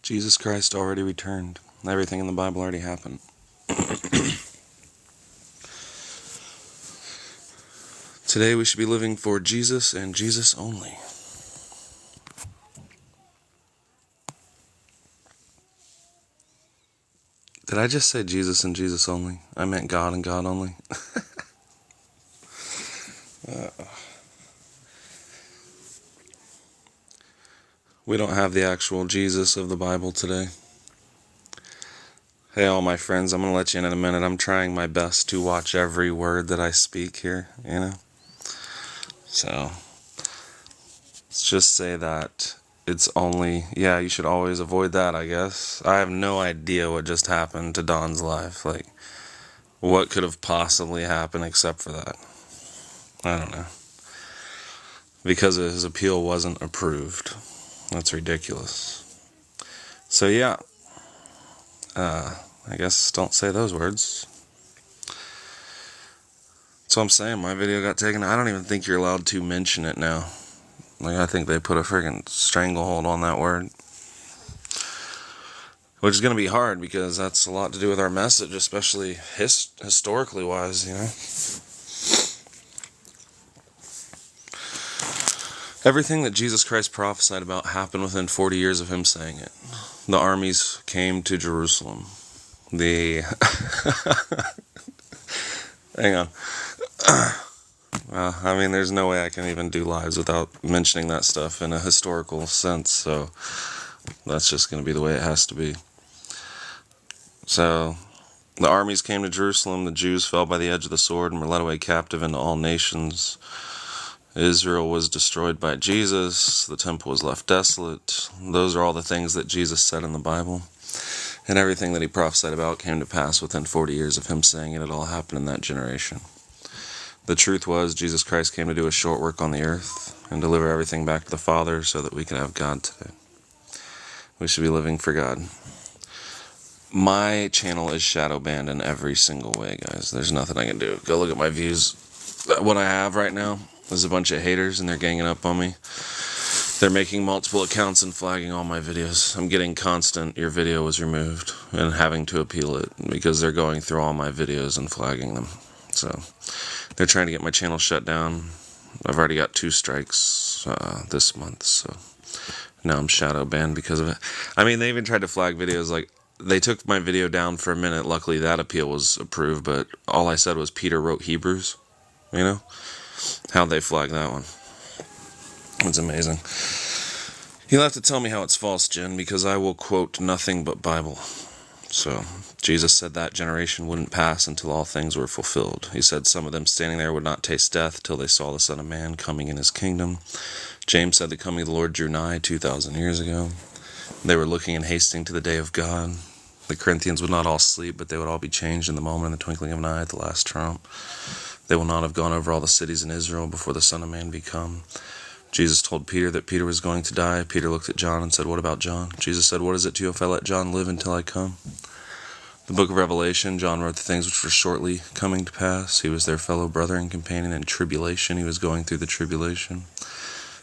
Jesus Christ already returned. Everything in the Bible already happened. Today we should be living for Jesus and Jesus only. Did I just say Jesus and Jesus only? I meant God and God only. We don't have the actual Jesus of the Bible today. Hey, all my friends, I'm going to let you in a minute. I'm trying my best to watch every word that I speak here, So, let's just say that it's only, you should always avoid that, I guess. I have no idea what just happened to Don's life. What could have possibly happened except for that? I don't know. Because his appeal wasn't approved. That's ridiculous. So, I guess don't say those words. That's what I'm saying. My video got taken. I don't even think you're allowed to mention it now. I think they put a freaking stranglehold on that word. Which is going to be hard because that's a lot to do with our message, especially historically wise, Everything that Jesus Christ prophesied about happened within 40 years of him saying it. The armies came to Jerusalem. Hang on. There's no way I can even do lives without mentioning that stuff in a historical sense, so that's just going to be the way it has to be. So, the armies came to Jerusalem, the Jews fell by the edge of the sword and were led away captive into all nations. Israel was destroyed by Jesus, the temple was left desolate. Those are all the things that Jesus said in the Bible. And everything that he prophesied about came to pass within 40 years of him saying it. It all happened in that generation. The truth was, Jesus Christ came to do a short work on the earth and deliver everything back to the Father so that we can have God today. We should be living for God. My channel is shadow banned in every single way, guys. There's nothing I can do. Go look at my views. What I have right now is a bunch of haters, and they're ganging up on me. They're making multiple accounts and flagging all my videos. I'm getting constant, your video was removed, and having to appeal it because they're going through all my videos and flagging them. So, they're trying to get my channel shut down. I've already got 2 strikes this month, so now I'm shadow banned because of it. They even tried to flag videos they took my video down for a minute. Luckily, that appeal was approved, but all I said was Peter wrote Hebrews. How'd they flag that one? It's amazing. You'll have to tell me how it's false, Jen, because I will quote nothing but Bible. So, Jesus said that generation wouldn't pass until all things were fulfilled. He said some of them standing there would not taste death till they saw the Son of Man coming in his kingdom. James said the coming of the Lord drew nigh 2,000 years ago. They were looking and hasting to the day of God. The Corinthians would not all sleep, but they would all be changed in the moment, in the twinkling of an eye, at the last trump. They will not have gone over all the cities in Israel before the Son of Man be come. Jesus told Peter that Peter was going to die. Peter looked at John and said, "What about John?" Jesus said, "What is it to you if I let John live until I come?" The book of Revelation, John wrote the things which were shortly coming to pass. He was their fellow brother and companion in tribulation. He was going through the tribulation.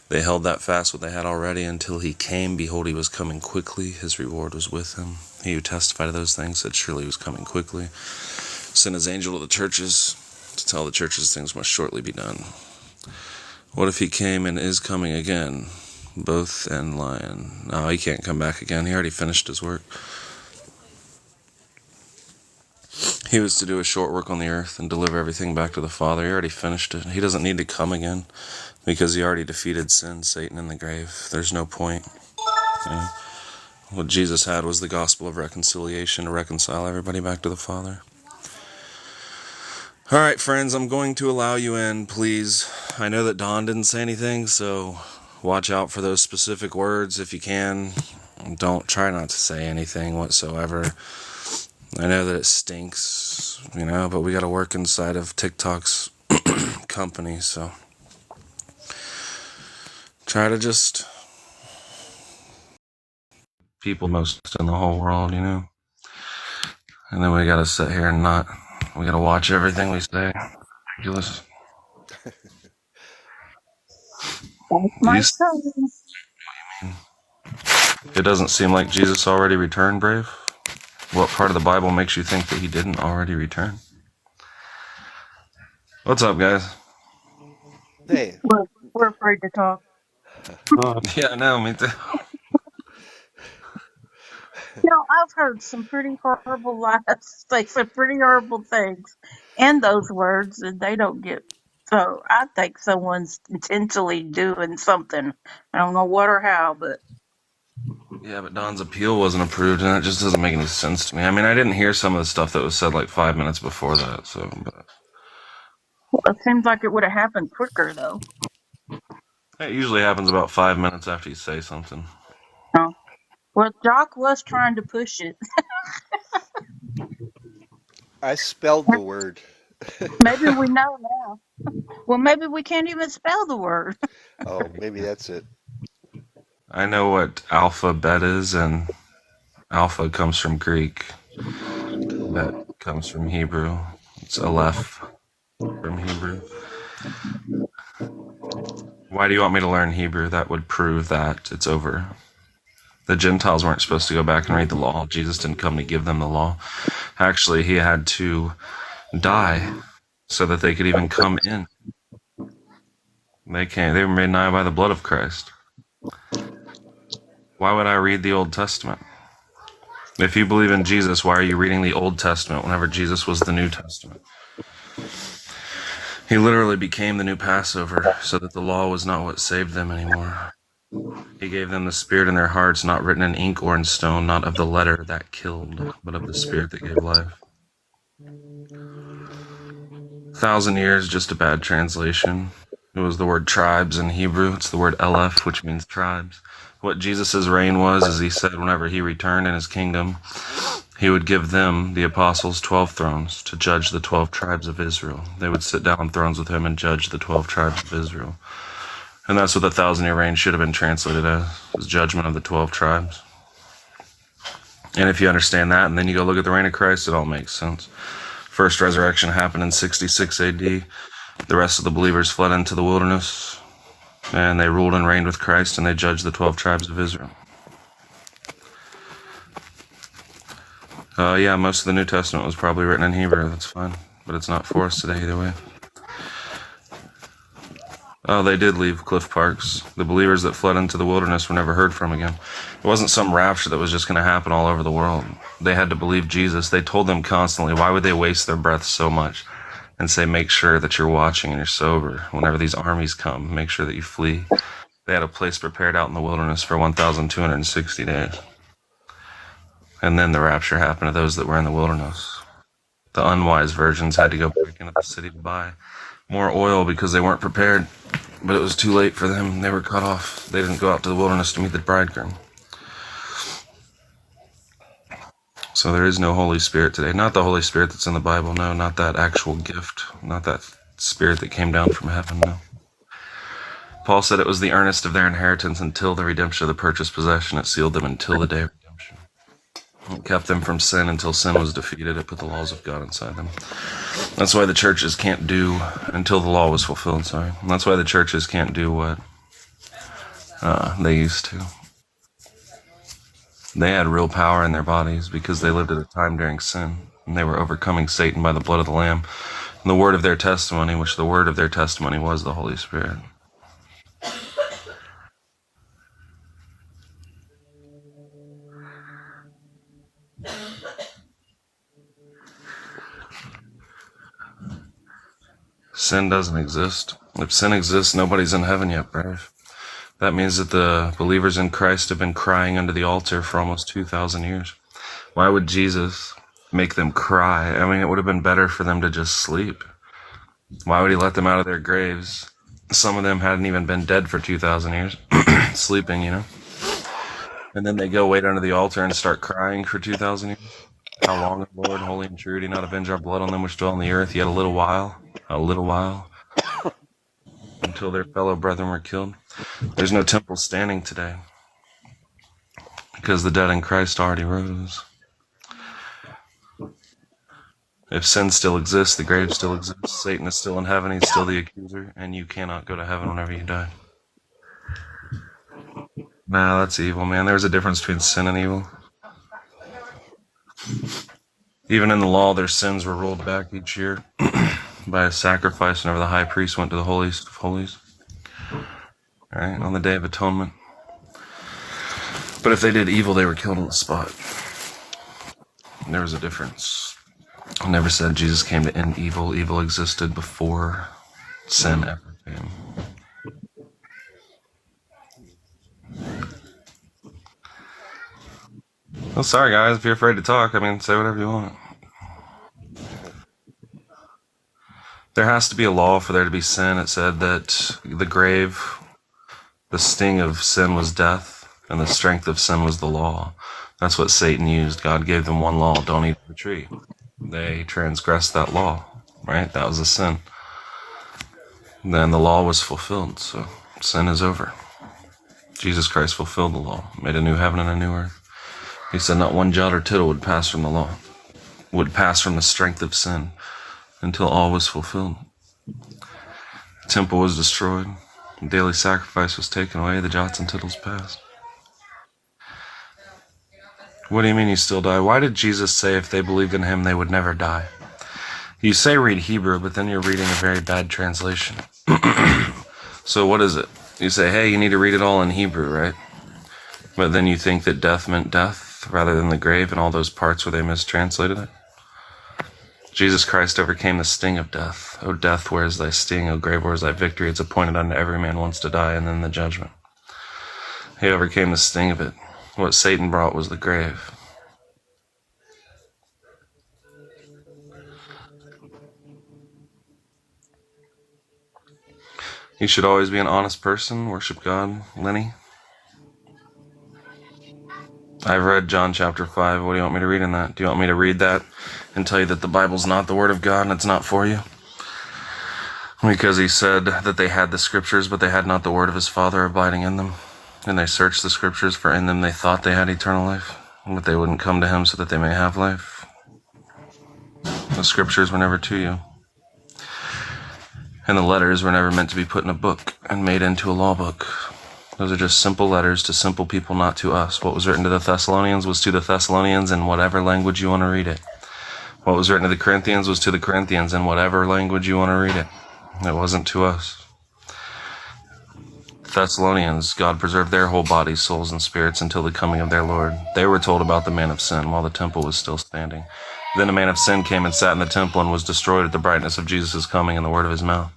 They held that fast what they had already until he came. Behold, he was coming quickly. His reward was with him. He who testified to those things said, surely he was coming quickly. Sent his angel to the churches to tell the churches things must shortly be done. What if he came and is coming again? Both and lying. No, he can't come back again. He already finished his work. He was to do a short work on the earth and deliver everything back to the Father. He already finished it. He doesn't need to come again because he already defeated sin, Satan, in the grave. There's no point. What Jesus had was the gospel of reconciliation to reconcile everybody back to the Father. All right, friends, I'm going to allow you in, please. I know that Don didn't say anything, so watch out for those specific words if you can. Don't try not to say anything whatsoever. I know that it stinks, but we got to work inside of TikTok's company, so try to just people most in the whole world, And then we got to sit here and we got to watch everything we say. Ridiculous. That's my son. It doesn't seem like Jesus already returned, Brave. What part of the Bible makes you think that he didn't already return? What's up, guys? Hey, We're afraid to talk. Yeah, no, me too. You know, I've heard some pretty horrible lies, say some pretty horrible things in those words, and they don't get. So I think someone's intentionally doing something. I don't know what or how, but Yeah, but Don's appeal wasn't approved, and that just doesn't make any sense to me. I mean, I didn't hear some of the stuff that was said like 5 minutes before that, so. But well, it seems like it would have happened quicker, though. it usually happens about 5 minutes after you say something. No. Well, Jock was trying to push it. I spelled the word. Maybe we know now. Well, maybe we can't even spell the word. Oh, maybe that's it. I know what alphabet is, and alpha comes from Greek. Bet comes from Hebrew. It's aleph from Hebrew. Why do you want me to learn Hebrew? That would prove that it's over. The Gentiles weren't supposed to go back and read the law. Jesus didn't come to give them the law. Actually, he had to die so that they could even come in. They can't. They were made nigh by the blood of Christ. Why would I read the Old Testament? If you believe in Jesus, why are you reading the Old Testament whenever Jesus was the New Testament? He literally became the new Passover so that the law was not what saved them anymore. He gave them the Spirit in their hearts, not written in ink or in stone, not of the letter that killed, but of the Spirit that gave life. 1,000 years, just a bad translation. It was the word tribes in Hebrew. It's the word Aleph, which means tribes. What Jesus' reign was, is he said whenever he returned in his kingdom, he would give them, the apostles, 12 thrones to judge the 12 tribes of Israel. They would sit down on thrones with him and judge the 12 tribes of Israel. And that's what the 1,000-year reign should have been translated as, was judgment of the 12 tribes. And if you understand that, and then you go look at the reign of Christ, it all makes sense. First resurrection happened in 66 AD. The rest of the believers fled into the wilderness, and they ruled and reigned with Christ, and they judged the 12 tribes of Israel. Yeah, most of the New Testament was probably written in Hebrew. That's fine, but it's not for us today either way. Oh, they did leave Cliff Parks. The believers that fled into the wilderness were never heard from again. It wasn't some rapture that was just going to happen all over the world. They had to believe Jesus. They told them constantly, why would they waste their breath so much? And say, make sure that you're watching and you're sober. Whenever these armies come, make sure that you flee. They had a place prepared out in the wilderness for 1,260 days. And then the rapture happened to those that were in the wilderness. The unwise virgins had to go back into the city to buy more oil because they weren't prepared. But it was too late for them. They were cut off. They didn't go out to the wilderness to meet the bridegroom. So there is no Holy Spirit today. Not the Holy Spirit that's in the Bible, no. Not that actual gift. Not that Spirit that came down from heaven, no. Paul said it was the earnest of their inheritance until the redemption of the purchased possession. It sealed them until the day of redemption. It kept them from sin until sin was defeated. It put the laws of God inside them. That's why the churches can't do, until the law was fulfilled, sorry. That's why the churches can't do what they used to. They had real power in their bodies because they lived at a time during sin, and they were overcoming Satan by the blood of the Lamb and the word of their testimony, which the word of their testimony was the Holy Spirit. Sin doesn't exist. If sin exists, nobody's in heaven yet, Brave. That means that the believers in Christ have been crying under the altar for almost 2,000 years. Why would Jesus make them cry? I mean, it would have been better for them to just sleep. Why would he let them out of their graves? Some of them hadn't even been dead for 2,000 years, sleeping, you know? And then they go wait under the altar and start crying for 2,000 years. How long, Lord, holy and true, do you not avenge our blood on them which dwell on the earth? Yet a little while, until their fellow brethren were killed. There's no temple standing today because the dead in Christ already rose. If sin still exists, the grave still exists. Satan is still in heaven. He's still the accuser, and you cannot go to heaven whenever you die. Nah, that's evil, man. There's a difference between sin and evil. Even in the law, their sins were rolled back each year by a sacrifice whenever the high priest went to the holiest of holies, right, on the Day of Atonement. But if they did evil, they were killed on the spot. And there was a difference. I never said Jesus came to end evil. Evil existed before sin ever came. Well, sorry, guys. If you're afraid to talk, I mean, say whatever you want. There has to be a law for there to be sin. It said that the grave, the sting of sin was death, and the strength of sin was the law. That's what Satan used. God gave them one law: don't eat of the tree. They transgressed that law, right? That was a sin. Then the law was fulfilled, so sin is over. Jesus Christ fulfilled the law, made a new heaven and a new earth. He said not one jot or tittle would pass from the law, would pass from the strength of sin until all was fulfilled. The temple was destroyed. The daily sacrifice was taken away. The jots and tittles passed. What do you mean you still die? Why did Jesus say if they believed in him, they would never die? You say read Hebrew, but then you're reading a very bad translation. So what is it? You say, hey, you need to read it all in Hebrew, right? But then you think that death meant death rather than the grave and all those parts where they mistranslated it? Jesus Christ overcame the sting of death. O death, where is thy sting? O grave, where is thy victory? It's appointed unto every man once to die, and then the judgment. He overcame the sting of it. What Satan brought was the grave. You should always be an honest person, worship God, Lenny. I've read John chapter 5. What do you want me to read in that? Do you want me to read that and tell you that the Bible's not the Word of God and it's not for you? Because he said that they had the Scriptures, but they had not the Word of his Father abiding in them. And they searched the Scriptures, for in them they thought they had eternal life, but they wouldn't come to him so that they may have life. The Scriptures were never to you. And the letters were never meant to be put in a book and made into a law book. Those are just simple letters to simple people, not to us. What was written to the Thessalonians was to the Thessalonians in whatever language you want to read it. What was written to the Corinthians was to the Corinthians in whatever language you want to read it. It wasn't to us. Thessalonians, God preserved their whole bodies, souls, and spirits until the coming of their Lord. They were told about the man of sin while the temple was still standing. Then a man of sin came and sat in the temple and was destroyed at the brightness of Jesus' coming and the word of his mouth.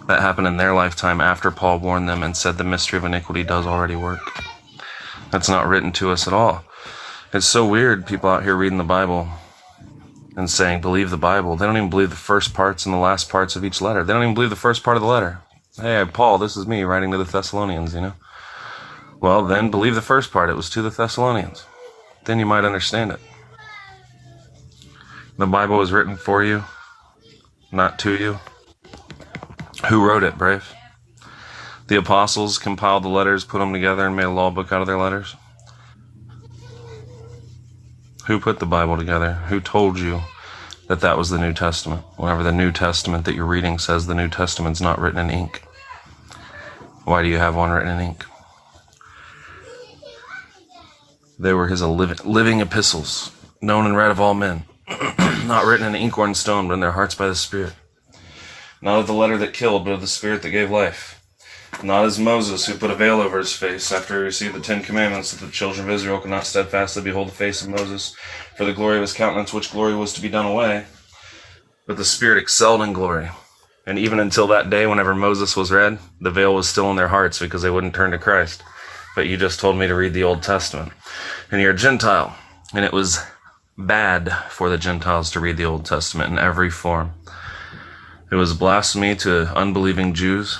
That happened in their lifetime after Paul warned them and said the mystery of iniquity does already work. That's not written to us at all. It's so weird, people out here reading the Bible and saying, believe the Bible. They don't even believe the first parts and the last parts of each letter. They don't even believe the first part of the letter. Hey, Paul, this is me writing to the Thessalonians, you know. Well, then believe the first part. It was to the Thessalonians. Then you might understand it. The Bible was written for you, not to you. Who wrote it, Brave? The apostles compiled the letters, put them together, and made a law book out of their letters. Who put the Bible together? Who told you that that was the New Testament? Whenever the New Testament that you're reading says the New Testament's not written in ink. Why do you have one written in ink? They were his living epistles, known and read of all men, not written in ink or in stone, but in their hearts by the Spirit. Not of the letter that killed, but of the Spirit that gave life. Not as Moses, who put a veil over his face after he received the 10 Commandments, that the children of Israel could not steadfastly behold the face of Moses for the glory of his countenance, which glory was to be done away. But the Spirit excelled in glory. And even until that day, whenever Moses was read, the veil was still in their hearts because they wouldn't turn to Christ. But you just told me to read the Old Testament. And you're a Gentile. And it was bad for the Gentiles to read the Old Testament in every form. It was blasphemy to unbelieving Jews,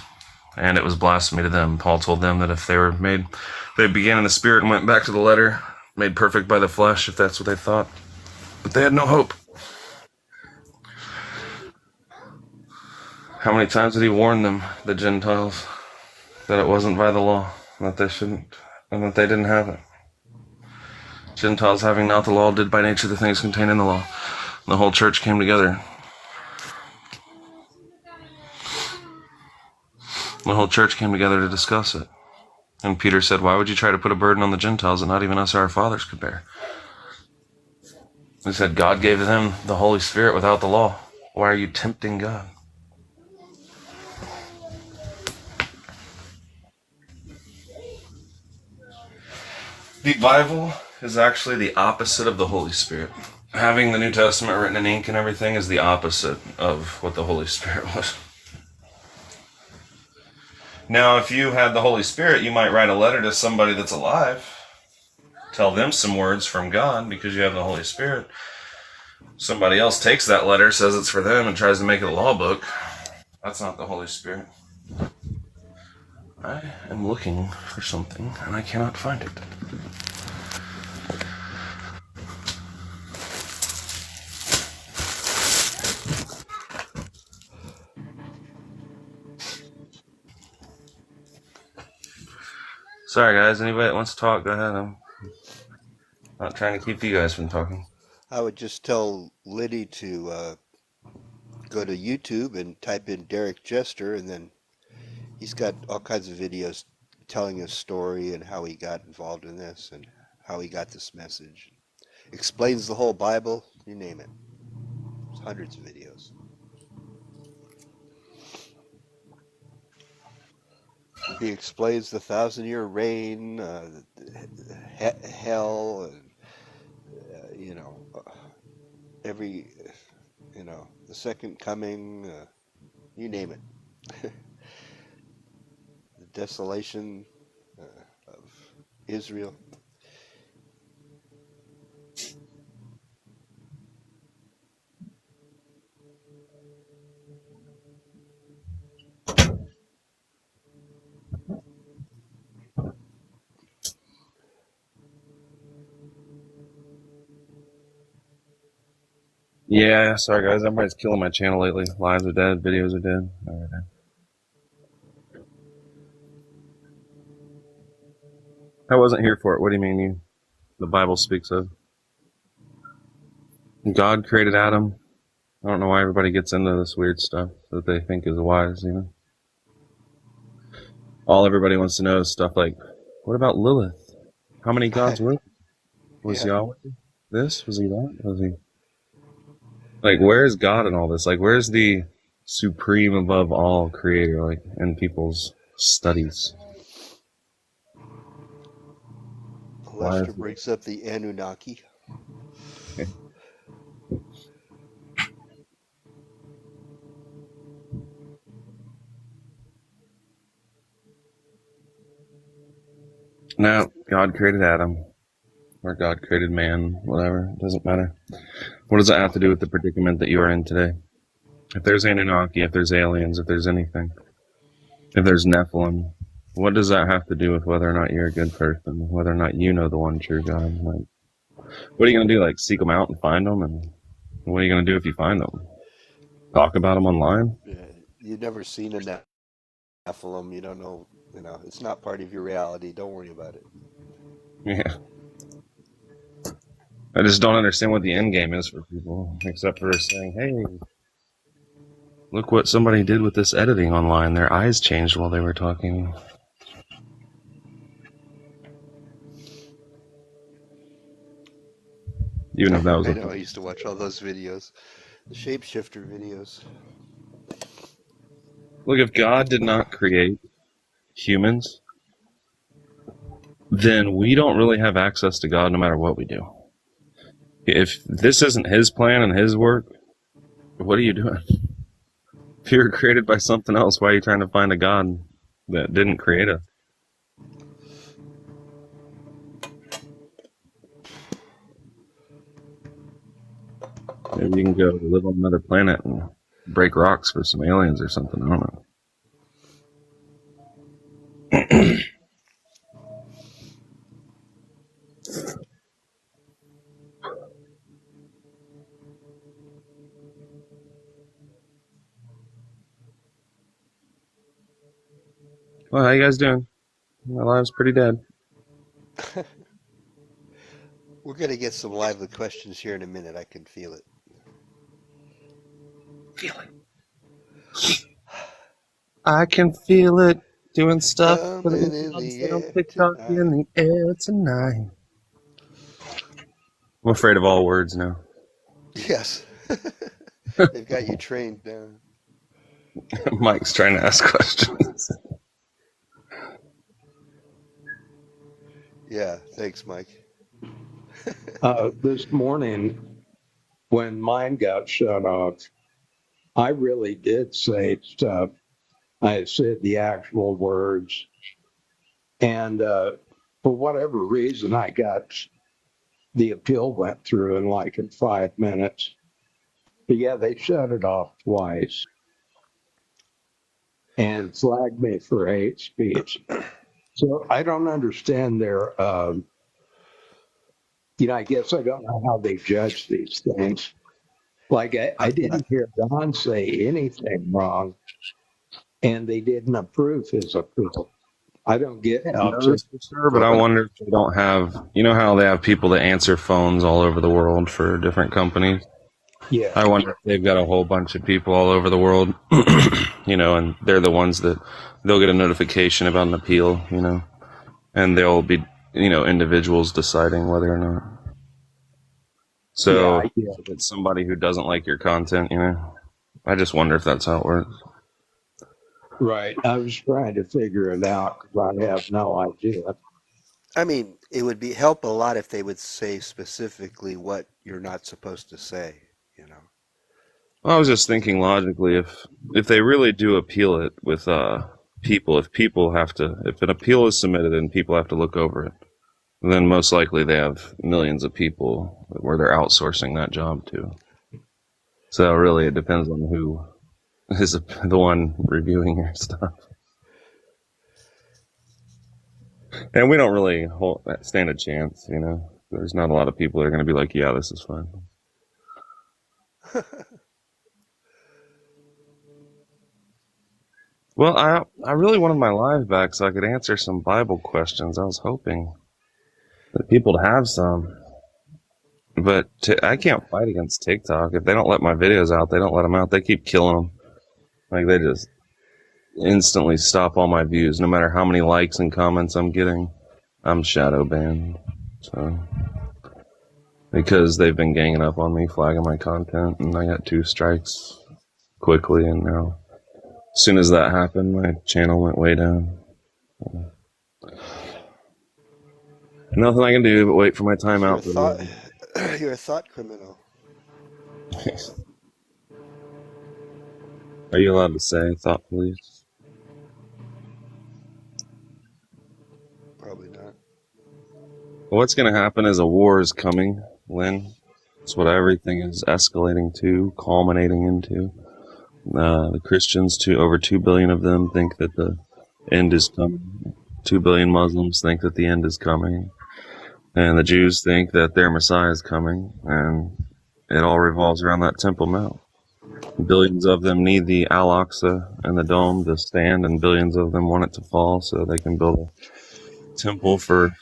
and it was blasphemy to them. Paul told them that if they began in the Spirit and went back to the letter, made perfect by the flesh, if that's what they thought. But they had no hope. How many times did he warn them, the Gentiles, that it wasn't by the law, that they shouldn't, and that they didn't have it? Gentiles, having not the law, did by nature the things contained in the law. And the whole church came together. The whole church came together to discuss it. And Peter said, why would you try to put a burden on the Gentiles that not even us or our fathers could bear? He said, God gave them the Holy Spirit without the law. Why are you tempting God? The Bible is actually the opposite of the Holy Spirit. Having the New Testament written in ink and everything is the opposite of what the Holy Spirit was. Now, if you had the Holy Spirit, you might write a letter to somebody that's alive, tell them some words from God because you have the Holy Spirit. Somebody else takes that letter, says it's for them, and tries to make it a law book. That's not the Holy Spirit. I am looking for something, and I cannot find it. Sorry, guys. Anybody that wants to talk, go ahead. I'm not trying to keep you guys from talking. I would just tell Liddy to go to YouTube and type in Derek Jester, and then he's got all kinds of videos telling his story and how he got involved in this and how he got this message. Explains the whole Bible, you name it. There's hundreds of videos. He explains the 1,000-year reign, hell, and every, the second coming, you name it. The desolation of Israel. Yeah, sorry, guys. Everybody's killing my channel lately. Lives are dead. Videos are dead. Everything. I wasn't here for it. What do you mean the Bible speaks of? God created Adam. I don't know why everybody gets into this weird stuff that they think is wise, All everybody wants to know is stuff like, what about Lilith? How many gods were there? Was Yahweh this? Was he that? Was he... Like, where is God in all this? Like, where's the supreme above all creator, like, in people's studies? Lester brings up the Anunnaki. No, God created Adam. Or God created man, whatever. It doesn't matter. What does that have to do with the predicament that you are in today? If there's Anunnaki, if there's aliens, if there's anything, if there's Nephilim, what does that have to do with whether or not you're a good person, whether or not you know the one true God? Like, what are you going to do? Like, seek them out and find them? And what are you going to do if you find them? Talk about them online? You've never seen a Nephilim. You don't know, it's not part of your reality. Don't worry about it. Yeah. I just don't understand what the end game is for people, except for saying, hey, look what somebody did with this editing online. Their eyes changed while they were talking. Even if that was I know, I used to watch all those videos, the shapeshifter videos. Look, if God did not create humans, then we don't really have access to God no matter what we do. If this isn't his plan and his work, what are you doing? If you were created by something else, why are you trying to find a God that didn't create us? Maybe you can go live on another planet and break rocks for some aliens or something. I don't know. Well, how you guys doing? My live's pretty dead. We're going to get some lively questions here in a minute. I can feel it. I can feel it Doing stuff for the Coming in moms the that on air TikTok in tonight. the air tonight. I'm afraid of all words now. Yes. They've got you trained down. Mike's trying to ask questions. Yeah, thanks, Mike. This morning, when mine got shut off, I really did say stuff. I said the actual words. And for whatever reason, the appeal went through in 5 minutes. But yeah, they shut it off twice and flagged me for hate speech. So I don't understand their, I guess I don't know how they judge these things. I didn't hear Don say anything wrong, and they didn't approve his approval. I don't get I how don't know this for sure, but I wonder if they don't have, you know how they have people that answer phones all over the world for different companies? yeah. I wonder if they've got a whole bunch of people all over the world, and they're the ones that they'll get a notification about an appeal, and they'll be, individuals deciding whether or not. So Yeah. if it's somebody who doesn't like your content, I just wonder if that's how it works. Right. I was trying to figure it out because I have no idea. I mean, it would help a lot if they would say specifically what you're not supposed to say, Well, I was just thinking logically, if they really do appeal it with people, if an appeal is submitted and people have to look over it, then most likely they have millions of people where they're outsourcing that job to. So really, it depends on who is the one reviewing your stuff. And we don't really stand a chance, There's not a lot of people that are going to be like, yeah, this is fine. Well, I really wanted my live back so I could answer some Bible questions. I was hoping that people would have some. But I can't fight against TikTok. If they don't let my videos out, they don't let them out. They keep killing them. Like, they just instantly stop all my views. No matter how many likes and comments I'm getting, I'm shadow banned. So, because they've been ganging up on me, flagging my content, and I got 2 strikes quickly, and now as soon as that happened, my channel went way down. Nothing I can do but wait for my time out. You're a thought criminal. Are you allowed to say thought police? Probably not. What's going to happen is a war is coming, Lynn. It's what everything is escalating to, culminating into. The Christians, over 2 billion of them, think that the end is coming. 2 billion Muslims think that the end is coming. And the Jews think that their Messiah is coming. And it all revolves around that Temple Mount. Billions of them need the Al-Aqsa and the dome to stand, and billions of them want it to fall so they can build a temple for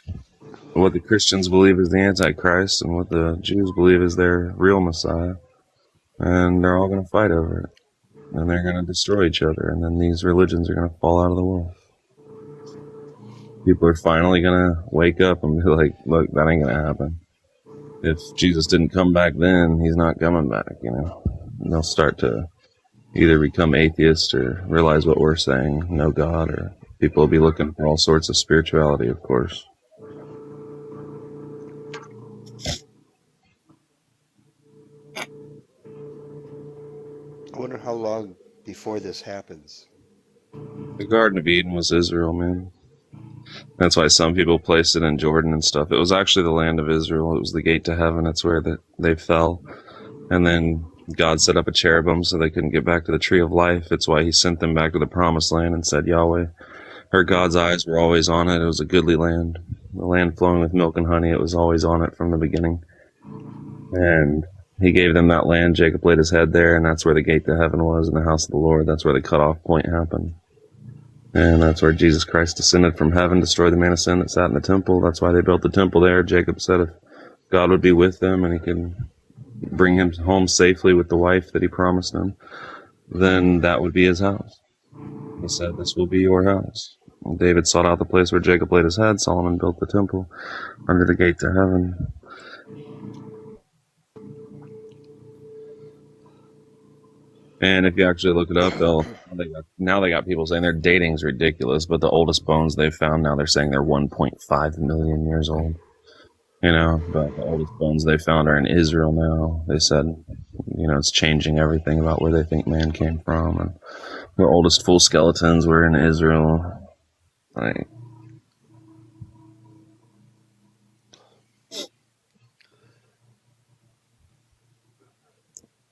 what the Christians believe is the Antichrist and what the Jews believe is their real Messiah. And they're all going to fight over it. And they're going to destroy each other. And then these religions are going to fall out of the world. People are finally going to wake up and be like, look, that ain't going to happen. If Jesus didn't come back then, he's not coming back, And they'll start to either become atheists or realize what we're saying, no God, or people will be looking for all sorts of spirituality, of course. I wonder how long before this happens. The Garden of Eden was Israel, man. That's why some people placed it in Jordan and stuff. It was actually the land of Israel. It was the gate to heaven. It's where they fell. And then God set up a cherubim so they couldn't get back to the tree of life. It's why he sent them back to the promised land and said, Yahweh, her God's eyes were always on it. It was a goodly land. The land flowing with milk and honey. It was always on it from the beginning. And he gave them that land. Jacob laid his head there, and that's where the gate to heaven was, in the house of the Lord. That's where the cutoff point happened. And that's where Jesus Christ descended from heaven, destroyed the man of sin that sat in the temple. That's why they built the temple there. Jacob said if God would be with them and he could bring him home safely with the wife that he promised him, then that would be his house. He said, this will be your house. David sought out the place where Jacob laid his head. Solomon built the temple under the gate to heaven. And if you actually look it up, now they got people saying their dating's ridiculous, but the oldest bones they've found now, they're saying they're 1.5 million years old. You know, but the oldest bones they found are in Israel now. They said, you know, it's changing everything about where they think man came from. And the oldest full skeletons were in Israel. Like,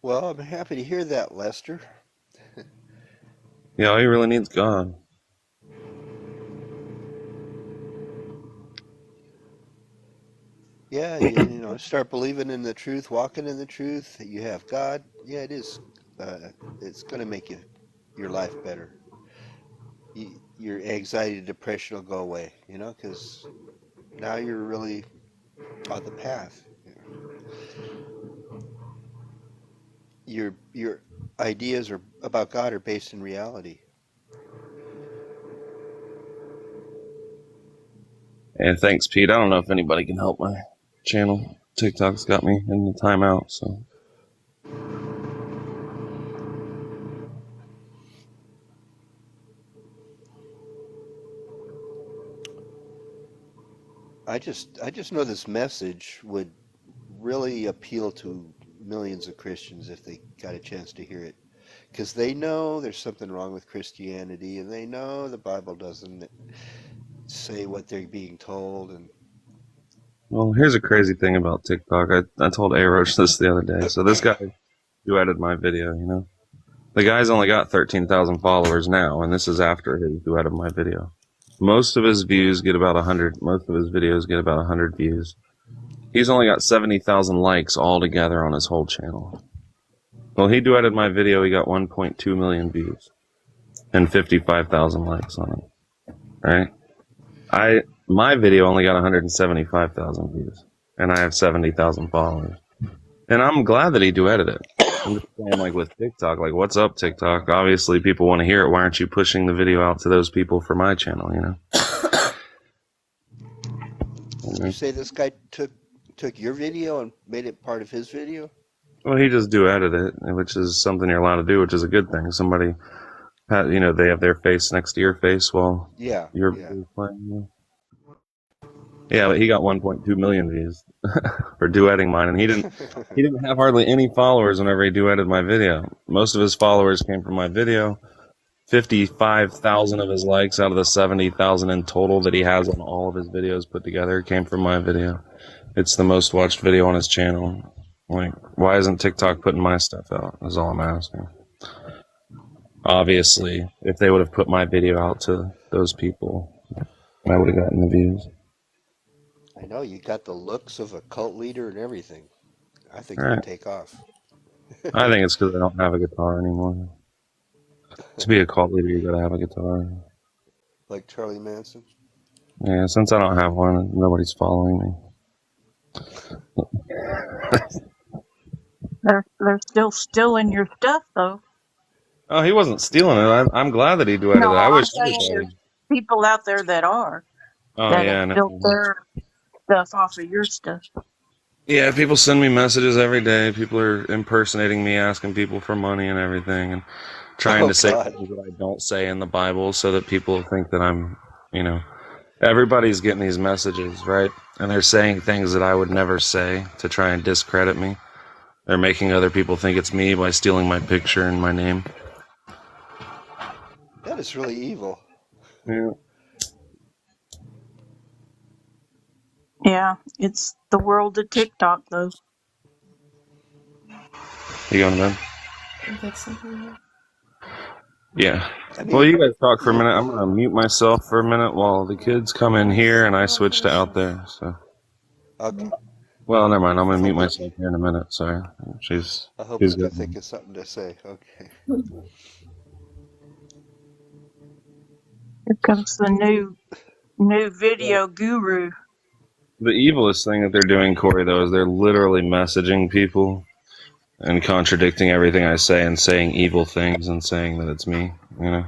Well, I'm happy to hear that, Lester. yeah, all he really needs God. Yeah, you know, start believing in the truth, walking in the truth. You have God. Yeah, it is. It's going to make your life better. Your anxiety, depression will go away. You know, because now you're really on the path. Your ideas about God are based in reality. And thanks, Pete. I don't know if anybody can help my channel. TikTok's got me in the timeout, so. I just know this message would really appeal to millions of Christians if they got a chance to hear it, because they know there's something wrong with Christianity, and they know the Bible doesn't say what they're being told. And Well, here's a crazy thing about TikTok. I told A. Roach this the other day. So this guy who edited my video, you know, the guy's only got 13,000 followers now, and this is after he duetted my video. Most of his views get about 100. Most of his videos get about 100 views. He's only got 70,000 likes altogether on his whole channel. Well, he duetted my video. He got 1.2 million views and 55,000 likes on it. Right? My video only got 175,000 views, and I have 70,000 followers. And I'm glad that he duetted it. I'm just saying, like, with TikTok, like, what's up, TikTok? Obviously, people want to hear it. Why aren't you pushing the video out to those people for my channel, you know? you say this guy took your video and made it part of his video? Well, he just duetted it, which is something you're allowed to do, which is a good thing. Somebody, you know, they have their face next to your face while you're playing. Yeah, but he got 1.2 million views for duetting mine, and he didn't have hardly any followers whenever he duetted my video. Most of his followers came from my video. 55,000 of his likes out of the 70,000 in total that he has on all of his videos put together came from my video. It's the most watched video on his channel. Like, why isn't TikTok putting my stuff out? Is all I'm asking. Obviously, if they would have put my video out to those people, I would have gotten the views. I know, you got the looks of a cult leader and everything. I think All right. you'll take off. I think it's because I don't have a guitar anymore. To be a cult leader, you gotta have a guitar. Like Charlie Manson? Yeah, since I don't have one, nobody's following me. They're still stealing your stuff, though. Oh, he wasn't stealing it. I'm glad that he duetted No, it. I I'm wish saying everybody. there's people out there that are Oh, that yeah, have no. built their stuff off of your stuff. Yeah, people send me messages every day. People are impersonating me, asking people for money and everything, and trying to say things that I don't say in the Bible so that people think that I'm, you know, everybody's getting these messages, right? And they're saying things that I would never say to try and discredit me. They're making other people think it's me by stealing my picture and my name. That is really evil. Yeah. Yeah, it's the world of TikTok, though. You going to bed? I think so. Yeah. I mean, Well, you guys talk for a minute. I'm going to mute myself for a minute while the kids come in here and I switch to out there. So. Okay. Well, never mind. I'm going to mute myself here in a minute. Sorry. She's I hope she's I can good. think of something to say. Okay. Here comes the new video guru. The evilest thing that they're doing, Corey, though, is they're literally messaging people and contradicting everything I say and saying evil things and saying that it's me, you know?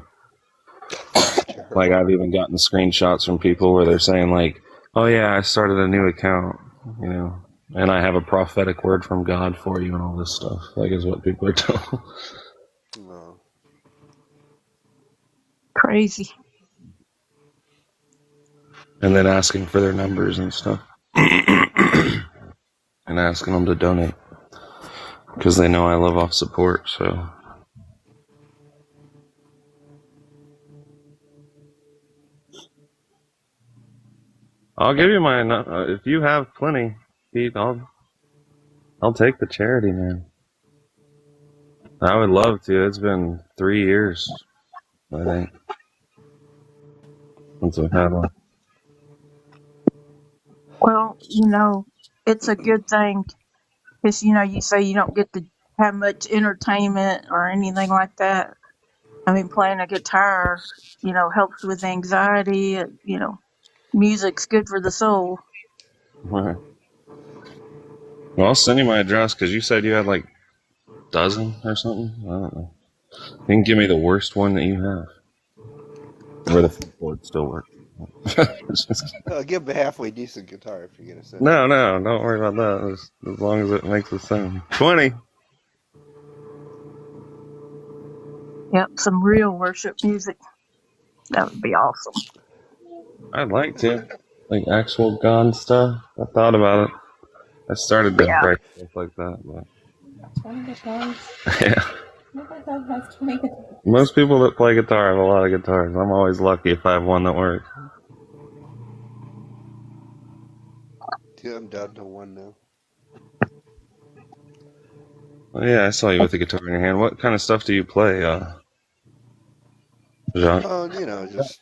Like, Terrible. I've even gotten screenshots from people where they're saying, like, oh, yeah, I started a new account, you know, and I have a prophetic word from God for you and all this stuff. Like, is what people are telling. No. Crazy. And then asking for their numbers and stuff. And asking them to donate. Because they know I live off support, so. I'll give you my, if you have plenty, Pete, I'll take the charity, man. I would love to. It's been 3 years, I think, since I've had one. Well, it's a good thing because, you say you don't get to have much entertainment or anything like that. I mean, playing a guitar, helps with anxiety. Music's good for the soul. Right. Well, I'll send you my address because you said you had like a dozen or something. I don't know. You can give me the worst one that you have, where the fretboard still works. Give him a halfway decent guitar if you're gonna send it. No, don't worry about that. As long as it makes a sound. 20. Yep, some real worship music. That would be awesome. I'd like to, like actual God stuff. I thought about it. I started to Yeah. write stuff like that, but 20 guitars. yeah. Nobody has 20 guitars. Most people that play guitar have a lot of guitars. I'm always lucky if I have one that works. Yeah, I'm down to one now. Oh, yeah, I saw you with the guitar in your hand. What kind of stuff do you play, Jacques? Oh, just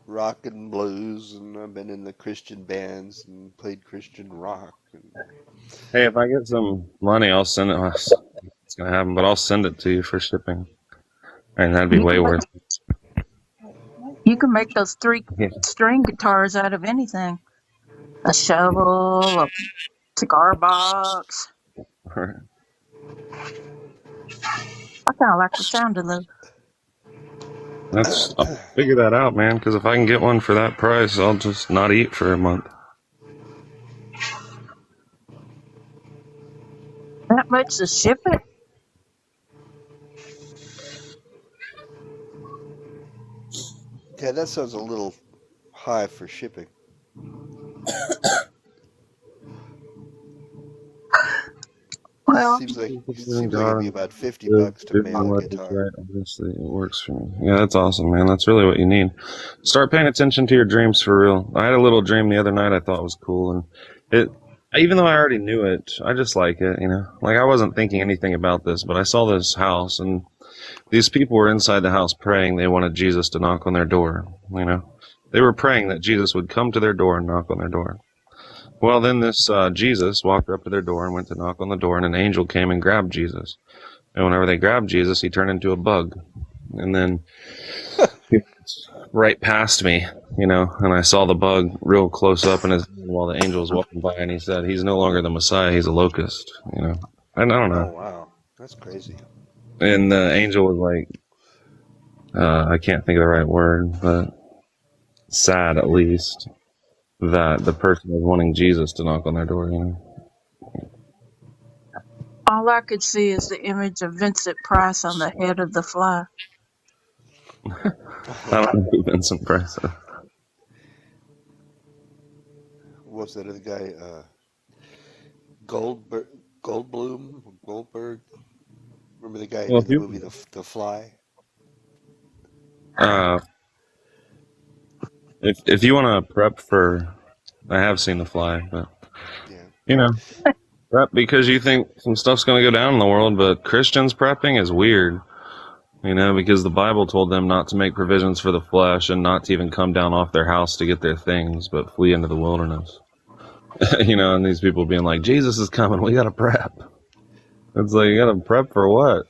rock and blues, and I've been in the Christian bands and played Christian rock. And Hey, if I get some money, I'll send it. It's gonna happen, but I'll send it to you for shipping. And that'd be You way can, worth you can make those three it. string guitars out of anything. A shovel, a cigar box. Yeah. I kind of like the sound of those. I'll figure that out, man. Because if I can get one for that price, I'll just not eat for a month. That much to ship it? yeah, that sounds a little high for shipping. Well, Seems like it'd be about $50 to mail a guitar. Right, obviously, it works for me. Yeah, that's awesome, man. That's really what you need. Start paying attention to your dreams for real. I had a little dream the other night I thought was cool, and even though I already knew it, I just like it, Like, I wasn't thinking anything about this, but I saw this house, and these people were inside the house praying they wanted Jesus to knock on their door, They were praying that Jesus would come to their door and knock on their door. Well, then this Jesus walked up to their door and went to knock on the door, and an angel came and grabbed Jesus. And whenever they grabbed Jesus, he turned into a bug. And then he was right past me, and I saw the bug real close up in his hand while the angel was walking by, and he said, he's no longer the Messiah, he's a locust, And I don't know. Oh, wow. That's crazy. And the angel was like, I can't think of the right word, but sad at least that the person was wanting Jesus to knock on their door, all I could see is the image of Vincent Price on the head of the fly. I don't know who Vincent Price is. What was that other guy? Goldblum? Goldberg? Remember the guy Well, in the movie The Fly? If you want to prep for, I have seen The Fly, but Yeah. prep because you think some stuff's going to go down in the world, but Christians prepping is weird, because the Bible told them not to make provisions for the flesh and not to even come down off their house to get their things, but flee into the wilderness. And these people being like, Jesus is coming, we got to prep. It's like, you got to prep for what?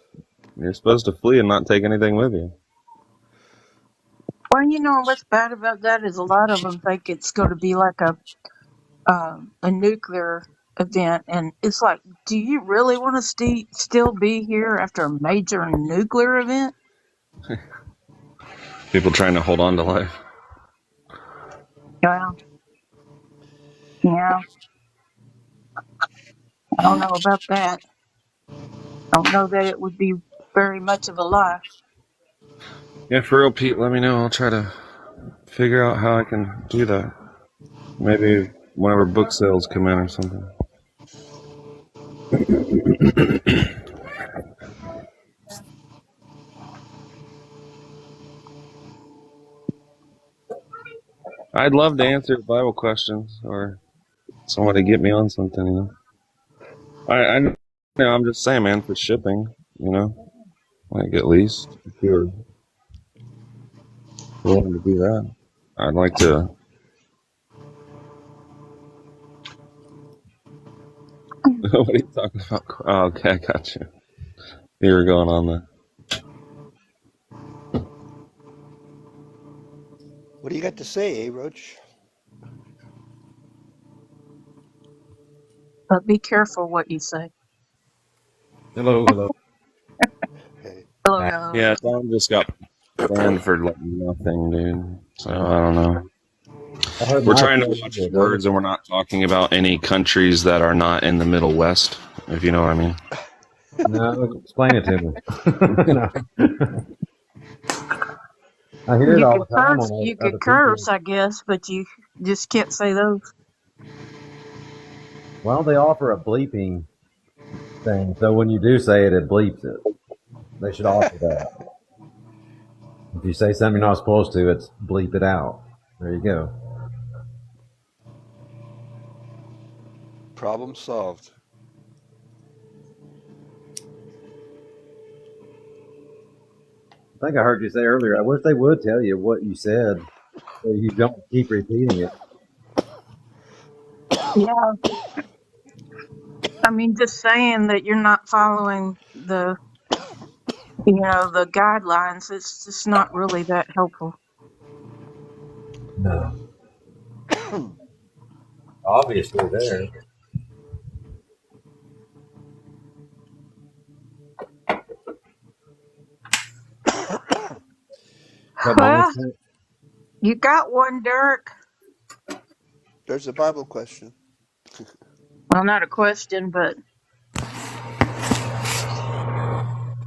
You're supposed to flee and not take anything with you. Well, what's bad about that is a lot of them think it's going to be like a nuclear event, and it's like, do you really want to still be here after a major nuclear event? People trying to hold on to life. Well, yeah, I don't know about that. I don't know that it would be very much of a lie. Yeah, for real, Pete. Let me know. I'll try to figure out how I can do that. Maybe whenever book sales come in or something. I'd love to answer Bible questions or somebody get me on something. You know, I know. I'm just saying, man, for shipping. You know, like at least if you're willing to do that, I'd like to. What are you talking about? Oh, okay, I got you. You were going on there. What do you got to say, Roach? But be careful what you say. Hello. Hey, Hello, hello. Yeah, Don just got banned for like nothing, dude. So I don't know. I heard We're my trying to opinion watch was words, and we're not talking about any countries that are not in the Middle West, if you know what I mean. no, explain it to me. No. I hear it You all could the time curse, on you other could people. curse, I guess, but you just can't say those. Well, they offer a bleeping thing, so when you do say it, it bleeps it. They should offer that. If you say something you're not supposed to, it's bleep it out. There you go. problem solved. I think I heard you say earlier, I wish they would tell you what you said so you don't keep repeating it. Yeah, I mean, just saying that you're not following the guidelines. It's just not really that helpful. No. Obviously there. But my only Well, point, you got one, Derek. There's a Bible question. Well, not a question, but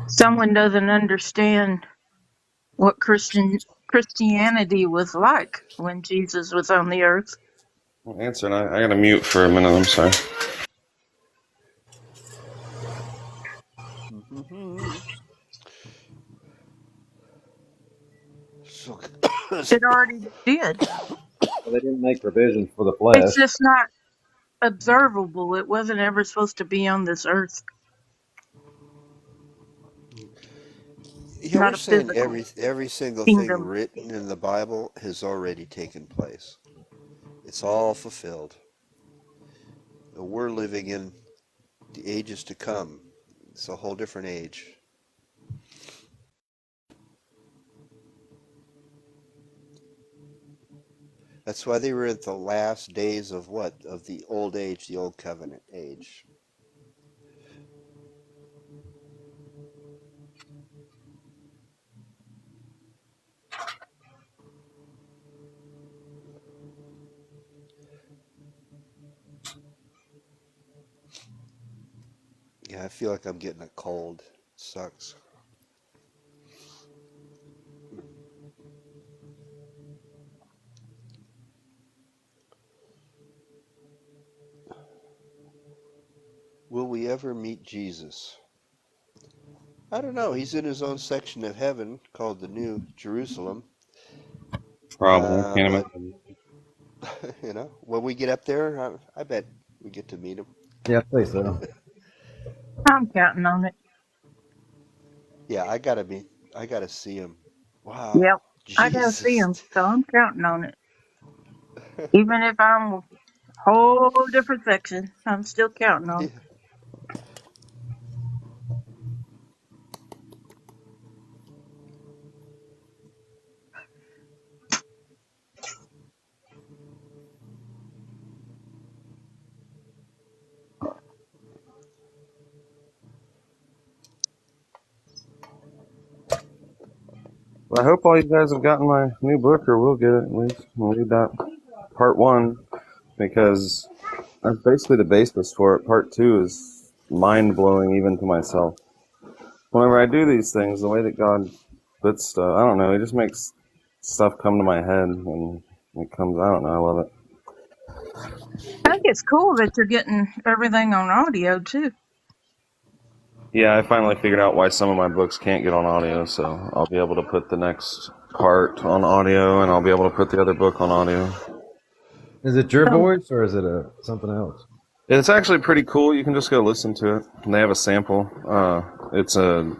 someone doesn't understand what Christianity was like when Jesus was on the earth. Well, answer, I got to mute for a minute. I'm sorry. So, It already did. they didn't make provisions for the It's flesh. just not observable. It wasn't ever supposed to be on this earth. yeah, we're Not a saying physical every single thing kingdom. written in the Bible has already taken place. It's all fulfilled. We're living in the ages to come. It's a whole different age. That's why they were at the last days of what? Of the old age, the old covenant age. Yeah, I feel like I'm getting a cold. Sucks. Will we ever meet Jesus? I don't know. He's in his own section of heaven called the New Jerusalem. Probably. Can't But imagine. when we get up there, I bet we get to meet him. Yeah, I think so. I'm counting on it. Yeah, I gotta see him. Wow, Yep. I gotta see Jesus. him, so I'm counting on it. Even if I'm a whole different section, I'm still counting on Yeah. it. I hope all you guys have gotten my new book, or will get it at least. We'll read that part 1, because that's basically the basis for it. Part 2 is mind-blowing even to myself. Whenever I do these things, the way that God puts stuff, I don't know, He just makes stuff come to my head, and it comes out, and I love it. I think it's cool that you're getting everything on audio too. Yeah, I finally figured out why some of my books can't get on audio, so I'll be able to put the next part on audio, and I'll be able to put the other book on audio. Is it your voice or is it something else? It's actually pretty cool. You can just go listen to it. And they have a sample. It's a,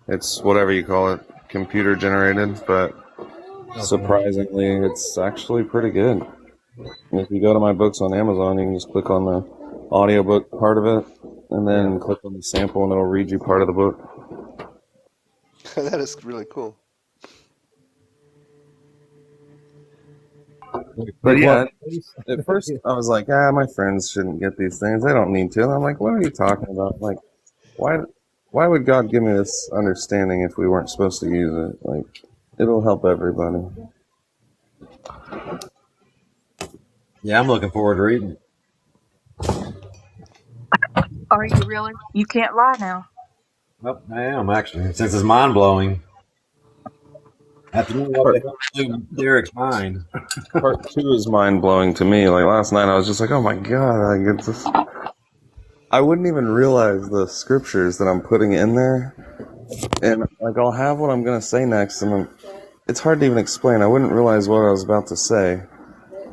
it's whatever you call it, computer generated, but surprisingly, it's actually pretty good. And if you go to my books on Amazon, you can just click on the audiobook part of it, and then click on the sample, and it'll read you part of the book. That is really cool. But yeah, at first I was like, my friends shouldn't get these things. They don't need to. And I'm like, what are you talking about? Like, why would God give me this understanding if we weren't supposed to use it? Like, it'll help everybody. Yeah, I'm looking forward to reading. Are you really? You can't lie now. Well, I am actually, since it's mind blowing. After knowing what the hell blew Derek's mind. Part 2 is mind blowing to me. Like last night, I was just like, oh my God, I get this. I wouldn't even realize the scriptures that I'm putting in there. And like, I'll have what I'm going to say next, and it's hard to even explain. I wouldn't realize what I was about to say.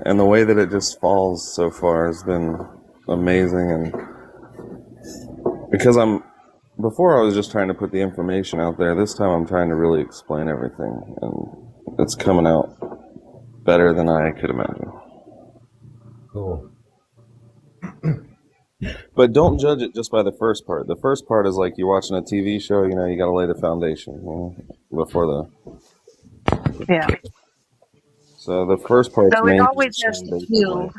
And the way that it just falls so far has been amazing. And because before I was just trying to put the information out there, this time I'm trying to really explain everything. And it's coming out better than I could imagine. Cool. But don't judge it just by the first part. The first part is like you're watching a TV show, you got to lay the foundation before the... Yeah. So the first part's So it mainly always has to build.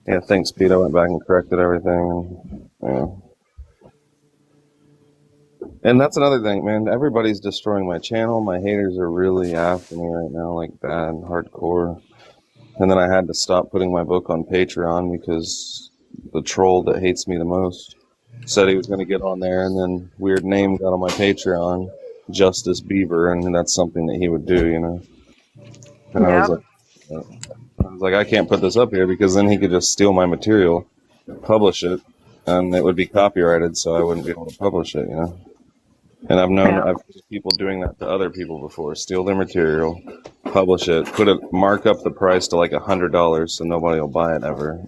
Yeah, thanks, Pete. I went back and corrected everything. And that's another thing, man. Everybody's destroying my channel. My haters are really after me right now, like bad, hardcore. And then I had to stop putting my book on Patreon because the troll that hates me the most said he was going to get on there, and then weird name got on my Patreon, Justice Bieber, and that's something that he would do, And I was like, I can't put this up here because then he could just steal my material, publish it, and it would be copyrighted, so I wouldn't be able to publish it, And I've seen people doing that to other people before, steal their material, publish it, mark up the price to like $100 so nobody will buy it ever,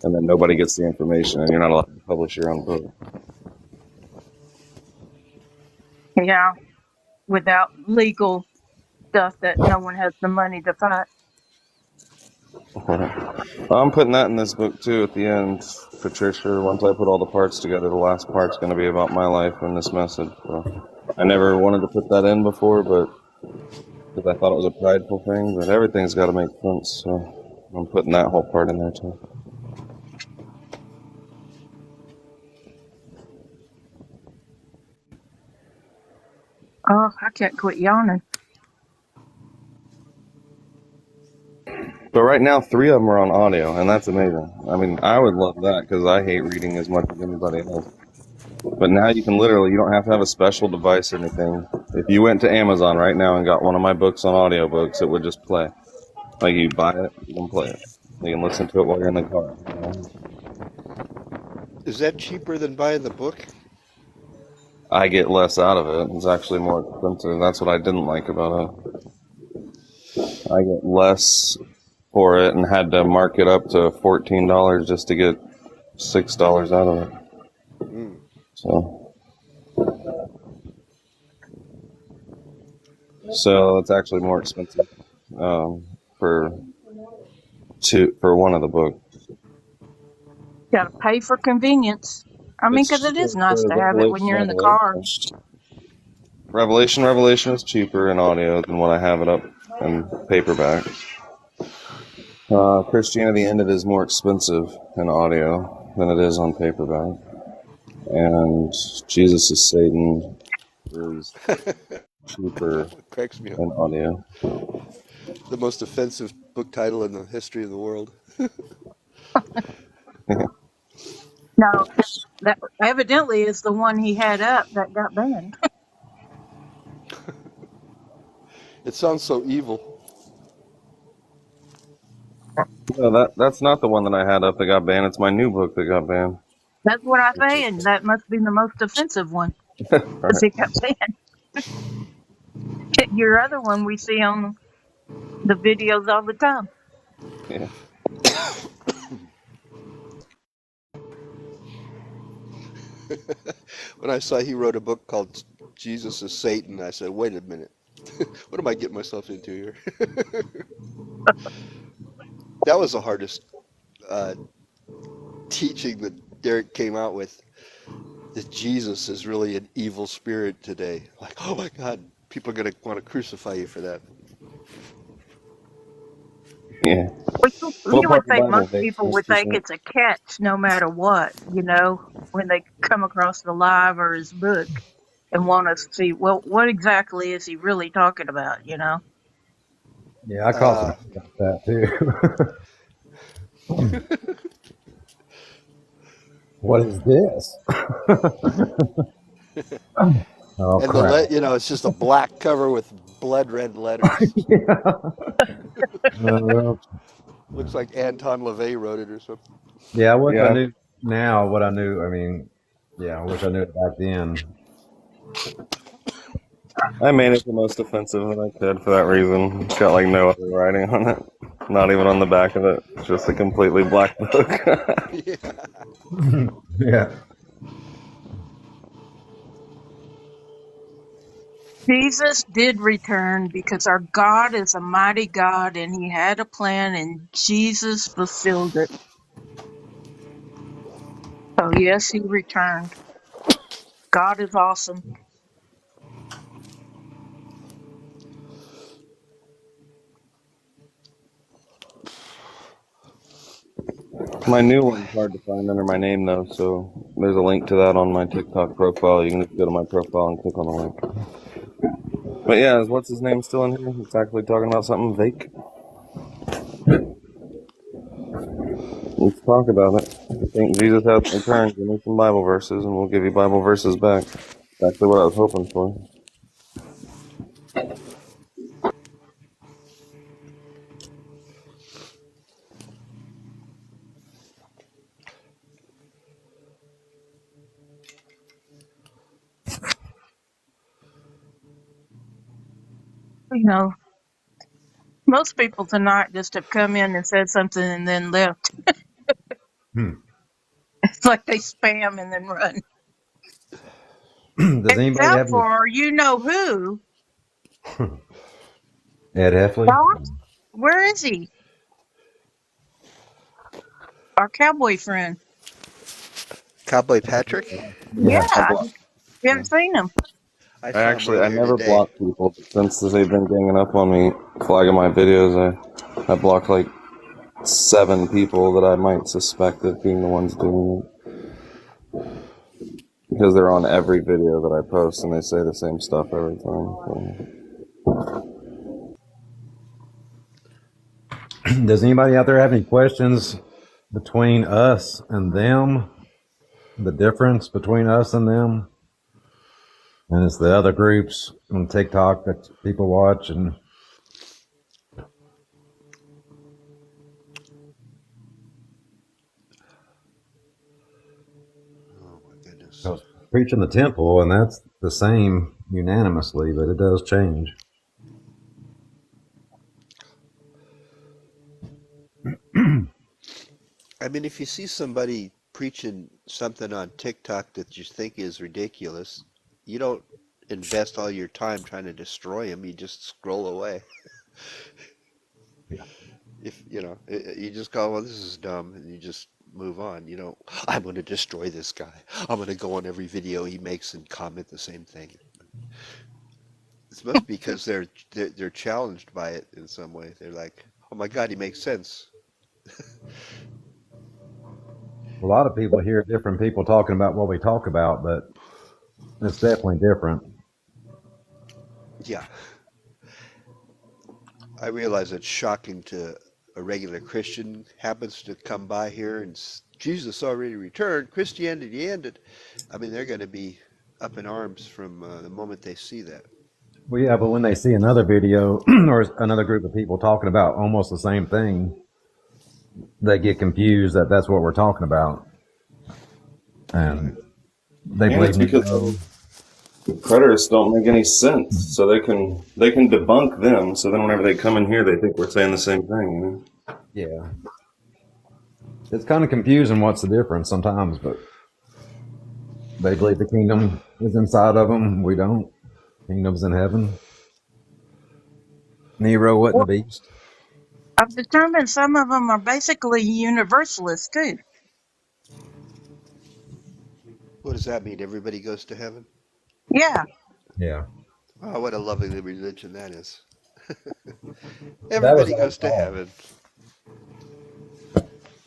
and then nobody gets the information, and you're not allowed to publish your own book. Yeah. Without legal stuff that no one has the money to fight. I'm putting that in this book too at the end, Patricia. Once I put all the parts together, the last part's going to be about my life and this message. So I never wanted to put that in before, but because I thought it was a prideful thing, but everything's got to make sense. So I'm putting that whole part in there too. Oh, I can't quit yawning. But right now, 3 of them are on audio, and that's amazing. I mean, I would love that because I hate reading as much as anybody else. But now you don't have to have a special device or anything. If you went to Amazon right now and got one of my books on audiobooks, it would just play. Like you buy it, you can play it. You can listen to it while you're in the car. Is that cheaper than buying the book? I get less out of it. It's actually more expensive. That's what I didn't like about it. I get less for it and had to mark it up to $14 just to get $6 out of it. So it's actually more expensive for one of the books. Got to pay for convenience. I mean, because it is nice to have it when you're in the car. Revelation is cheaper in audio than when I have it up in paperback. Christianity Ended is more expensive in audio than it is on paperback. And Jesus is Satan is cheaper That one cracks me up. in audio. The most offensive book title in the history of the world. No, that evidently is the one he had up that got banned. It sounds so evil. No, that's not the one that I had up that got banned. It's my new book that got banned. That's what I'm It's saying. That must be the most offensive one because Right. it got banned. Your other one we see on the videos all the time. Yeah. When I saw he wrote a book called Jesus is Satan, I said, wait a minute. What am I getting myself into here? That was the hardest uh, teaching that Derek came out with, that Jesus is really an evil spirit today. Like, oh my God, people are going to want to crucify you for that. Yeah. You What would part of the think Bible most makes people would Mr. think Saint? it's a catch no matter what, when they come across the live or his book and want to see, well, what exactly is he really talking about? Yeah, I caught Uh, some like that too. What is this? Oh and crap! it's just a black cover with blood red letters. Yeah. Looks like Anton LaVey wrote it or something. Yeah, I wish I Yeah, knew now what I knew. I mean, yeah, I wish I knew it back then. I made it the most offensive that I could for that reason. It's got like no other writing on it. Not even on the back of it. It's just a completely black book. Yeah. Yeah. Jesus did return because our God is a mighty God and he had a plan and Jesus fulfilled it. So, yes, he returned. God is awesome. My new one's hard to find under my name though, so there's a link to that on my TikTok profile. You can just go to my profile and click on the link. But yeah, is what's his name still in here? It's actually talking about something fake. Let's talk about it. I think Jesus has returned. Give me some Bible verses, and we'll give you Bible verses back. Exactly what I was hoping for. You know, most people tonight just have come in and said something and then left. Hmm. It's like they spam and then run. Does anybody Except have any? for you know who. Ed Heffley? Doc? Where is he? Our cowboy friend. Cowboy Patrick? Yeah, Yeah. we haven't seen him. I I saw him actually, I earlier never today. blocked people, but since they've been ganging up on me, flagging my videos, I blocked like 7 people that I might suspect of being the ones doing it. Because they're on every video that I post and they say the same stuff every time. So. Does anybody out there have any questions between us and them? The difference between us and them? And it's the other groups on TikTok that people watch and Oh my goodness. I was preaching the temple, and that's the same unanimously, but it does change. I mean, if you see somebody preaching something on TikTok that you think is ridiculous, you don't invest all your time trying to destroy them. You just scroll away. Yeah. If you just go, well, this is dumb, and you just move on. You don't. I'm going to destroy this guy. I'm going to go on every video he makes and comment the same thing. It must be because they're challenged by it in some way. They're like, oh my God, he makes sense. A lot of people hear different people talking about what we talk about, but it's definitely different. Yeah, I realize it's shocking to a regular Christian happens to come by here and Jesus already returned, Christianity ended. I mean, they're going to be up in arms from the moment they see that. Well, yeah, but when they see another video or another group of people talking about almost the same thing, they get confused that that's what we're talking about, and they And it's believe because Negro. the preterists don't make any sense, so they can debunk them. So then whenever they come in here, they think we're saying the same thing. Yeah, it's kind of confusing. What's the difference sometimes? But they believe the kingdom is inside of them. We don't. Kingdom's in heaven. Nero wasn't a Well, beast. I've determined some of them are basically universalists too. What does that mean? Everybody goes to heaven? Yeah. Yeah, Oh, what a lovely religion that is. that was Everybody all goes to dogs. heaven.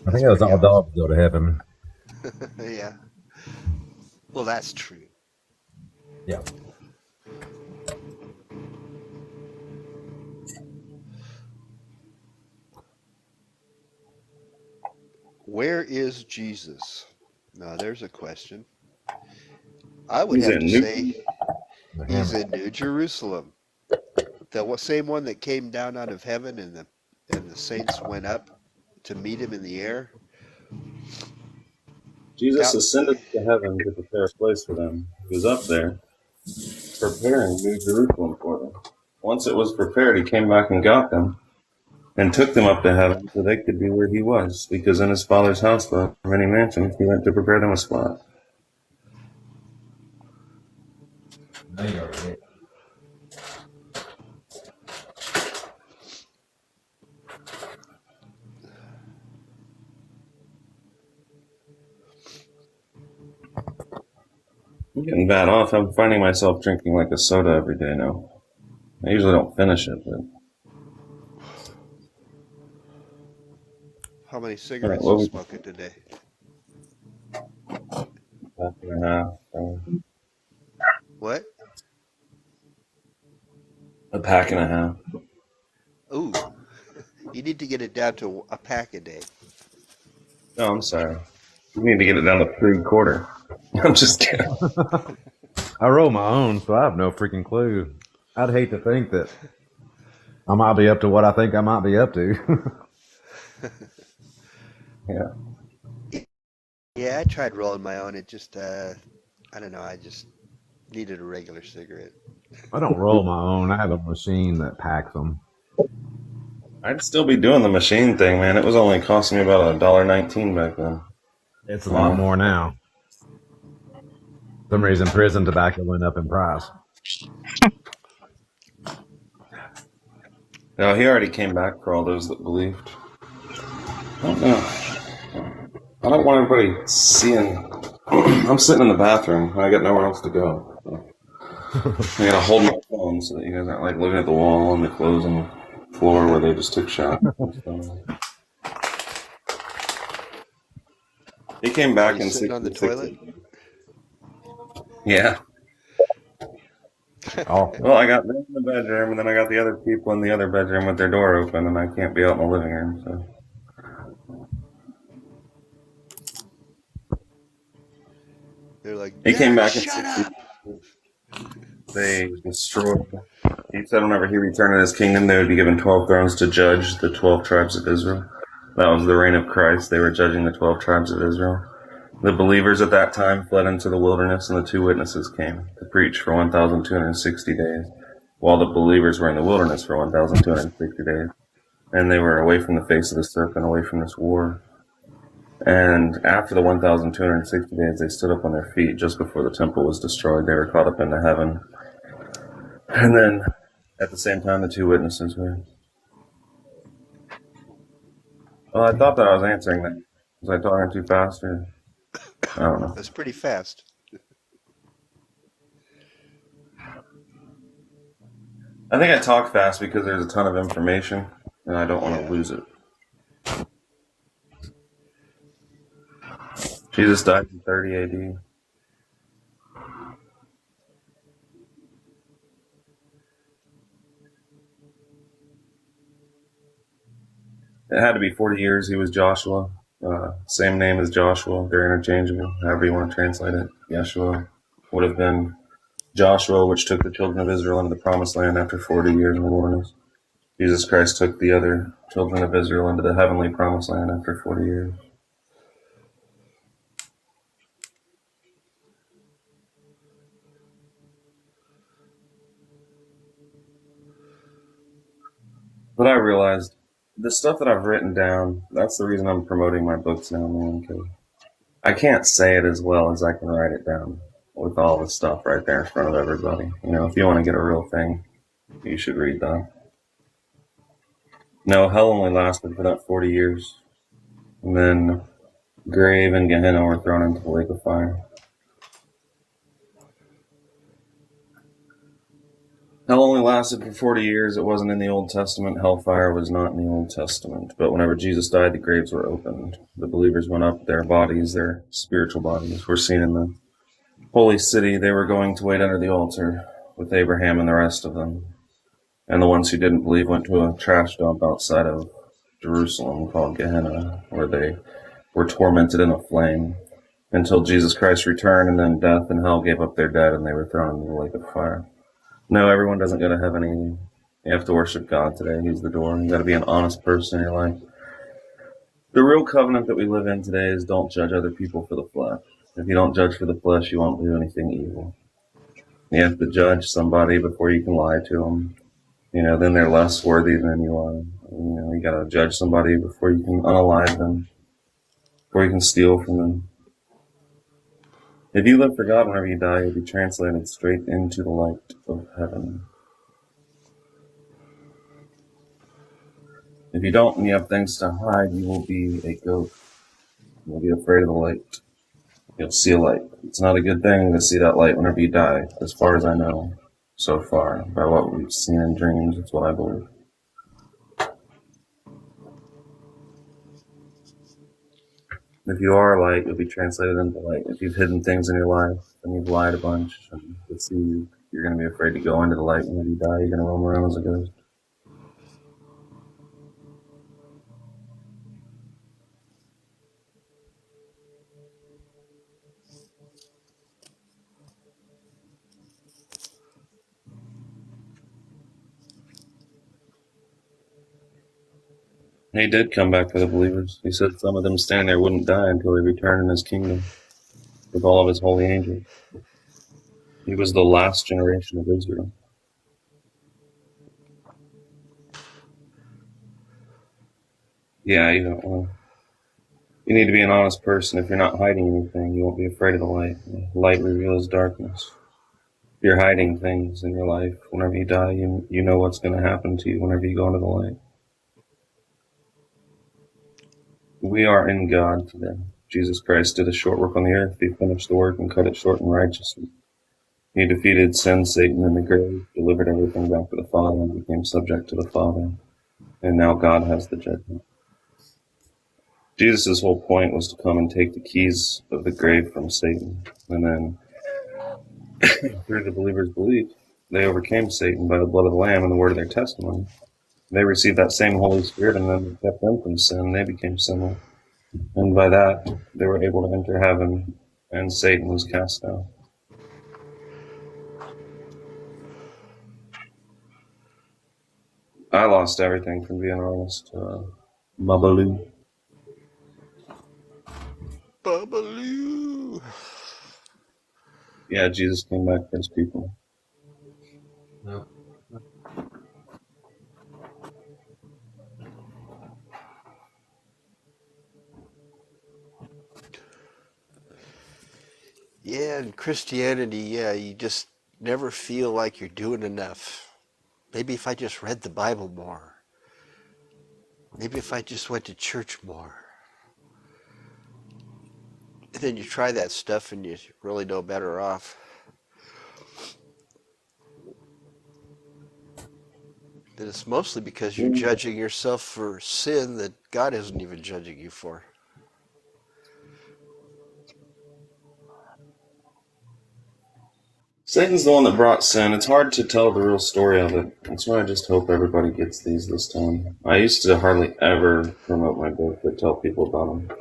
I That's think it was pretty all awesome. dogs go to heaven. Yeah. Well, that's true. Yeah. Where is Jesus? Now, there's a question. I would He's have in to New. say The he's hammer. in New Jerusalem. The same one that came down out of heaven and the saints went up to meet him in the air. Jesus Doubt, ascended to heaven to prepare a place for them. He was up there preparing New Jerusalem for them. Once it was prepared, he came back and got them and took them up to heaven so they could be where he was, because in his Father's house there are many mansions. He went to prepare them a spot. There you go. I'm getting bad off. I'm finding myself drinking like a soda every day now. I usually don't finish it, but how many all right, cigarettes what you we smoking today? pack and a half, What? a pack and a half. Ooh, you need to get it down to a pack a day. No, I'm sorry. You need to get it down to 3/4. I'm just kidding. I roll my own, so I have no freaking clue. I'd hate to think that I might be up to what I think I might be up to. Yeah. Yeah, I tried rolling my own. It just, I don't know. I just needed a regular cigarette. I don't roll my own. I have a machine that packs them. I'd still be doing the machine thing, man. It was only costing me about $1.19 back then. It's a lot more now. For some reason, prison tobacco went up in price. No, he already came back for all those that believed. I don't know. I don't want everybody seeing. I'm sitting in the bathroom. I got nowhere else to go. I gotta hold my phone so that you guys aren't like looking at the wall and the clothes on the floor where they just took shots. He came Are back you in sitting on the 66. toilet? Yeah. Awful. Well, I got them in the bedroom, and then I got the other people in the other bedroom with their door open, and I can't be out in the living room. So They're like, he came Derek, back in shut 60. up. They destroyed. He said whenever he returned in his kingdom, they would be given 12 thrones to judge the 12 tribes of Israel. That was the reign of Christ. They were judging the 12 tribes of Israel. The believers at that time fled into the wilderness, and the two witnesses came to preach for 1,260 days, while the believers were in the wilderness for 1,260 days. And they were away from the face of the serpent, away from this war. And after the 1,260 days, they stood up on their feet just before the temple was destroyed. They were caught up into heaven. And then at the same time, the two witnesses were. Well, I thought that I was answering that. Was I talking too fast, or I don't know. That's pretty fast. I think I talk fast because there's a ton of information, and I don't want to Yeah. lose it. Jesus died in 30 AD. It had to be 40 years. He was Joshua. Same name as Joshua. They're interchangeable, however you want to translate it. Yeshua would have been Joshua, which took the children of Israel into the promised land after 40 years in the wilderness. Jesus Christ took the other children of Israel into the heavenly promised land after 40 years. But I realized the stuff that I've written down, that's the reason I'm promoting my books now, man, because I can't say it as well as I can write it down with all the stuff right there in front of everybody. You know, if you want to get a real thing, you should read that. No, hell only lasted for that 40 years. And then grave and Gehenna were thrown into the lake of fire. Hell only lasted for 40 years. It wasn't in the Old Testament. Hellfire was not in the Old Testament. But whenever Jesus died, the graves were opened. The believers went up. Their bodies, their spiritual bodies, were seen in the holy city. They were going to wait under the altar with Abraham and the rest of them. And the ones who didn't believe went to a trash dump outside of Jerusalem called Gehenna, where they were tormented in a flame until Jesus Christ returned, and then death and hell gave up their dead, and they were thrown into the lake of fire. No, everyone doesn't go to heaven either. You have to worship God today. He's the door. You got to be an honest person in your life. The real covenant that we live in today is don't judge other people for the flesh. If you don't judge for the flesh, you won't do anything evil. You have to judge somebody before you can lie to them. You know, then they're less worthy than you are. You know, you got to judge somebody before you can unalive them, before you can steal from them. If you live for God, whenever you die, you'll be translated straight into the light of heaven. If you don't and you have things to hide, you will be a goat. You'll be afraid of the light. You'll see a light. It's not a good thing to see that light whenever you die, as far as I know so far. By what we've seen in dreams, it's what I believe. If you are light, you'll be translated into light. If you've hidden things in your life and you've lied a bunch, and you'll see you're going to be afraid to go into the light. When you die, you're going to roam around as a ghost. He did come back for the believers. He said some of them standing there wouldn't die until he returned in his kingdom with all of his holy angels. He was the last generation of Israel. Yeah, you don't want to. You need to be an honest person. If you're not hiding anything, you won't be afraid of the light. Light reveals darkness. If you're hiding things in your life, whenever you die, you know what's going to happen to you whenever you go into the light. We are in God today. Jesus Christ did a short work on the earth. He finished the work and cut it short in righteousness. He defeated sin, Satan, and the grave, delivered everything back to the Father, and became subject to the Father. And now God has the judgment. Jesus' whole point was to come and take the keys of the grave from Satan. And then, through the believer's belief, they overcame Satan by the blood of the Lamb and the word of their testimony. They received that same Holy Spirit, and then kept them from sin. They became sinless. And by that, they were able to enter heaven, and Satan was cast out. I lost everything from being honest. Babalu. Babaloo. Yeah, Jesus came back for his people. No. Yeah, in Christianity, yeah, you just never feel like you're doing enough. Maybe if I just read the Bible more. Maybe if I just went to church more. And then you try that stuff and you're really no better off. Then it's mostly because you're judging yourself for sin that God isn't even judging you for. Satan's the one that brought sin. It's hard to tell the real story of it. That's why I just hope everybody gets these this time. I used to hardly ever promote my book or tell people about them.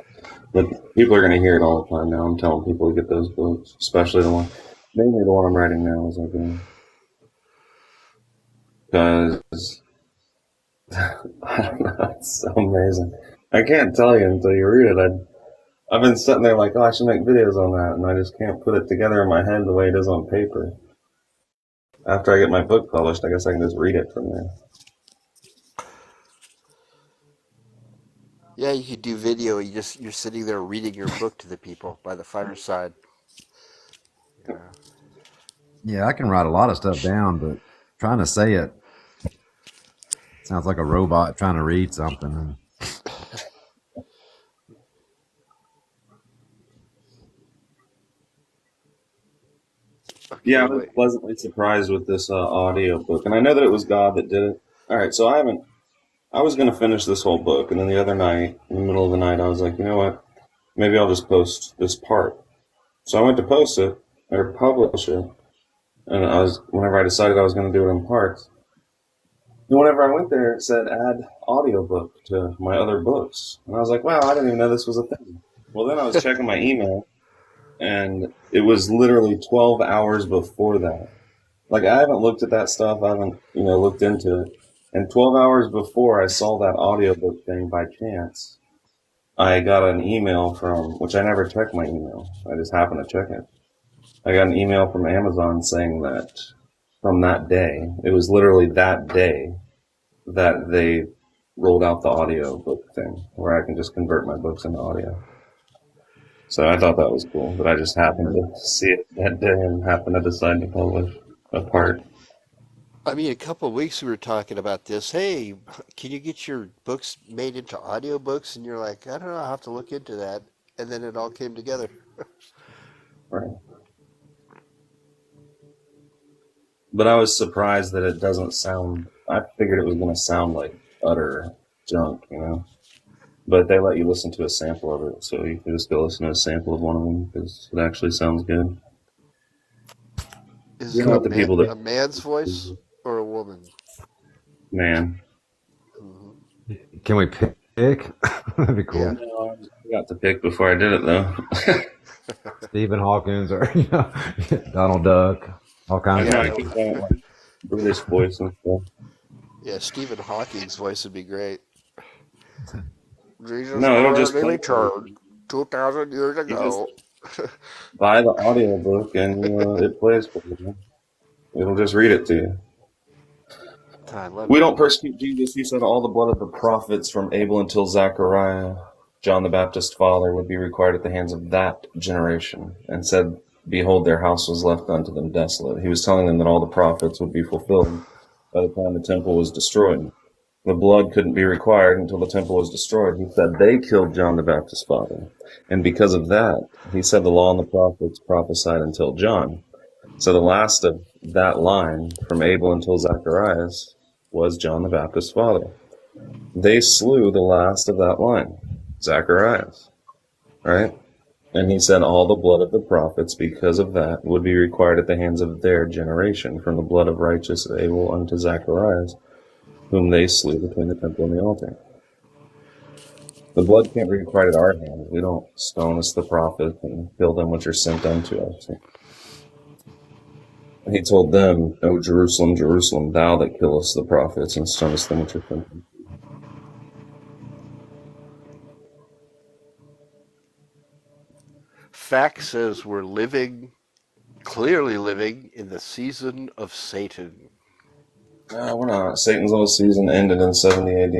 But people are going to hear it all the time now. I'm telling people to get those books, especially the one, mainly the one I'm writing now is okay. Because, I don't know, it's so amazing. I can't tell you until you read it. I've been sitting there like, oh, I should make videos on that, and I just can't put it together in my head the way it is on paper. After I get my book published, I guess I can just read it from there. Yeah, you could do video. You're sitting there reading your book to the people by the fireside. Yeah. Yeah, I can write a lot of stuff down, but trying to say it sounds like a robot trying to read something. Okay, Yeah, I was pleasantly surprised with this audio book, and I know that it was God that did it. All right, so I was going to finish this whole book, and then the other night, in the middle of the night, I was like, you know what? Maybe I'll just post this part. So I went to post it, or publish it, and whenever I decided I was going to do it in parts, and whenever I went there, it said add audiobook to my other books. And I was like, wow, I didn't even know this was a thing. Well, then I was checking my email, and it was literally 12 hours before that. Like, I haven't looked at that stuff. I haven't, looked into it. And 12 hours before I saw that audiobook thing by chance, I got an email which I never check my email. I just happened to check it. I got an email from Amazon saying that from that day, it was literally that day that they rolled out the audiobook thing where I can just convert my books into audio. So I thought that was cool, but I just happened to see it that day and happened to decide to publish a part. I mean, a couple of weeks we were talking about this. Hey, can you get your books made into audiobooks? And you're like, I don't know, I'll have to look into that. And then it all came together. Right. But I was surprised that it doesn't sound, I figured it was going to sound like utter junk, But they let you listen to a sample of it, so you can just go listen to a sample of one of them because it actually sounds good. Is it a man's voice or a woman? Man. Mm-hmm. Can we pick? That'd be cool. Yeah. No, I got to pick before I did it, though. Stephen Hawkins or Donald Duck, all kinds of British voice and stuff. Yeah, Stephen Hawking's voice would be great. Jesus No, it'll just returned 2,000 years ago. Buy the audiobook and it plays for you. It'll just read it to you. We don't persecute Jesus. He said all the blood of the prophets from Abel until Zechariah, John the Baptist's father, would be required at the hands of that generation, and said, behold, their house was left unto them desolate. He was telling them that all the prophets would be fulfilled by the time the temple was destroyed. The blood couldn't be required until the temple was destroyed. He said they killed John the Baptist's father. And because of that, he said the law and the prophets prophesied until John. So the last of that line, from Abel until Zacharias, was John the Baptist's father. They slew the last of that line, Zacharias. Right? And he said all the blood of the prophets, because of that, would be required at the hands of their generation, from the blood of righteous Abel unto Zacharias, whom they slew between the temple and the altar. The blood can't be required at our hands. We don't stone us the prophets and kill them which are sent unto us. And he told them, O Jerusalem, Jerusalem, thou that killest the prophets and stonest them which are sent unto you. Fact says we're clearly living in the season of Satan. We're not. Satan's little season ended in 70 AD.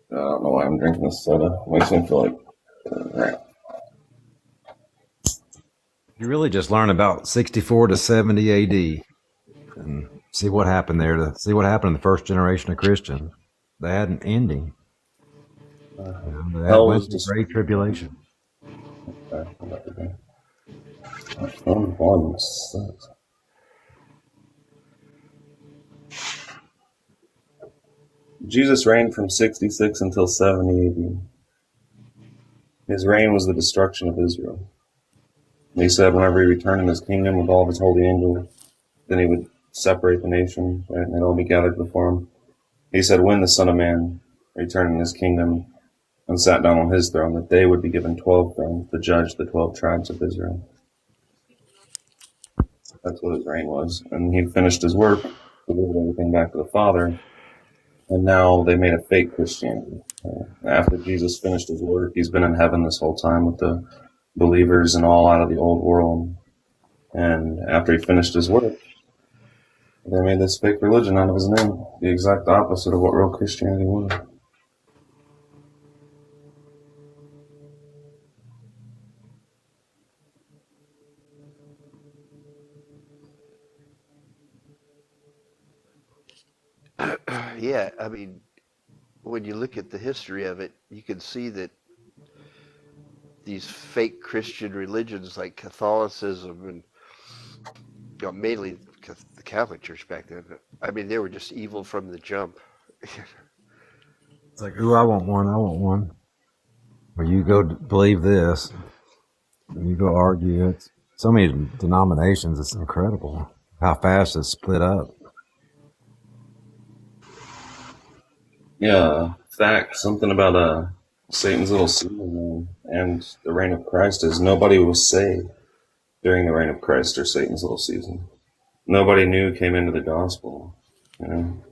I don't know why I'm drinking this soda. It makes me feel like... You really just learn about 64 to 70 AD and see what happened there. See what happened in the first generation of Christians. They had an ending. They went through great tribulation. Volume sucks. Jesus reigned from 66 until 70 AD. His reign was the destruction of Israel. He said whenever he returned in his kingdom with all of his holy angels, then he would separate the nations, right, and they'd all be gathered before him. He said when the Son of Man returned in his kingdom and sat down on his throne, that they would be given 12 thrones to judge the 12 tribes of Israel. That's what his reign was. And he finished his work, delivered everything back to the Father, and now they made a fake Christianity. After Jesus finished his work, he's been in heaven this whole time with the believers and all out of the old world. And after he finished his work, they made this fake religion out of his name, the exact opposite of what real Christianity was. Yeah, I mean, when you look at the history of it, you can see that these fake Christian religions like Catholicism and mainly the Catholic Church back then, I mean, they were just evil from the jump. It's like, ooh, I want one. Or you go believe this. And you go argue. It's so many denominations. It's incredible how fast it's split up. Yeah, fact, something about Satan's little season and the reign of Christ is nobody was saved during the reign of Christ or Satan's little season. Nobody new came into the gospel, you know.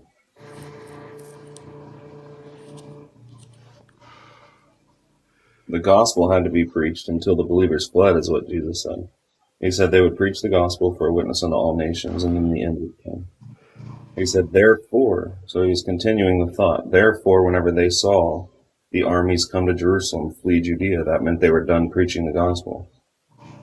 The gospel had to be preached until the believers fled, is what Jesus said. He said they would preach the gospel for a witness unto all nations, and then the end would come. He said, therefore, so he was continuing the thought, therefore, whenever they saw the armies come to Jerusalem, flee Judea, that meant they were done preaching the gospel.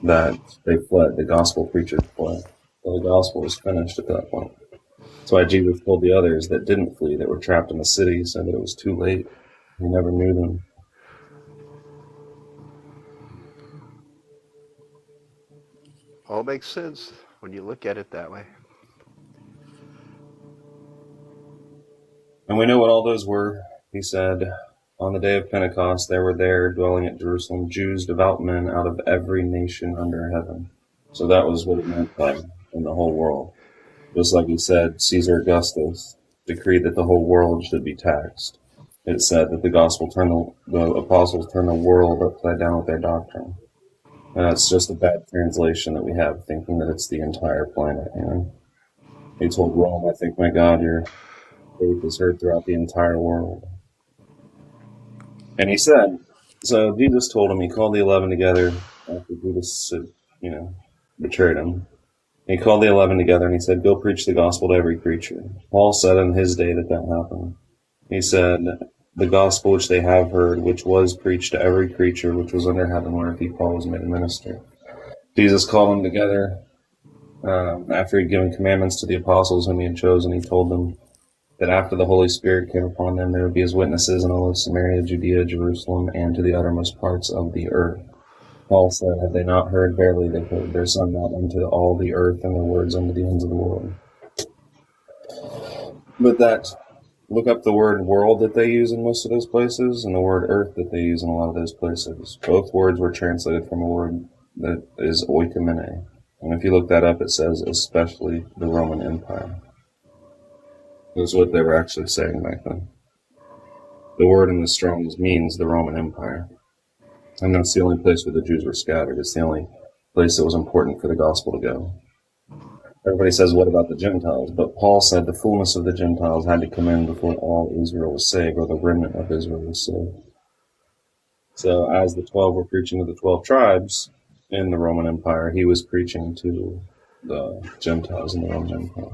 That they fled, the gospel preachers fled. So the gospel was finished at that point. That's why Jesus told the others that didn't flee, that were trapped in the city, said that it was too late. He never knew them. All makes sense when you look at it that way. And we know what all those were. He said, on the day of Pentecost, there were there dwelling at Jerusalem Jews, devout men out of every nation under heaven. So that was what it meant by in the whole world. Just like he said, Caesar Augustus decreed that the whole world should be taxed. It said that the apostles turned the world upside down with their doctrine. And that's just a bad translation that we have, thinking that it's the entire planet, you know. He told Rome, I think, my God, your faith is heard throughout the entire world. And he said, so Jesus told him, he called the 11 together after Judas had, betrayed him. He called the 11 together and he said, go preach the gospel to every creature. Paul said in his day that happened. He said, the gospel which they have heard, which was preached to every creature which was under heaven, whereof he, Paul, was made a minister. Jesus called them together after he'd given commandments to the apostles whom he had chosen. He told them that after the Holy Spirit came upon them, they would be his witnesses in all of Samaria, Judea, Jerusalem, and to the uttermost parts of the earth. Paul said, had they not heard, verily they heard their son out unto all the earth, and their words unto the ends of the world. But look up the word world that they use in most of those places, and the word earth that they use in a lot of those places. Both words were translated from a word that is oikomene. And if you look that up, it says especially the Roman Empire. That's what they were actually saying back then. The word in the Strong's means the Roman Empire. And that's the only place where the Jews were scattered. It's the only place that was important for the gospel to go. Everybody says, what about the Gentiles? But Paul said the fullness of the Gentiles had to come in before all Israel was saved, or the remnant of Israel was saved. So as the 12 were preaching to the 12 tribes in the Roman Empire, he was preaching to the Gentiles in the Roman Empire.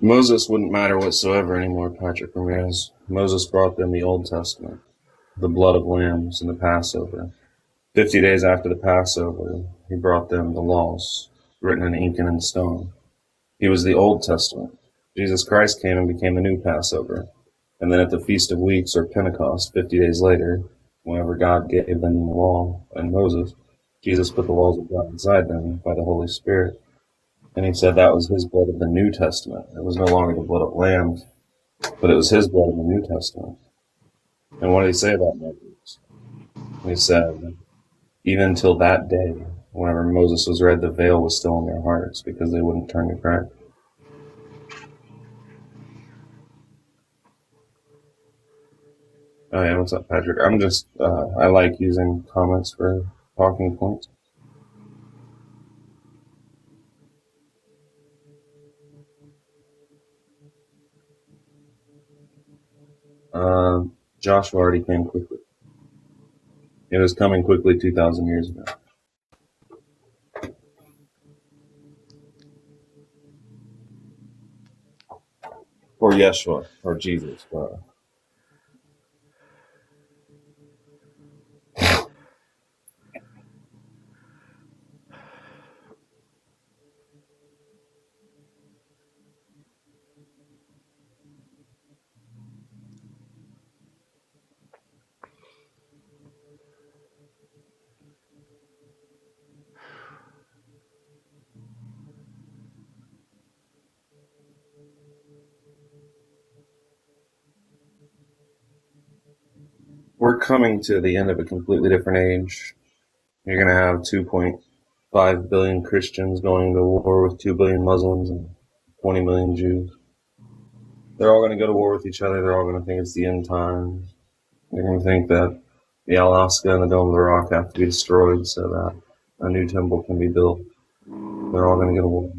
Moses wouldn't matter whatsoever anymore, Patrick Ramirez. Moses brought them the Old Testament, the blood of lambs, and the Passover. 50 days after the Passover, he brought them the laws, written in ink and in stone. He was the Old Testament. Jesus Christ came and became the new Passover. And then at the Feast of Weeks, or Pentecost, 50 days later, whenever God gave them the law and Moses, Jesus put the laws of God inside them by the Holy Spirit. And he said that was his blood of the New Testament. It was no longer the blood of lambs, but it was his blood in the New Testament. And what did he say about Moses? He said, even till that day, whenever Moses was read, the veil was still in their hearts because they wouldn't turn to Christ. Oh yeah, what's up, Patrick? I'm just, I like using comments for talking points. Joshua already came quickly. It was coming quickly 2,000 years ago. Or Yeshua, or Jesus. We're coming to the end of a completely different age. You're going to have 2.5 billion Christians going to war with 2 billion Muslims and 20 million Jews. They're all going to go to war with each other. They're all going to think it's the end times. They're going to think that the Alaska and the Dome of the Rock have to be destroyed so that a new temple can be built. They're all going to go to war.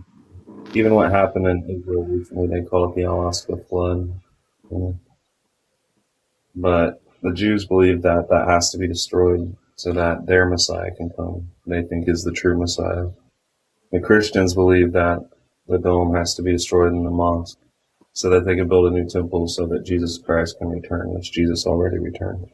Even what happened in Israel recently, they call it the Alaska flood. But the Jews believe that that has to be destroyed so that their Messiah can come. They think is the true Messiah. The Christians believe that the dome has to be destroyed in the mosque so that they can build a new temple so that Jesus Christ can return, which Jesus already returned.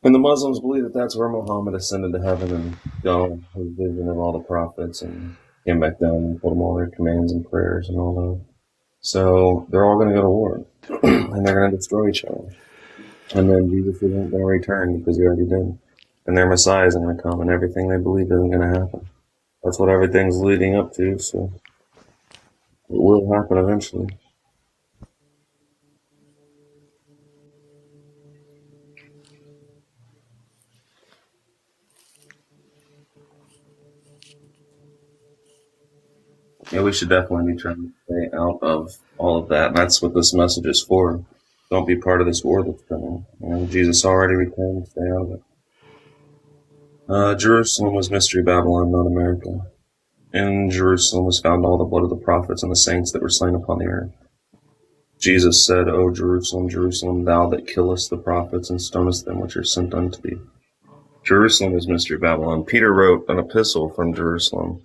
And the Muslims believe that that's where Muhammad ascended to heaven and gone his vision of all the prophets and came back down and told them all their commands and prayers and all that. So they're all going to go to war and they're going to destroy each other. And then Jesus isn't going to return because he already did. And their Messiah isn't going to come and everything they believe isn't going to happen. That's what everything's leading up to, so it will happen eventually. Yeah, we should definitely be trying to stay out of all of that. And that's what this message is for. Don't be part of this war that's coming. You know, Jesus already returned. Stay out of it. Jerusalem was Mystery Babylon, not America. In Jerusalem was found all the blood of the prophets and the saints that were slain upon the earth. Jesus said, O Jerusalem, Jerusalem, thou that killest the prophets and stonest them which are sent unto thee. Jerusalem is Mystery Babylon. Peter wrote an epistle from Jerusalem,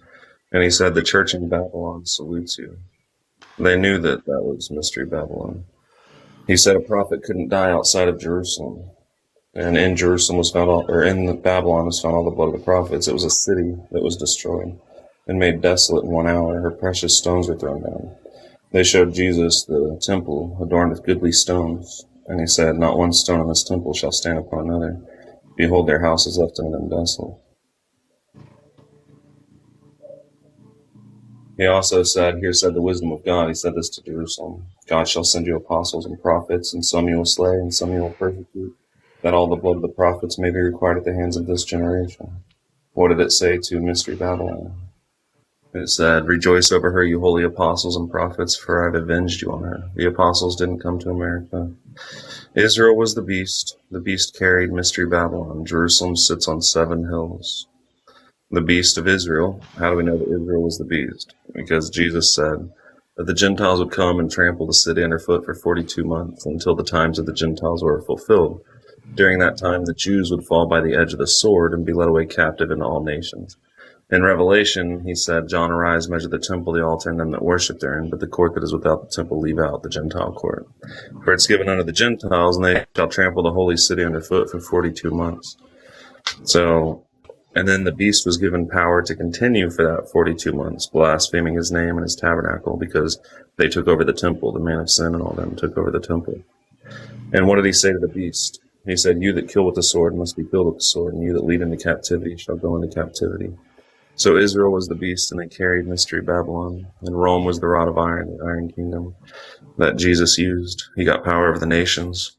and he said, the church in Babylon salutes you. They knew that that was Mystery Babylon. He said a prophet couldn't die outside of Jerusalem. And in Jerusalem was found all, or in Babylon was found all the blood of the prophets. It was a city that was destroyed and made desolate in 1 hour. Her precious stones were thrown down. They showed Jesus the temple adorned with goodly stones. And he said, not one stone in this temple shall stand upon another. Behold, their house is left unto them desolate. He also said, here said the wisdom of God. He said this to Jerusalem. God shall send you apostles and prophets, and some you will slay, and some you will persecute, that all the blood of the prophets may be required at the hands of this generation. What did it say to Mystery Babylon? It said, rejoice over her, you holy apostles and prophets, for I have avenged you on her. The apostles didn't come to America. Israel was the beast. The beast carried Mystery Babylon. Jerusalem sits on 7 hills. The beast of Israel. How do we know that Israel was the beast? Because Jesus said that the Gentiles would come and trample the city underfoot for 42 months until the times of the Gentiles were fulfilled. During that time, the Jews would fall by the edge of the sword and be led away captive into all nations. In Revelation, he said, John, arise, measure the temple, the altar, and them that worship therein, but the court that is without the temple leave out, the Gentile court. For it's given unto the Gentiles, and they shall trample the holy city underfoot for 42 months. So, and then the beast was given power to continue for that 42 months, blaspheming his name and his tabernacle, because they took over the temple. The man of sin and all them took over the temple. And what did he say to the beast? He said, "You that kill with the sword must be killed with the sword, and you that lead into captivity shall go into captivity." So Israel was the beast, and they carried Mystery Babylon, and Rome was the rod of iron, the Iron Kingdom that Jesus used. He got power over the nations,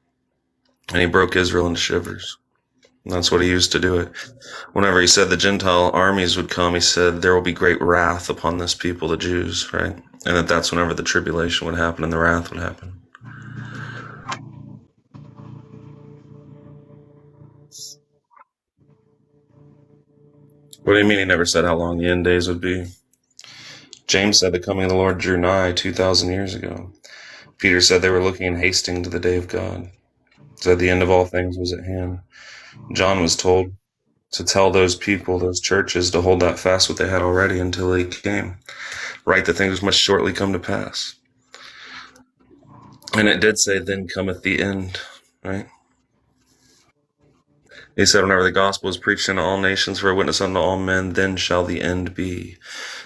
and he broke Israel into shivers. And that's what he used to do it. Whenever he said the Gentile armies would come, he said there will be great wrath upon this people, the Jews, right? And that's whenever the tribulation would happen and the wrath would happen. What do you mean he never said how long the end days would be? James said the coming of the Lord drew nigh 2,000 years ago. Peter said they were looking and hasting to the day of God. Said the end of all things was at hand. John was told to tell those people, those churches, to hold that fast what they had already until he came. Write that things must shortly come to pass. And it did say, then cometh the end, right? He said, whenever the gospel is preached unto all nations for a witness unto all men, then shall the end be.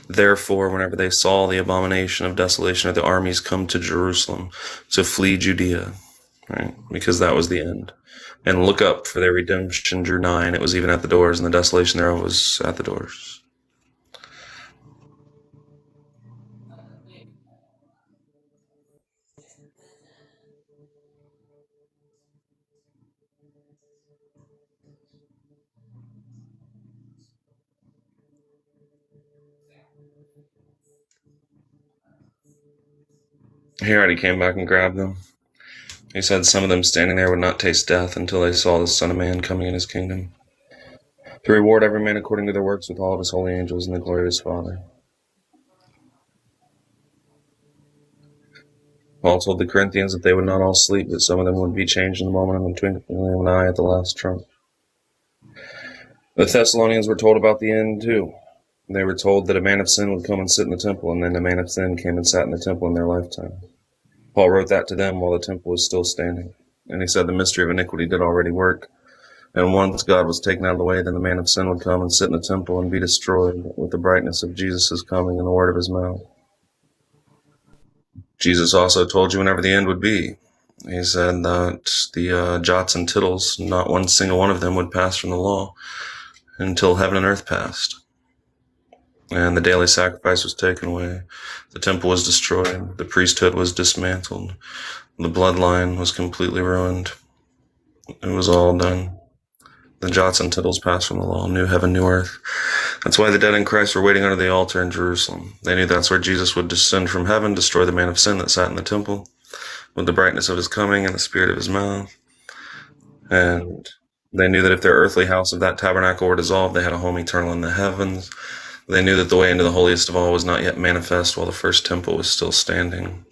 Therefore, whenever they saw the abomination of desolation of the armies come to Jerusalem to flee Judea, right? Because that was the end. And look up, for their redemption drew nigh, and it was even at the doors, and the desolation thereof was at the doors. He already came back and grabbed them. He said some of them standing there would not taste death until they saw the Son of Man coming in his kingdom, to reward every man according to their works with all of his holy angels in the glory of his Father. Paul told the Corinthians that they would not all sleep, that some of them would be changed in the moment of the twinkling of an eye at the last trump. The Thessalonians were told about the end too. They were told that a man of sin would come and sit in the temple, and then a man of sin came and sat in the temple in their lifetime. Paul wrote that to them while the temple was still standing. And he said the mystery of iniquity did already work. And once God was taken out of the way, then the man of sin would come and sit in the temple and be destroyed with the brightness of Jesus' coming and the word of his mouth. Jesus also told you whenever the end would be. He said that the jots and tittles, not one single one of them would pass from the law until heaven and earth passed. And the daily sacrifice was taken away. The temple was destroyed. The priesthood was dismantled. The bloodline was completely ruined. It was all done. The jots and tittles passed from the law. New heaven, new earth. That's why the dead in Christ were waiting under the altar in Jerusalem. They knew that's where Jesus would descend from heaven, destroy the man of sin that sat in the temple, with the brightness of his coming and the spirit of his mouth. And they knew that if their earthly house of that tabernacle were dissolved, they had a home eternal in the heavens. They knew that the way into the holiest of all was not yet manifest while the first temple was still standing.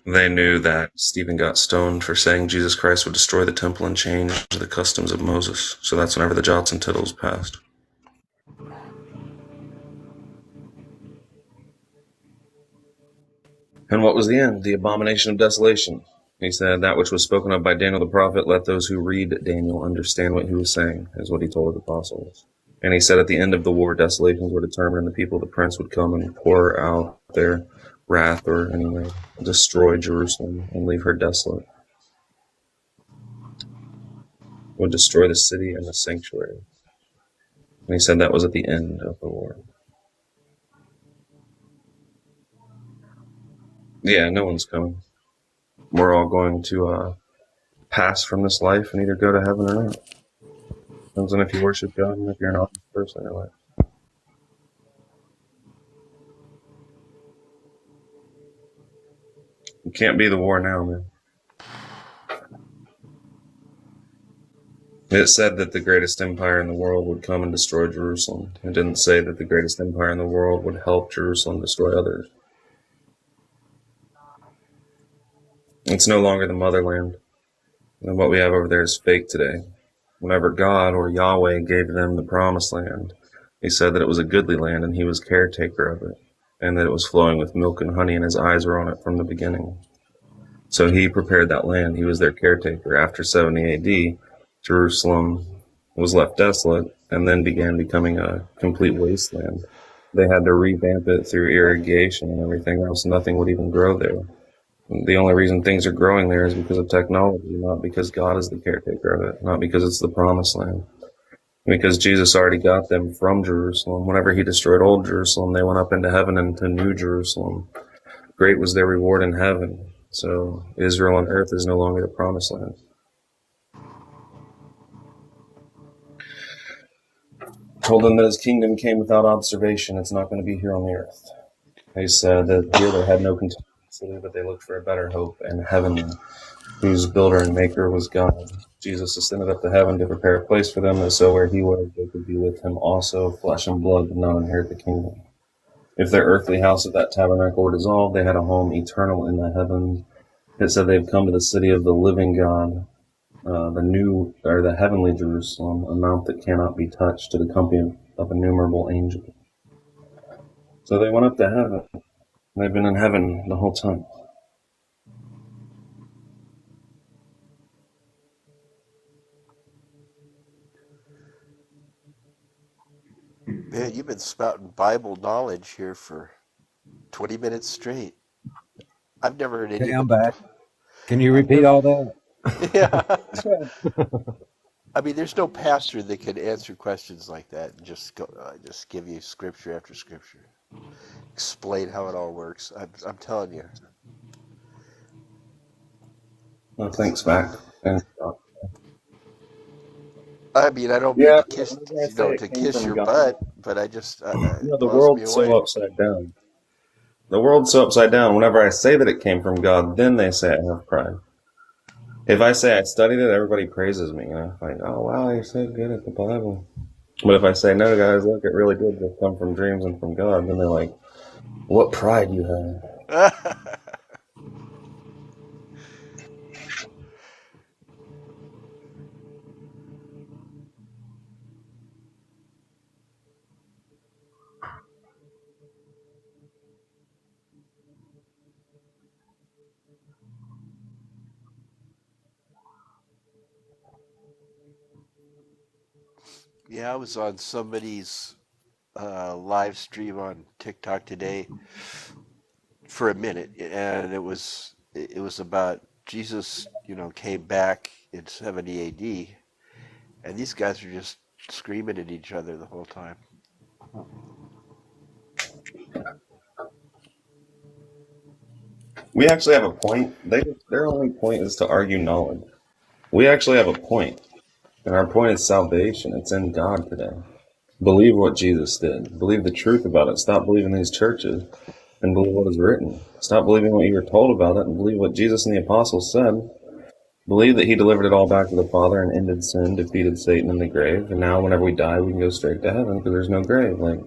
They knew that Stephen got stoned for saying Jesus Christ would destroy the temple and change the customs of Moses. So that's whenever the jots and tittles passed. And what was the end? The abomination of desolation. He said, that which was spoken of by Daniel the prophet, let those who read Daniel understand what he was saying, is what he told his apostles. And he said at the end of the war, desolations were determined, and the people of the prince would come and pour out their wrath, or anyway, destroy Jerusalem and leave her desolate. Would destroy the city and the sanctuary. And he said that was at the end of the war. Yeah, no one's coming. We're all going to pass from this life and either go to heaven or not. Depends on if you worship God and if you're an honest person or what. You can't be the war now, man. It said that the greatest empire in the world would come and destroy Jerusalem. It didn't say that the greatest empire in the world would help Jerusalem destroy others. It's no longer the motherland. And what we have over there is fake today. Whenever God or Yahweh gave them the promised land, he said that it was a goodly land and he was caretaker of it, and that it was flowing with milk and honey, and his eyes were on it from the beginning. So he prepared that land. He was their caretaker. After 70 AD, Jerusalem was left desolate and then began becoming a complete wasteland. They had to revamp it through irrigation and everything else. Nothing would even grow there. The only reason things are growing there is because of technology, not because God is the caretaker of it, not because it's the promised land. Because Jesus already got them from Jerusalem. Whenever he destroyed old Jerusalem, they went up into heaven into New Jerusalem. Great was their reward in heaven. So Israel on earth is no longer the promised land. Told them that his kingdom came without observation. It's not going to be here on the earth. They said that here they had no contingency, but they looked for a better hope in heaven, whose builder and maker was God. Jesus ascended up to heaven to prepare a place for them, that so where he was, they could be with him also. Flesh and blood did not inherit the kingdom. If their earthly house of that tabernacle were dissolved, they had a home eternal in the heavens. It said they've come to the city of the living God, the heavenly Jerusalem, a mount that cannot be touched, to the company of innumerable angels. So they went up to heaven. They've been in heaven the whole time. Man, you've been spouting Bible knowledge here for 20 minutes straight. I've never heard Okay, I'm anybody back. Can you I've repeat never, all that? yeah. I mean, there's no pastor that can answer questions like that and just give you scripture after scripture, explain how it all works. I'm telling you, Well, thanks, Mac. And, I mean, I don't mean yeah, to kiss, whenever I say it to came kiss from your God, butt, but it the blows me world's away. so upside down. The world's so upside down. Whenever I say that it came from God, then they say I have pride. If I say I studied it, everybody praises me. Like, oh wow, you're so good at the Bible. But if I say no, guys, look, it really did just come from dreams and from God, then they're like, what pride you have. Yeah, I was on somebody's live stream on TikTok today for a minute, and it was about Jesus, came back in 70 AD, and these guys are just screaming at each other the whole time. We actually have a point. Their only point is to argue knowledge. We actually have a point, and our point is salvation. It's in God today. Believe what Jesus did. Believe the truth about it. Stop believing these churches and believe what is written. Stop believing what you were told about it and believe what Jesus and the apostles said. Believe that he delivered it all back to the Father and ended sin, defeated Satan in the grave, and now whenever we die, we can go straight to heaven because there's no grave. Like,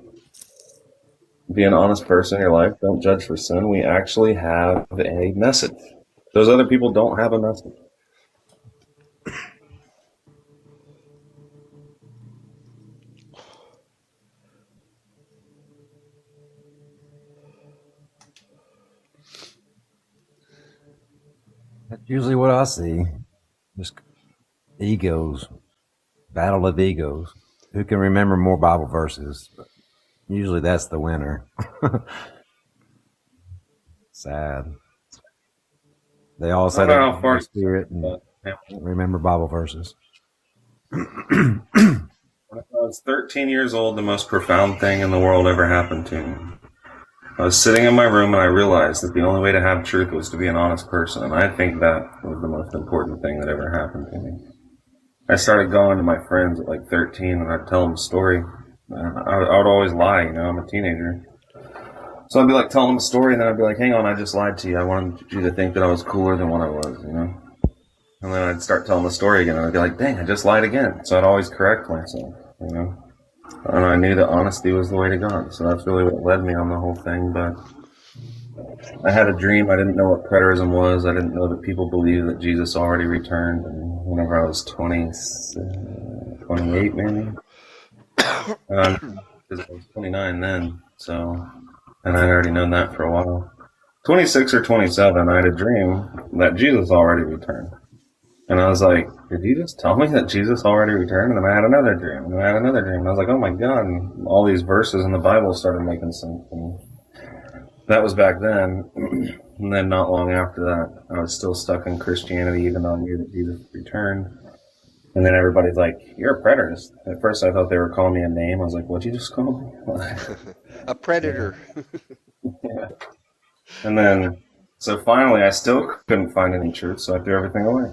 be an honest person in your life. Don't judge for sin. We actually have a message. Those other people don't have a message. That's usually what I see. Just egos, battle of egos. Who can remember more Bible verses? Usually that's the winner. Sad. They all I say don't they know have how the far Holy Spirit and don't remember Bible verses. when I was 13 years old, the most profound thing in the world ever happened to me. I was sitting in my room and I realized that the only way to have truth was to be an honest person, and I think that was the most important thing that ever happened to me. I started going to my friends at like 13 and I'd tell them a story. I would always lie, I'm a teenager. So I'd be like telling them a story and then I'd be like, hang on, I just lied to you. I wanted you to think that I was cooler than what I was, And then I'd start telling the story again and I'd be like, dang, I just lied again. So I'd always correct myself, And I knew that honesty was the way to God. So that's really what led me on the whole thing. But I had a dream. I didn't know what preterism was. I didn't know that people believed that Jesus already returned. And whenever I was 28 maybe, because I was 29 then. So, and I'd already known that for a while. 26 or 27, I had a dream that Jesus already returned. And I was like, did you just tell me that Jesus already returned? And then I had another dream, and I had another dream. And I was like, oh my God. And all these verses in the Bible started making sense to me. that was back then. And then not long after that, I was still stuck in Christianity, even though I knew that Jesus returned. And then everybody's like, "You're a preterist." At first, I thought they were calling me a name. I was like, "What'd you just call me?" A predator. Yeah. And then, so finally, I still couldn't find any truth, so I threw everything away.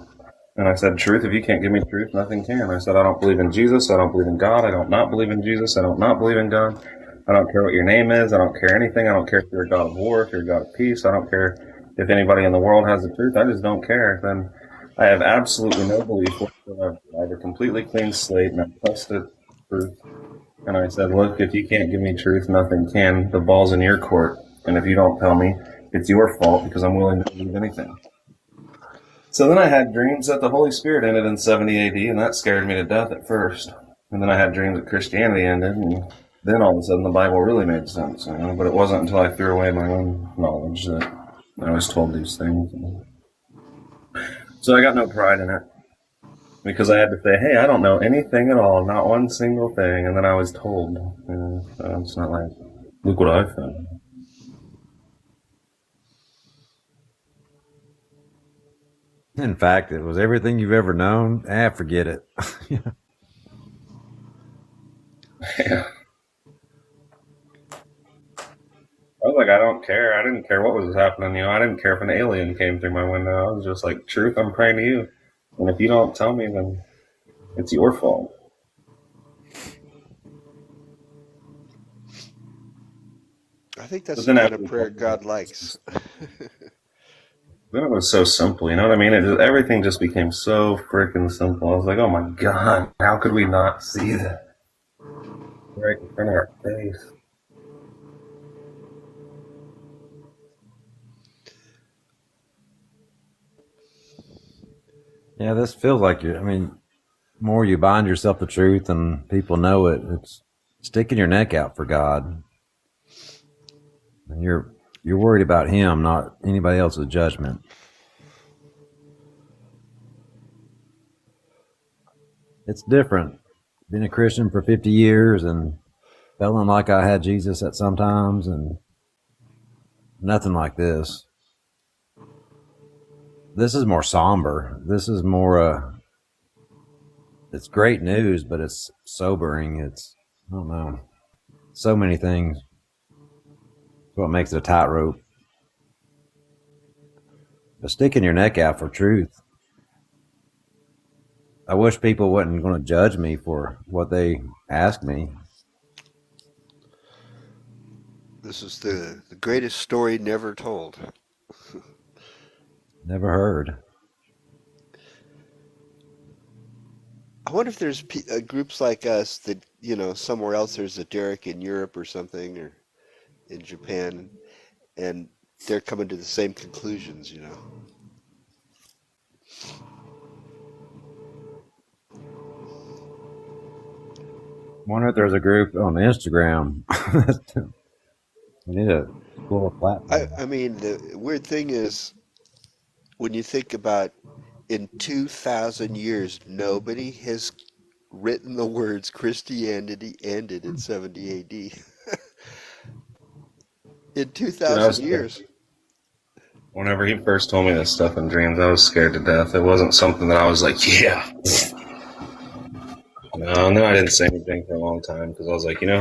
And I said, "Truth, if you can't give me truth, nothing can." I said, "I don't believe in Jesus. I don't believe in God. I don't not believe in Jesus. I don't not believe in God. I don't care what your name is. I don't care anything. I don't care if you're a God of war, if you're a God of peace. I don't care if anybody in the world has the truth. I just don't care." Then I have absolutely no belief whatsoever. I have a completely clean slate, and I trusted truth. And I said, "Look, if you can't give me truth, nothing can. The ball's in your court. And if you don't tell me, it's your fault because I'm willing to believe anything." So then I had dreams that the Holy Spirit ended in 70 AD, and that scared me to death at first. And then I had dreams that Christianity ended, and then all of a sudden the Bible really made sense. But it wasn't until I threw away my own knowledge that I was told these things. So I got no pride in it, because I had to say, "Hey, I don't know anything at all, not one single thing." And then I was told. So it's not like, "Look what I found." In fact, it was everything you've ever known. Forget it. Yeah. I was like, I don't care. I didn't care what was happening. I didn't care if an alien came through my window. I was just like, "Truth, I'm praying to you. And if you don't tell me, then it's your fault." I think that's But the then kind after of prayer God likes. then it was so simple, you know what I mean? Everything just became so freaking simple. I was like, "Oh my God, how could we not see that right in front of our face?" Yeah, this feels like I mean, more you bind yourself to truth and people know it, it's sticking your neck out for God. And you're worried about him, not anybody else's judgment. It's different. Been a Christian for 50 years and feeling like I had Jesus at some times, and nothing like this. This is more somber. This is more it's great news, but it's sobering. It's, I don't know, so many things. It's what makes it a tightrope. But sticking your neck out for truth. I wish people wasn't going to judge me for what they ask me. This is the greatest story never told. Never heard. I wonder if there's groups like us that, somewhere else there's a Derek in Europe or something, or in Japan, and they're coming to the same conclusions. Wonder if there's a group on Instagram. We need a cool platform. I mean, the weird thing is, when you think about in 2,000 years, nobody has written the words Christianity ended in 70 AD. In 2,000 years. Whenever he first told me this stuff in dreams, I was scared to death. It wasn't something that I was like, "Yeah." No, I didn't say anything for a long time, because I was like, you know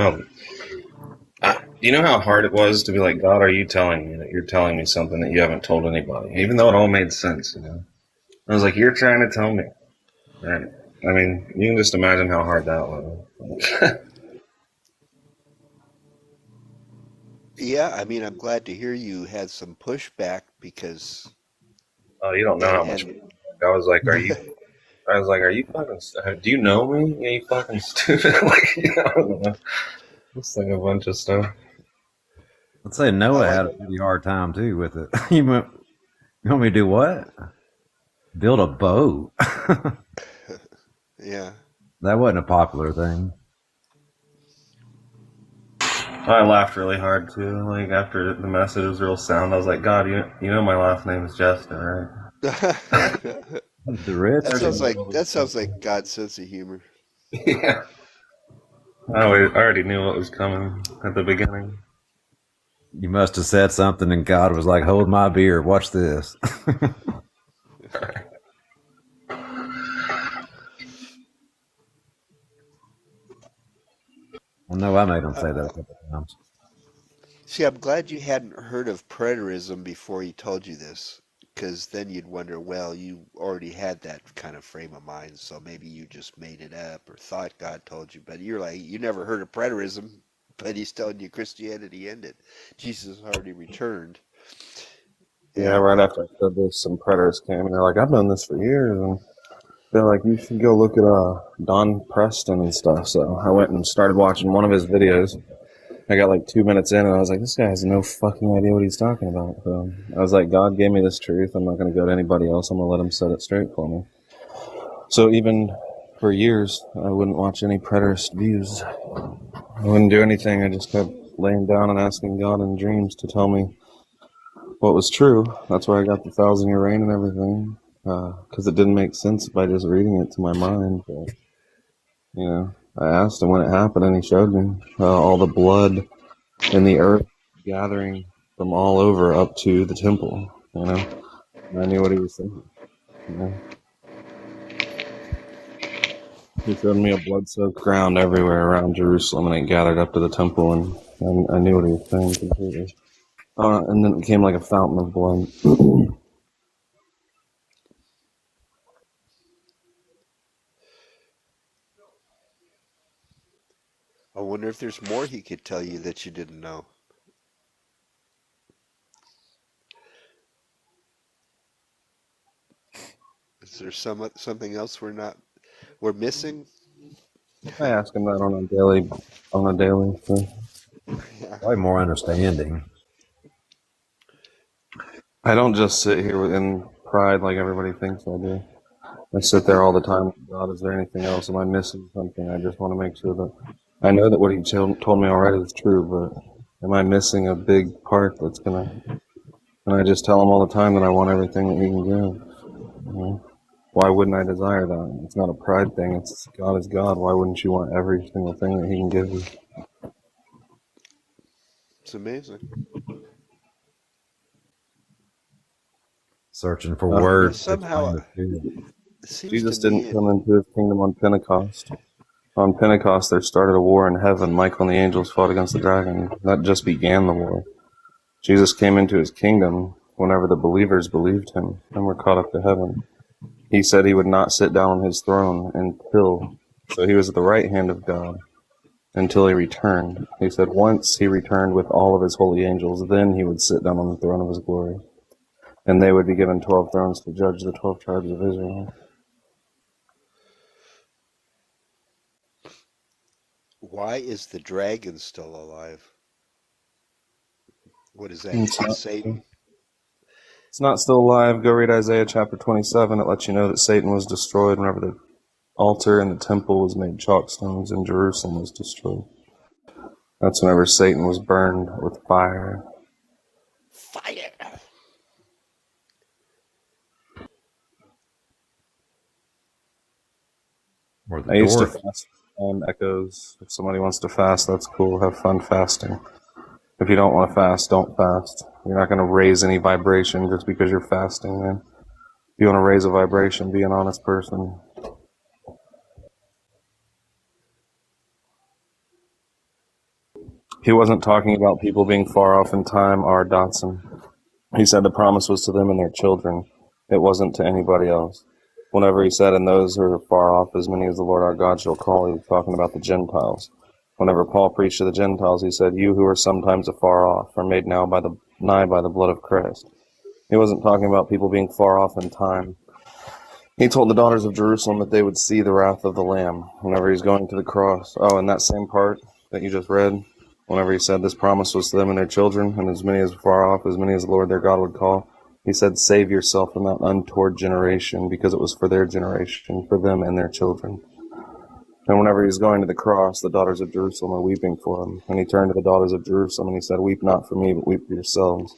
how hard it was to be like, "God, are you telling me that you're telling me something that you haven't told anybody?" Even though it all made sense, I was like, "You're trying to tell me." Right? I mean, you can just imagine how hard that was. Yeah, I mean, I'm glad to hear you had some pushback because. Oh, you don't know how much. I was like, "Are you?" I was like, "Are you fucking? Do you know me? Yeah, you fucking stupid." Like, I don't know. Just like a bunch of stuff. I'd say Noah had a pretty hard time too with it. You want me to do what? Build a boat? Yeah. That wasn't a popular thing. I laughed really hard too. Like, after the message was real sound, I was like, "God, you know my last name is Jester, right?" The rich. That sounds like God's sense of humor. Yeah. I already knew what was coming at the beginning. You must have said something, and God was like, "Hold my beer. Watch this." I know I made him say that a couple of times. See, I'm glad you hadn't heard of preterism before he told you this, because then you'd wonder, well, you already had that kind of frame of mind, so maybe you just made it up or thought God told you. But you're like, you never heard of preterism, but he's telling you Christianity ended. Jesus already returned. Yeah, And right after I said this, some predators came and they're like, I've known this for years. And they're like, you should go look at Don Preston and stuff. So I went and started watching one of his videos. I got like 2 minutes in and I was like, this guy has no fucking idea what he's talking about. So I was like, God gave me this truth. I'm not going to go to anybody else. I'm going to let him set it straight for me. So even for years, I wouldn't watch any preterist views. I wouldn't do anything. I just kept laying down and asking God in dreams to tell me what was true. That's where I got the 1,000-year reign and everything, because it didn't make sense by just reading it to my mind. But, you know, I asked him when it happened, and he showed me all the blood in the earth gathering from all over up to the temple. You know, and I knew what he was saying. You know, he showed me a blood-soaked ground everywhere around Jerusalem, and it gathered up to the temple, and I knew what he was saying completely. And then it became like a fountain of blood. I wonder if there's more he could tell you that you didn't know. Is there something else we're missing? I ask him that on a daily thing. Yeah. Probably more understanding. I don't just sit here in pride like everybody thinks I do. I sit there all the time. God, is there anything else? Am I missing something? I just want to make sure that I know that what he told me already is true, but am I missing a big part that's gonna? And I just tell him all the time that I want everything that he can give. You know? Why wouldn't I desire that? It's not a pride thing. It's God is God. Why wouldn't you want every single thing that he can give you? It's amazing. Searching for Uh, words to Somehow explain the truth. it seems to Jesus me didn't come into his kingdom on Pentecost. On Pentecost, there started a war in heaven. Michael and the angels fought against the dragon. That just began the war. Jesus came into his kingdom whenever the believers believed him and were caught up to heaven. He said he would not sit down on his throne so he was at the right hand of God until he returned. He said once he returned with all of his holy angels, then he would sit down on the throne of his glory. And they would be given 12 thrones to judge the 12 tribes of Israel. why is the dragon still alive? What is that? It's not, Satan? it's not still alive. Go read Isaiah chapter 27. It lets you know that Satan was destroyed whenever the altar in the temple was made chalk stones and Jerusalem was destroyed. That's whenever Satan was burned with fire. Fire! Or the I used to door. fast echoes. If somebody wants to fast, that's cool. Have fun fasting. If you don't want to fast, don't fast. You're not going to raise any vibration just because you're fasting, man. If you want to raise a vibration, be an honest person. He wasn't talking about people being far off in time, R. Dotson. He said the promise was to them and their children. It wasn't to anybody else. Whenever he said, and those who are far off, as many as the Lord our God shall call, he was talking about the Gentiles. Whenever Paul preached to the Gentiles, he said, you who are sometimes afar off are made now nigh by the blood of Christ. He wasn't talking about people being far off in time. He told the daughters of Jerusalem that they would see the wrath of the Lamb whenever he's going to the cross. Oh, and that same part that you just read, whenever he said this promise was to them and their children, and as many as far off, as many as the Lord their God would call, he said, save yourself from that untoward generation, because it was for their generation, for them and their children. And whenever he's going to the cross, the daughters of Jerusalem are weeping for him. And he turned to the daughters of Jerusalem and he said, weep not for me, but weep for yourselves.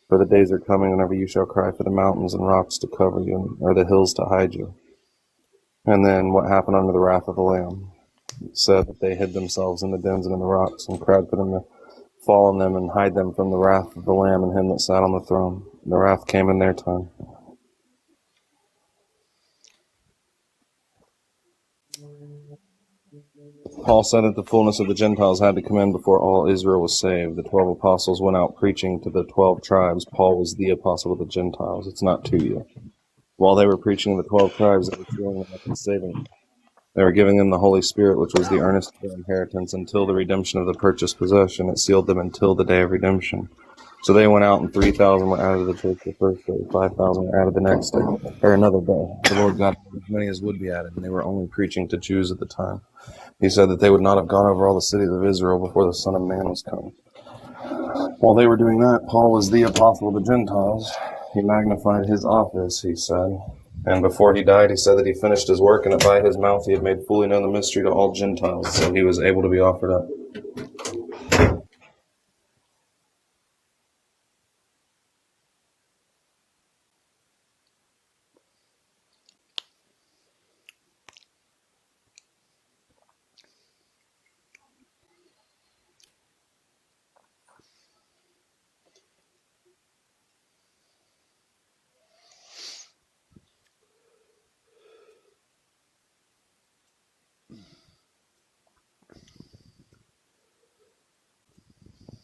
For the days are coming whenever you shall cry for the mountains and rocks to cover you, or the hills to hide you. And then what happened under the wrath of the Lamb? It said that they hid themselves in the dens and in the rocks and cried for them fall on them and hide them from the wrath of the Lamb and him that sat on the throne. The wrath came in their time. Paul said that the fullness of the Gentiles had to come in before all Israel was saved. The 12 apostles went out preaching to the 12 tribes. Paul was the apostle of the Gentiles. It's not to you. While they were preaching to the 12 tribes, they were sealing them up and saving them. They were giving them the Holy Spirit, which was the earnest of their inheritance until the redemption of the purchased possession. It sealed them until the day of redemption. So they went out, and 3,000 were added to the church the first day, 5,000 were added the next day, or another day. The Lord God as many as would be added, and they were only preaching to Jews at the time. He said that they would not have gone over all the cities of Israel before the Son of Man was come. While they were doing that, Paul was the apostle of the Gentiles. He magnified his office, he said. And before he died, he said that he finished his work, and that by his mouth he had made fully known the mystery to all Gentiles, so he was able to be offered up.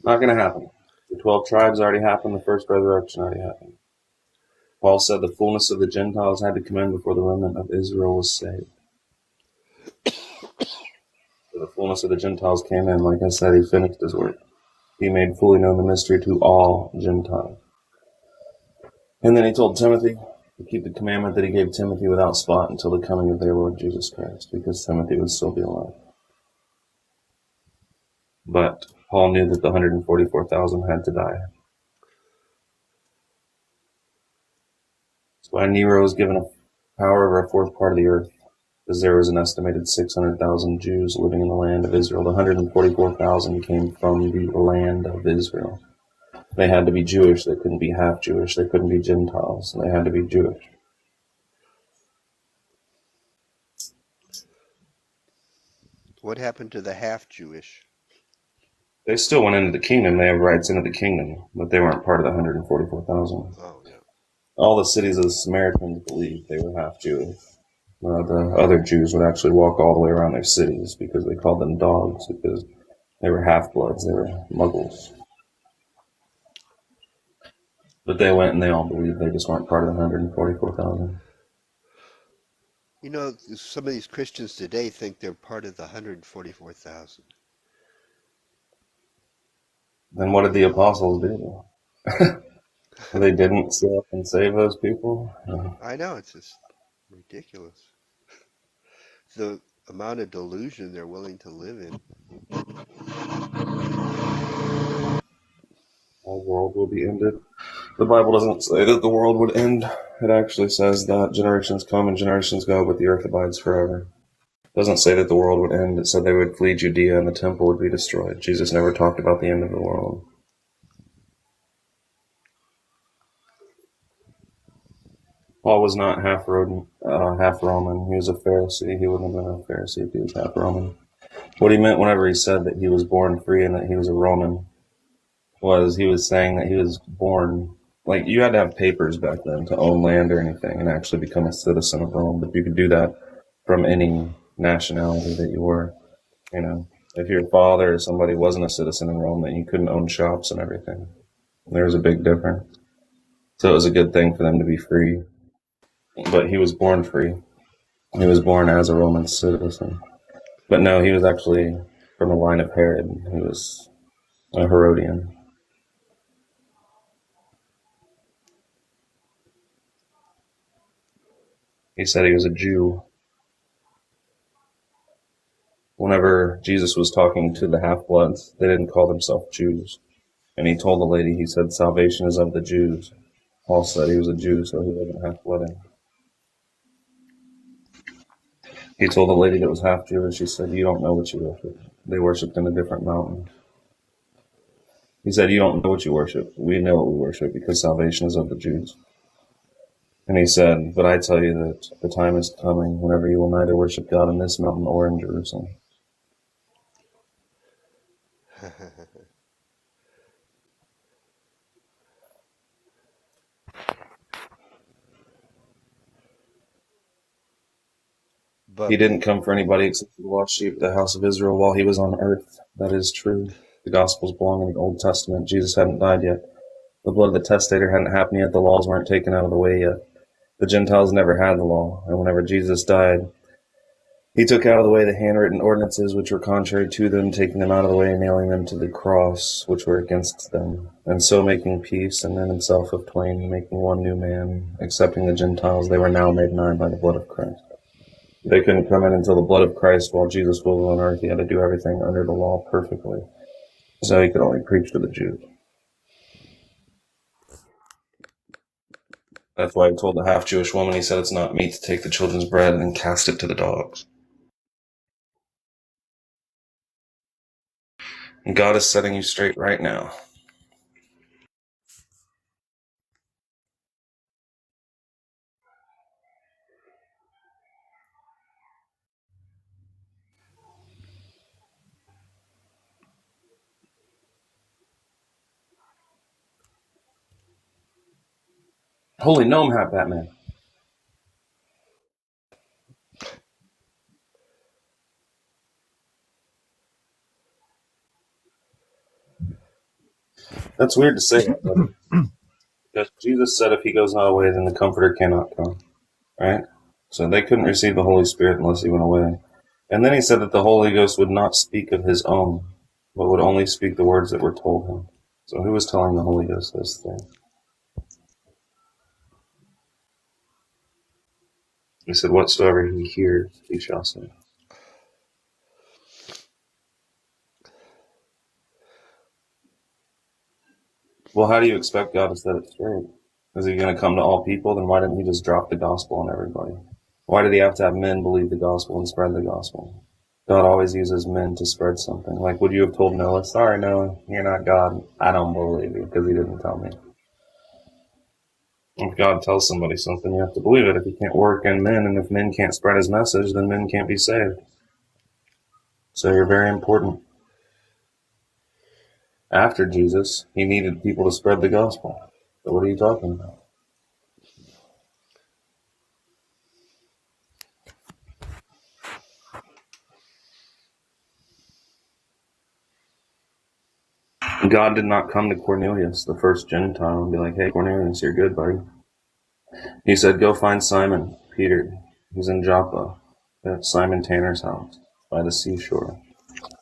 Not going to happen. The 12 tribes already happened. The first resurrection already happened. Paul said the fullness of the Gentiles had to come in before the remnant of Israel was saved. So the fullness of the Gentiles came in. Like I said, he finished his work. He made fully known the mystery to all Gentiles. And then he told Timothy to keep the commandment that he gave Timothy without spot until the coming of their Lord Jesus Christ, because Timothy would still be alive. But Paul knew that the 144,000 had to die. That's why Nero was given a power over a fourth part of the earth, because there was an estimated 600,000 Jews living in the land of Israel. The 144,000 came from the land of Israel. They had to be Jewish. They couldn't be half Jewish. They couldn't be Gentiles. They had to be Jewish. What happened to the half-Jewish? They still went into the kingdom. They have rights into the kingdom, but they weren't part of the 144,000. Oh, yeah. All the cities of the Samaritans believed they were half Jewish. The other Jews would actually walk all the way around their cities because they called them dogs, because they were half-bloods. They were muggles. But they went and they all believed they just weren't part of the 144,000. You know, some of these Christians today think they're part of the 144,000. Then what did the apostles do? They didn't stay up and save those people? I know, it's just ridiculous. The amount of delusion they're willing to live in. All world will be ended. The Bible doesn't say that the world would end. It actually says that generations come and generations go, but the earth abides forever. It doesn't say that the world would end. It said they would flee Judea and the temple would be destroyed. Jesus never talked about the end of the world. Paul was not half Roman. He was a Pharisee. He wouldn't have been a Pharisee if he was half Roman. What he meant whenever he said that he was born free and that he was a Roman was he was saying that he was born, like, you had to have papers back then to own land or anything and actually become a citizen of Rome, but you could do that from any nationality that you were. You know, if your father or somebody wasn't a citizen in Rome, then you couldn't own shops and everything. There was a big difference. So it was a good thing for them to be free. But he was born free. He was born as a Roman citizen. But no, he was actually from the line of Herod. He was a Herodian. He said he was a Jew. Whenever Jesus was talking to the half-bloods, they didn't call themselves Jews. And he told the lady, he said, salvation is of the Jews. Paul said he was a Jew, so he wasn't half-blooded. He told the lady that was half-Jewish, he said, you don't know what you worship. They worshipped in a different mountain. He said, you don't know what you worship. We know what we worship because salvation is of the Jews. And he said, but I tell you that the time is coming whenever you will neither worship God in this mountain or in Jerusalem. But He didn't come for anybody except for the lost sheep of the house of Israel while he was on earth. That is true. The Gospels belong in the Old Testament. Jesus hadn't died yet. The blood of the testator hadn't happened yet. The laws weren't taken out of the way yet. The Gentiles never had the law. And whenever Jesus died, he took out of the way the handwritten ordinances which were contrary to them, taking them out of the way and nailing them to the cross, which were against them, and so making peace, and in himself of twain, making one new man, excepting the Gentiles, they were now made nigh by the blood of Christ. They couldn't come in until the blood of Christ while Jesus was on earth. He had to do everything under the law perfectly. So he could only preach to the Jews. That's why he told the half-Jewish woman, he said it's not meet to take the children's bread and cast it to the dogs. And God is setting you straight right now. Holy gnome hat, Batman. That's weird to say that, buddy. Because Jesus said if he goes not away, then the Comforter cannot come. Right? So they couldn't receive the Holy Spirit unless he went away. And then he said that the Holy Ghost would not speak of his own, but would only speak the words that were told him. So who was telling the Holy Ghost this thing? He said, whatsoever he hears, he shall say. Well, how do you expect God to set it straight? Is he going to come to all people? Then why didn't he just drop the gospel on everybody? Why did he have to have men believe the gospel and spread the gospel? God always uses men to spread something. Like, would you have told Noah, sorry, Noah, you're not God. I don't believe you because he didn't tell me. If God tells somebody something, you have to believe it. If he can't work in men, and if men can't spread his message, then men can't be saved. So you're very important. After Jesus, he needed people to spread the gospel. So what are you talking about? God did not come to Cornelius, the first Gentile, and be like, hey, Cornelius, you're good, buddy. He said, go find Simon, Peter. He's in Joppa, at Simon Tanner's house, by the seashore.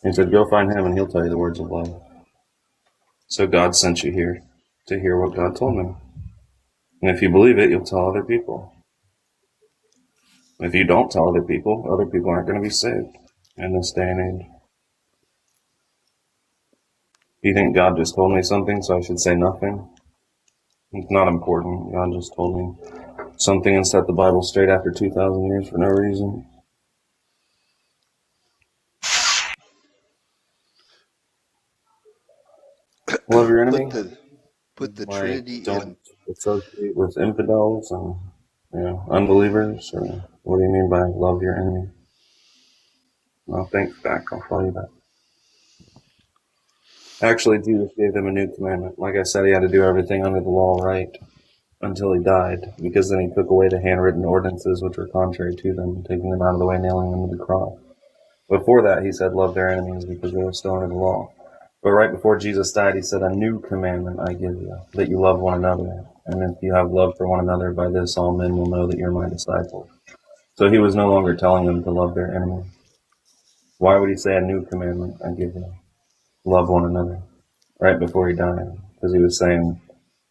He said, go find him, and he'll tell you the words of life. So God sent you here to hear what God told me. And if you believe it, you'll tell other people. If you don't tell other people aren't going to be saved in this day and age. Do you think God just told me something, so I should say nothing? It's not important. God just told me something and set the Bible straight after 2,000 years for no reason. Love your enemy. put the Like, Trinity don't in. associate with infidels and unbelievers. Or what do you mean by love your enemy? Well, thanks back. I'll follow you back. Actually, Jesus gave them a new commandment. Like I said, he had to do everything under the law right until he died, because then he took away the handwritten ordinances which were contrary to them, taking them out of the way, nailing them to the cross. Before that, he said, love their enemies, because they were still under the law. But right before Jesus died, he said, a new commandment I give you, that you love one another. And if you have love for one another, by this all men will know that you're my disciples. So he was no longer telling them to love their enemies. Why would he say a new commandment I give you? Love one another. Right before he died. Because he was saying,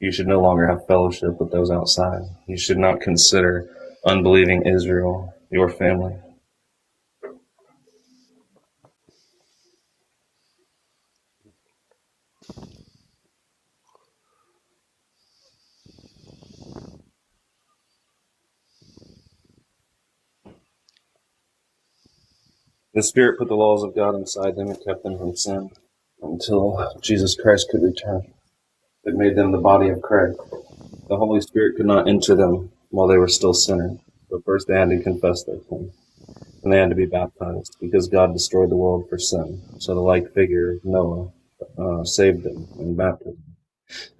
you should no longer have fellowship with those outside. You should not consider unbelieving Israel your family. The Spirit put the laws of God inside them and kept them from sin until Jesus Christ could return. It made them the body of Christ. The Holy Spirit could not enter them while they were still sinners. But first they had to confess their sin. And they had to be baptized because God destroyed the world for sin. So the like figure of Noah saved them in baptism.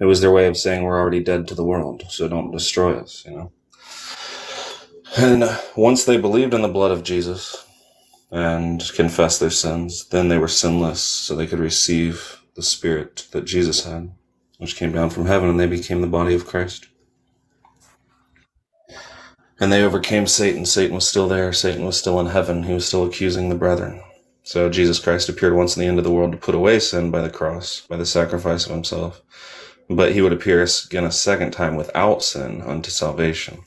It was their way of saying we're already dead to the world, so don't destroy us, And once they believed in the blood of Jesus and confessed their sins, then they were sinless, so they could receive the Spirit that Jesus had, which came down from heaven, and they became the body of Christ. And they overcame Satan. Satan was still there. Satan was still in heaven. He was still accusing the brethren. So Jesus Christ appeared once in the end of the world to put away sin by the cross, by the sacrifice of himself. But he would appear again a second time without sin unto salvation.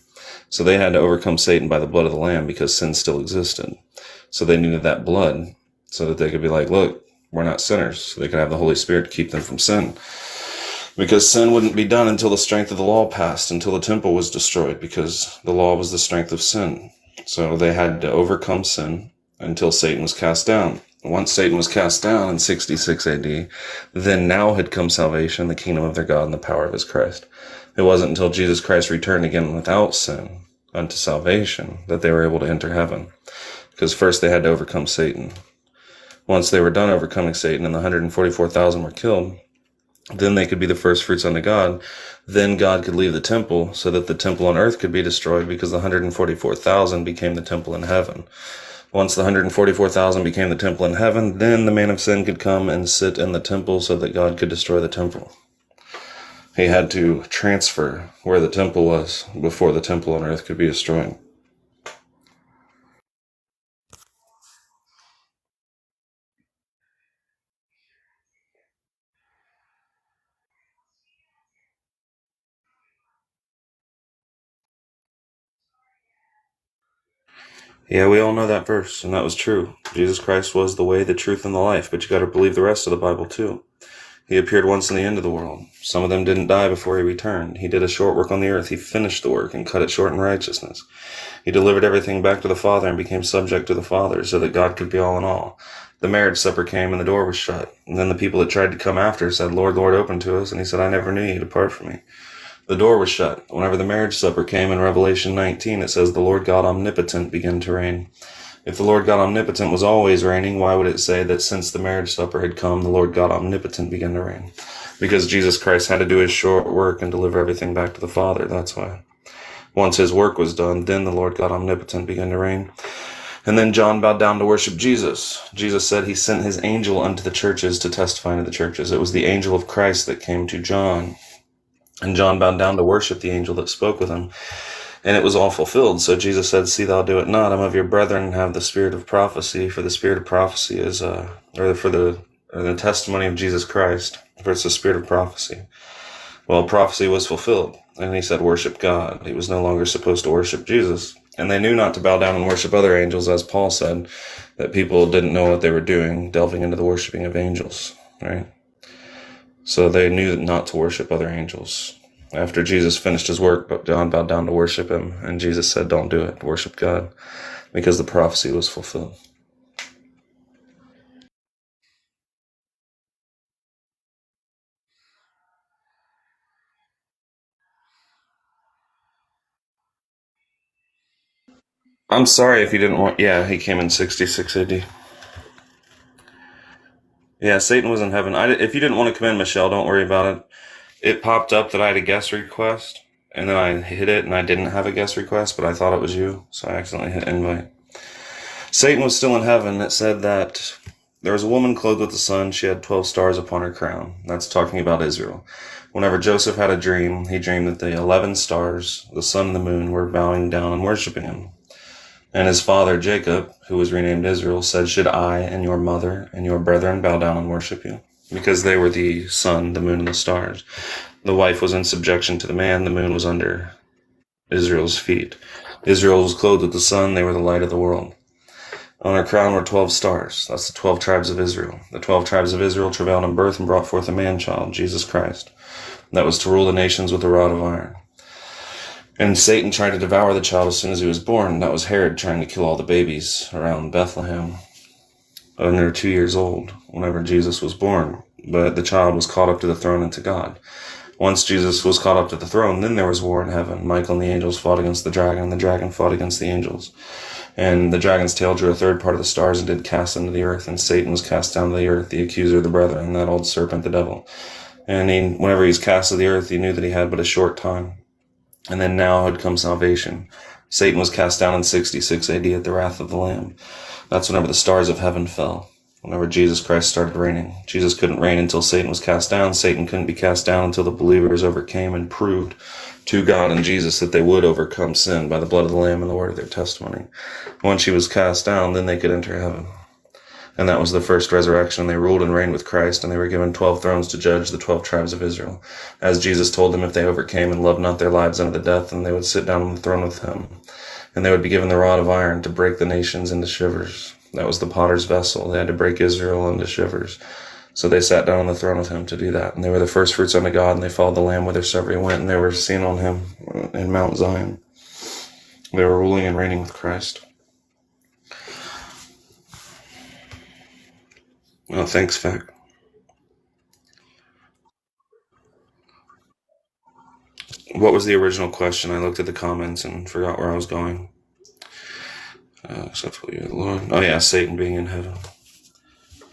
So they had to overcome Satan by the blood of the Lamb because sin still existed. So they needed that blood so that they could be like, look, we're not sinners. So they could have the Holy Spirit to keep them from sin. Because sin wouldn't be done until the strength of the law passed, until the temple was destroyed, because the law was the strength of sin. So they had to overcome sin until Satan was cast down. Once Satan was cast down in 66 AD, then now had come salvation, the kingdom of their God, and the power of his Christ. It wasn't until Jesus Christ returned again without sin unto salvation that they were able to enter heaven. Because first they had to overcome Satan. Once they were done overcoming Satan and the 144,000 were killed, then they could be the first fruits unto God. Then God could leave the temple so that the temple on earth could be destroyed, because the 144,000 became the temple in heaven. Once the 144,000 became the temple in heaven, then the man of sin could come and sit in the temple so that God could destroy the temple. He had to transfer where the temple was before the temple on earth could be destroyed. Yeah, we all know that verse, and that was true. Jesus Christ was the way, the truth, and the life, but you got to believe the rest of the Bible too. He appeared once in the end of the world. Some of them didn't die before he returned. He did a short work on the earth. He finished the work and cut it short in righteousness. He delivered everything back to the Father and became subject to the Father so that God could be all in all. The marriage supper came and the door was shut. And then the people that tried to come after said, Lord, Lord, open to us. And he said, I never knew you. Depart from me. The door was shut. Whenever the marriage supper came in Revelation 19, it says the Lord God omnipotent began to reign. If the Lord God omnipotent was always reigning, why would it say that since the marriage supper had come, the Lord God omnipotent began to reign? Because Jesus Christ had to do his short work and deliver everything back to the Father. That's why. Once his work was done, then the Lord God omnipotent began to reign. And then John bowed down to worship Jesus. Jesus said he sent his angel unto the churches to testify to the churches. It was the angel of Christ that came to John. And John bowed down to worship the angel that spoke with him. And it was all fulfilled. So Jesus said, see thou do it not. I'm of your brethren and have the spirit of prophecy. For the spirit of prophecy is, or the testimony of Jesus Christ. For it's the spirit of prophecy. Well, prophecy was fulfilled. And he said, worship God. He was no longer supposed to worship Jesus. And they knew not to bow down and worship other angels, as Paul said, that people didn't know what they were doing, delving into the worshiping of angels, right? So they knew not to worship other angels. After Jesus finished his work, but John bowed down to worship him, and Jesus said, don't do it, worship God, because the prophecy was fulfilled. I'm sorry if you didn't want... Yeah, he came in 66 AD. Yeah, Satan was in heaven. If you didn't want to come in, Michelle, don't worry about it. It popped up that I had a guest request, and then I hit it, and I didn't have a guest request, but I thought it was you, so I accidentally hit invite. Satan was still in heaven. It said that there was a woman clothed with the sun. She had 12 stars upon her crown. That's talking about Israel. Whenever Joseph had a dream, he dreamed that the 11 stars, the sun and the moon, were bowing down and worshiping him. And his father, Jacob, who was renamed Israel, said, should I and your mother and your brethren bow down and worship you? Because they were the sun, the moon, and the stars. The wife was in subjection to the man. The moon was under Israel's feet. Israel was clothed with the sun. They were the light of the world. On her crown were 12 stars. That's the 12 tribes of Israel. The 12 tribes of Israel travailed in birth and brought forth a man-child, Jesus Christ. That was to rule the nations with a rod of iron. And Satan tried to devour the child as soon as he was born. That was Herod trying to kill all the babies around Bethlehem under 2 years old whenever Jesus was born. But the child was caught up to the throne and to God. Once Jesus was caught up to the throne, then there was war in heaven. Michael and the angels fought against the dragon, and the dragon fought against the angels. And the dragon's tail drew a third part of the stars and did cast them to the earth. And Satan was cast down to the earth, the accuser of the brethren, that old serpent, the devil. And whenever he was cast to the earth, he knew that he had but a short time. And then now had come salvation. Satan was cast down in 66 AD at the wrath of the Lamb. That's whenever the stars of heaven fell. Whenever Jesus Christ started reigning. Jesus couldn't reign until Satan was cast down. Satan couldn't be cast down until the believers overcame and proved to God and Jesus that they would overcome sin by the blood of the Lamb and the word of their testimony. Once he was cast down, then they could enter heaven. And that was the first resurrection. They ruled and reigned with Christ, and they were given 12 thrones to judge the 12 tribes of Israel. As Jesus told them, if they overcame and loved not their lives unto the death, then they would sit down on the throne with him. And they would be given the rod of iron to break the nations into shivers. That was the potter's vessel. They had to break Israel into shivers. So they sat down on the throne with him to do that. And they were the first fruits unto God, and they followed the Lamb whithersoever he went, and they were seen on him in Mount Zion. They were ruling and reigning with Christ. Oh, thanks, Fac. What was the original question? I looked at the comments and forgot where I was going. Except for you, Lord. Oh, yeah, Satan being in heaven.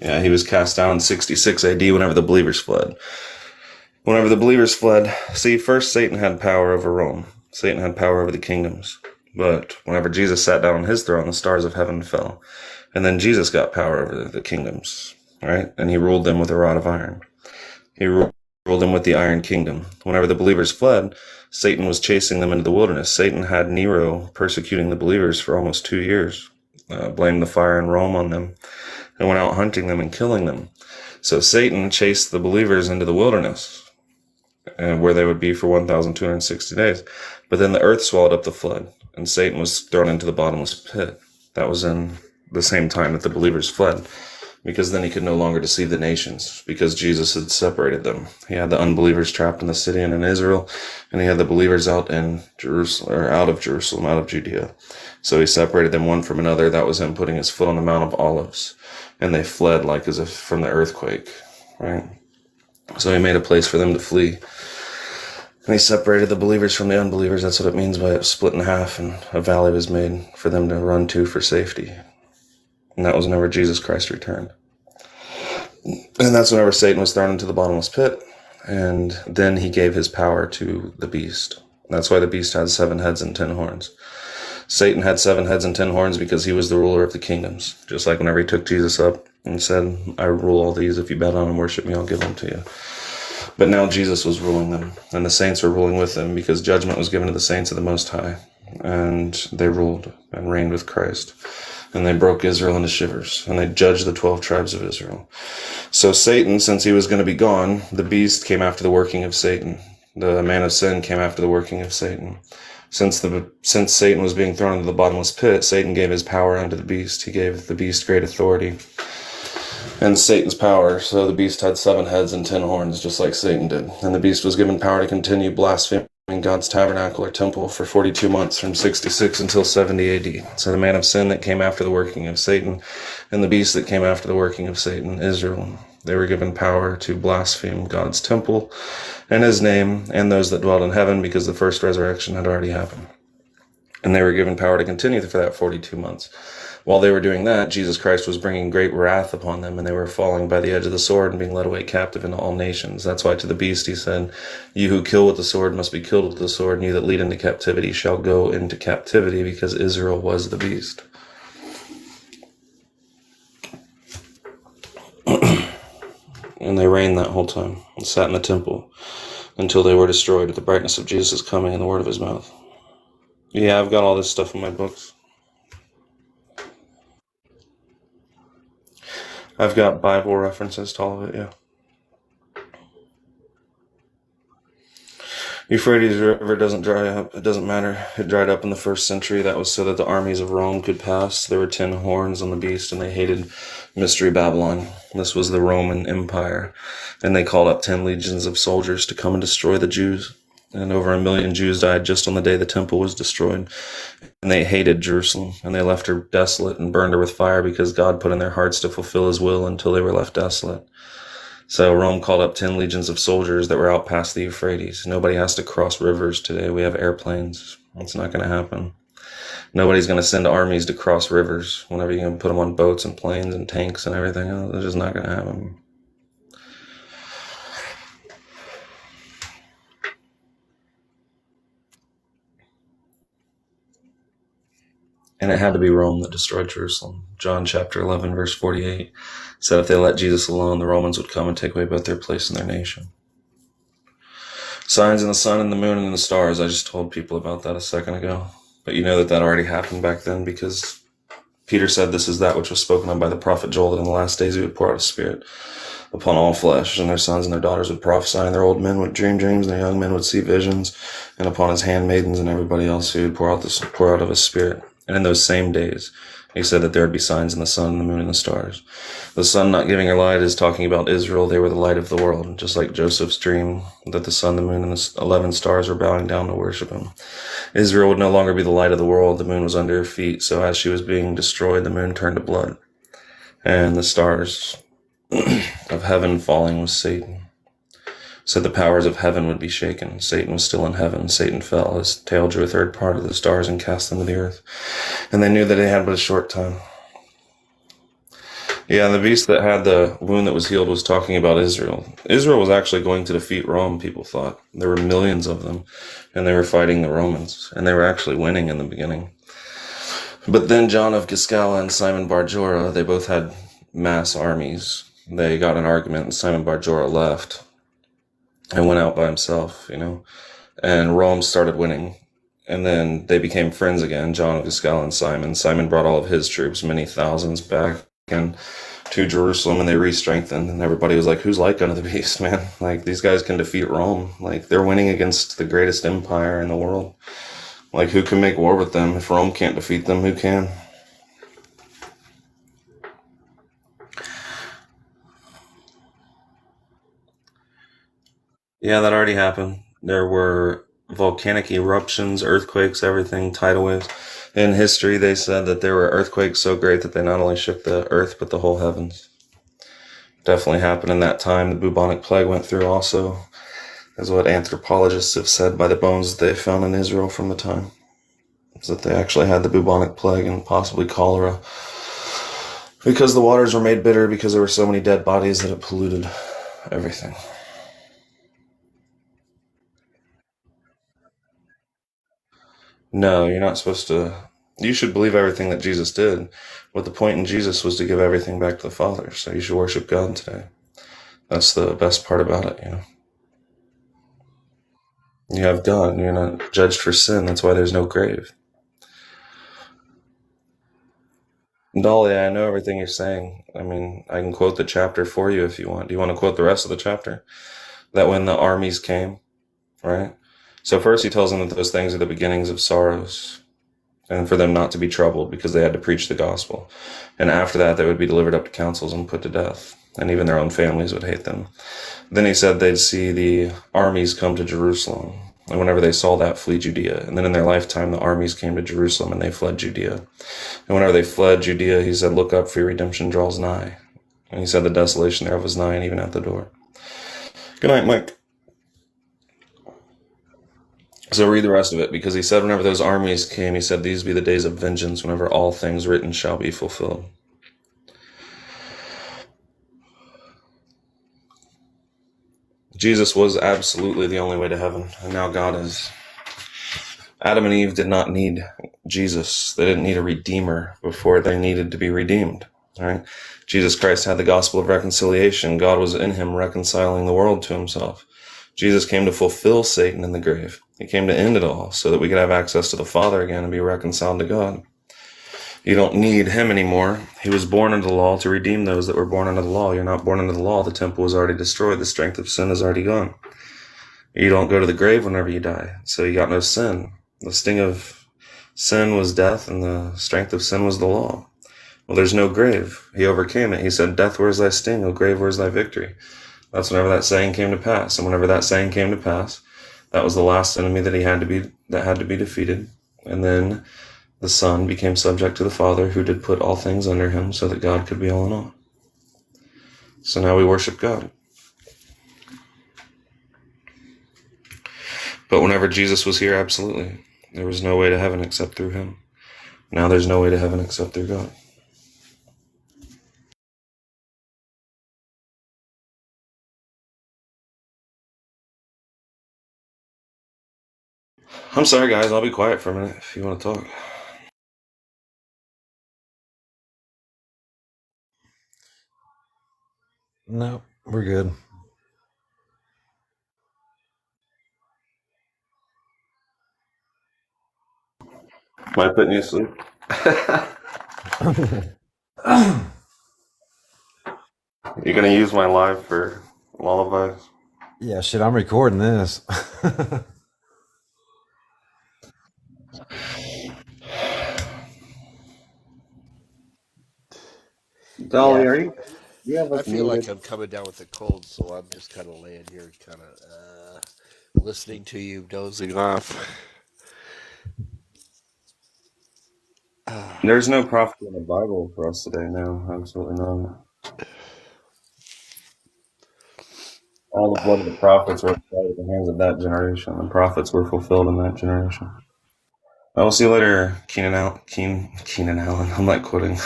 Yeah, he was cast down in 66 AD whenever the believers fled. Whenever the believers fled, see, first Satan had power over Rome. Satan had power over the kingdoms. But whenever Jesus sat down on his throne, the stars of heaven fell. And then Jesus got power over the kingdoms, right? And he ruled them with a rod of iron. He ruled them with the iron kingdom. Whenever the believers fled, Satan was chasing them into the wilderness. Satan had Nero persecuting the believers for almost 2 years, blamed the fire in Rome on them, and went out hunting them and killing them. So Satan chased the believers into the wilderness, where they would be for 1,260 days. But then the earth swallowed up the flood, and Satan was thrown into the bottomless pit. That was in the same time that the believers fled, because then he could no longer deceive the nations, because Jesus had separated them. He had the unbelievers trapped in the city and in Israel, and he had the believers out in Jerusalem, or out of Jerusalem, out of Judea. So he separated them one from another. That was him putting his foot on the Mount of Olives, and they fled like as if from the earthquake, right? So he made a place for them to flee. And he separated the believers from the unbelievers. That's what it means by it split in half, and a valley was made for them to run to for safety. And that was whenever Jesus Christ returned. And that's whenever Satan was thrown into the bottomless pit. And then he gave his power to the beast. That's why the beast had 7 heads and 10 horns. Satan had 7 heads and 10 horns because he was the ruler of the kingdoms. Just like whenever he took Jesus up and said, I rule all these. If you bow down and worship me, I'll give them to you. But now Jesus was ruling them, and the saints were ruling with them, because judgment was given to the saints of the Most High. And they ruled and reigned with Christ. And they broke Israel into shivers, and they judged the 12 tribes of Israel. So Satan, since he was going to be gone, the beast came after the working of Satan. The man of sin came after the working of Satan. Since Satan was being thrown into the bottomless pit, Satan gave his power unto the beast. He gave the beast great authority and Satan's power. So the beast had 7 heads and 10 horns, just like Satan did. And the beast was given power to continue blaspheming God's tabernacle or temple for 42 months, from 66 until 70 AD. So the man of sin that came after the working of Satan, and the beast that came after the working of Satan, Israel, they were given power to blaspheme God's temple and his name and those that dwelt in heaven, because the first resurrection had already happened. And they were given power to continue for that 42 months. While they were doing that, Jesus Christ was bringing great wrath upon them, and they were falling by the edge of the sword and being led away captive into all nations. That's why to the beast he said, you who kill with the sword must be killed with the sword, and you that lead into captivity shall go into captivity, because Israel was the beast. And they reigned that whole time, and sat in the temple, until they were destroyed at the brightness of Jesus' coming and the word of his mouth. Yeah, I've got all this stuff in my books. I've got Bible references to all of it, yeah. Euphrates River doesn't dry up. It doesn't matter. It dried up in the 1st century. That was so that the armies of Rome could pass. There were 10 horns on the beast, and they hated Mystery Babylon. This was the Roman Empire. And they called up 10 legions of soldiers to come and destroy the Jews. And over 1 million Jews died just on the day the temple was destroyed. And they hated Jerusalem, and they left her desolate and burned her with fire, because God put in their hearts to fulfill his will until they were left desolate. So Rome called up 10 legions of soldiers that were out past the Euphrates. Nobody has to cross rivers today. We have airplanes. It's not going to happen. Nobody's going to send armies to cross rivers whenever you can put them on boats and planes and tanks and everything. It's just not going to happen. And it had to be Rome that destroyed Jerusalem. John chapter 11, verse 48 said if they let Jesus alone, the Romans would come and take away both their place and their nation. Signs in the sun and the moon and the stars. I just told people about that a second ago. But you know that already happened back then, because Peter said this is that which was spoken of by the prophet Joel, that in the last days he would pour out his spirit upon all flesh, and their sons and their daughters would prophesy, and their old men would dream dreams, and their young men would see visions, and upon his handmaidens and everybody else he would pour out of his spirit. And in those same days, he said that there would be signs in the sun, the moon, and the stars. The sun not giving her light is talking about Israel. They were the light of the world, just like Joseph's dream that the sun, the moon, and the 11 stars were bowing down to worship him. Israel would no longer be the light of the world. The moon was under her feet. So as she was being destroyed, the moon turned to blood. And the stars of heaven falling was Satan. So the powers of heaven would be shaken. Satan was still in heaven. Satan fell. His tail drew a third part of the stars and cast them to the earth. And they knew that they had but a short time. Yeah, the beast that had the wound that was healed was talking about Israel. Israel was actually going to defeat Rome, people thought. There were millions of them, and they were fighting the Romans, and they were actually winning in the beginning. But then John of Giscala and Simon Bar-Jorah, they both had mass armies. They got in an argument, and Simon Bar-Jorah left and went out by himself, and Rome started winning. And then they became friends again, John of Giscala and Simon. Simon brought all of his troops, many thousands, back and to Jerusalem, and they re-strengthened, and everybody was like, who's like unto the beast, man? Like, these guys can defeat Rome. Like, they're winning against the greatest empire in the world. Like, who can make war with them? If Rome can't defeat them, who can? Yeah, that already happened. There were volcanic eruptions, earthquakes, everything, tidal waves. In history, they said that there were earthquakes so great that they not only shook the earth, but the whole heavens. Definitely happened in that time. The bubonic plague went through also, is what anthropologists have said by the bones that they found in Israel from the time. Is that they actually had the bubonic plague and possibly cholera, because the waters were made bitter because there were so many dead bodies that it polluted everything. No, you're not supposed to. You should believe everything that Jesus did. But the point in Jesus was to give everything back to the Father. So you should worship God today. That's the best part about it, You have God. You're not judged for sin. That's why there's no grave. Dolly, I know everything you're saying. I mean, I can quote the chapter for you if you want. Do you want to quote the rest of the chapter? That when the armies came, right? So first he tells them that those things are the beginnings of sorrows, and for them not to be troubled because they had to preach the gospel. And after that, they would be delivered up to councils and put to death, and even their own families would hate them. Then he said they'd see the armies come to Jerusalem, and whenever they saw that, flee Judea. And then in their lifetime, the armies came to Jerusalem, and they fled Judea. And whenever they fled Judea, he said, look up, for your redemption draws nigh. And he said the desolation thereof was nigh and even at the door. Good night, Mike. So read the rest of it, because he said whenever those armies came, he said, these be the days of vengeance, whenever all things written shall be fulfilled. Jesus was absolutely the only way to heaven, and now God is. Adam and Eve did not need Jesus. They didn't need a redeemer before they needed to be redeemed. All right? Jesus Christ had the gospel of reconciliation. God was in him reconciling the world to himself. Jesus came to fulfill Satan in the grave. He came to end it all so that we could have access to the Father again and be reconciled to God. You don't need him anymore. He was born under the law to redeem those that were born under the law. You're not born under the law. The temple was already destroyed. The strength of sin is already gone. You don't go to the grave whenever you die. So you got no sin. The sting of sin was death, and the strength of sin was the law. Well, there's no grave. He overcame it. He said, death, where's thy sting? O grave, where's thy victory? That's whenever that saying came to pass. And whenever that saying came to pass, that was the last enemy that had to be defeated. And then the Son became subject to the Father, who did put all things under him so that God could be all in all. So now we worship God. But whenever Jesus was here, absolutely. There was no way to heaven except through him. Now there's no way to heaven except through God. I'm sorry, guys. I'll be quiet for a minute if you want to talk. No, we're good. Am I putting you to sleep? You gonna use my live for lullabies? Yeah, shit, I'm recording this. Dolly, Yeah, are you? You have I us feel like muted. I'm coming down with a cold, so I'm just kind of laying here, kind of listening to you, dozing off. Ah, There's no prophecy in the Bible for us today. No, absolutely not. All the blood of the prophets were applied at the hands of that generation. The prophets were fulfilled in that generation. I will see you later, Keenan Allen. I'm not quoting.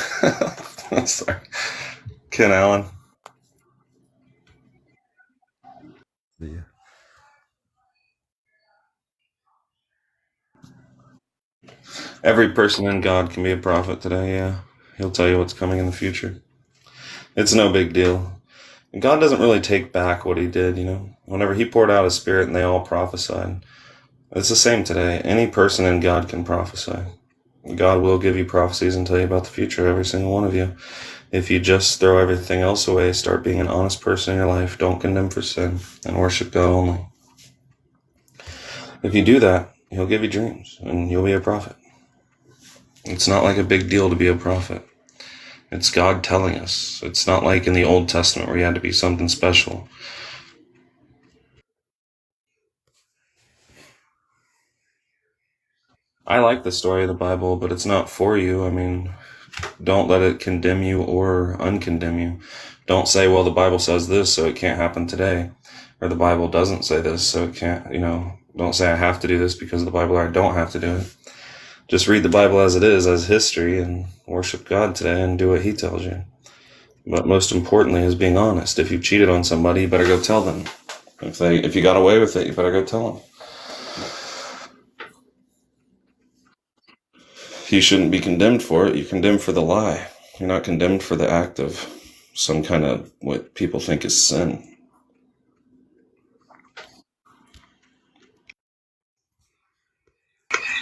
I'm sorry. Ken Allen. Yeah. Every person in God can be a prophet today, yeah. He'll tell you what's coming in the future. It's no big deal. And God doesn't really take back what he did, you know. Whenever he poured out his spirit and they all prophesied, it's the same today. Any person in God can prophesy. God will give you prophecies and tell you about the future, every single one of you. If you just throw everything else away, start being an honest person in your life, don't condemn for sin, and worship God only. If you do that, he'll give you dreams, and you'll be a prophet. It's not like a big deal to be a prophet. It's God telling us. It's not like in the Old Testament where you had to be something special. I like the story of the Bible, but it's not for you. I mean, don't let it condemn you or uncondemn you. Don't say, well, the Bible says this, so it can't happen today. Or the Bible doesn't say this, so it can't, don't say I have to do this because of the Bible, or I don't have to do it. Just read the Bible as it is, as history, and worship God today and do what he tells you. But most importantly is being honest. If you cheated on somebody, you better go tell them. If you got away with it, you better go tell them. You shouldn't be condemned for it. You're condemned for the lie. You're not condemned for the act of some kind of what people think is sin.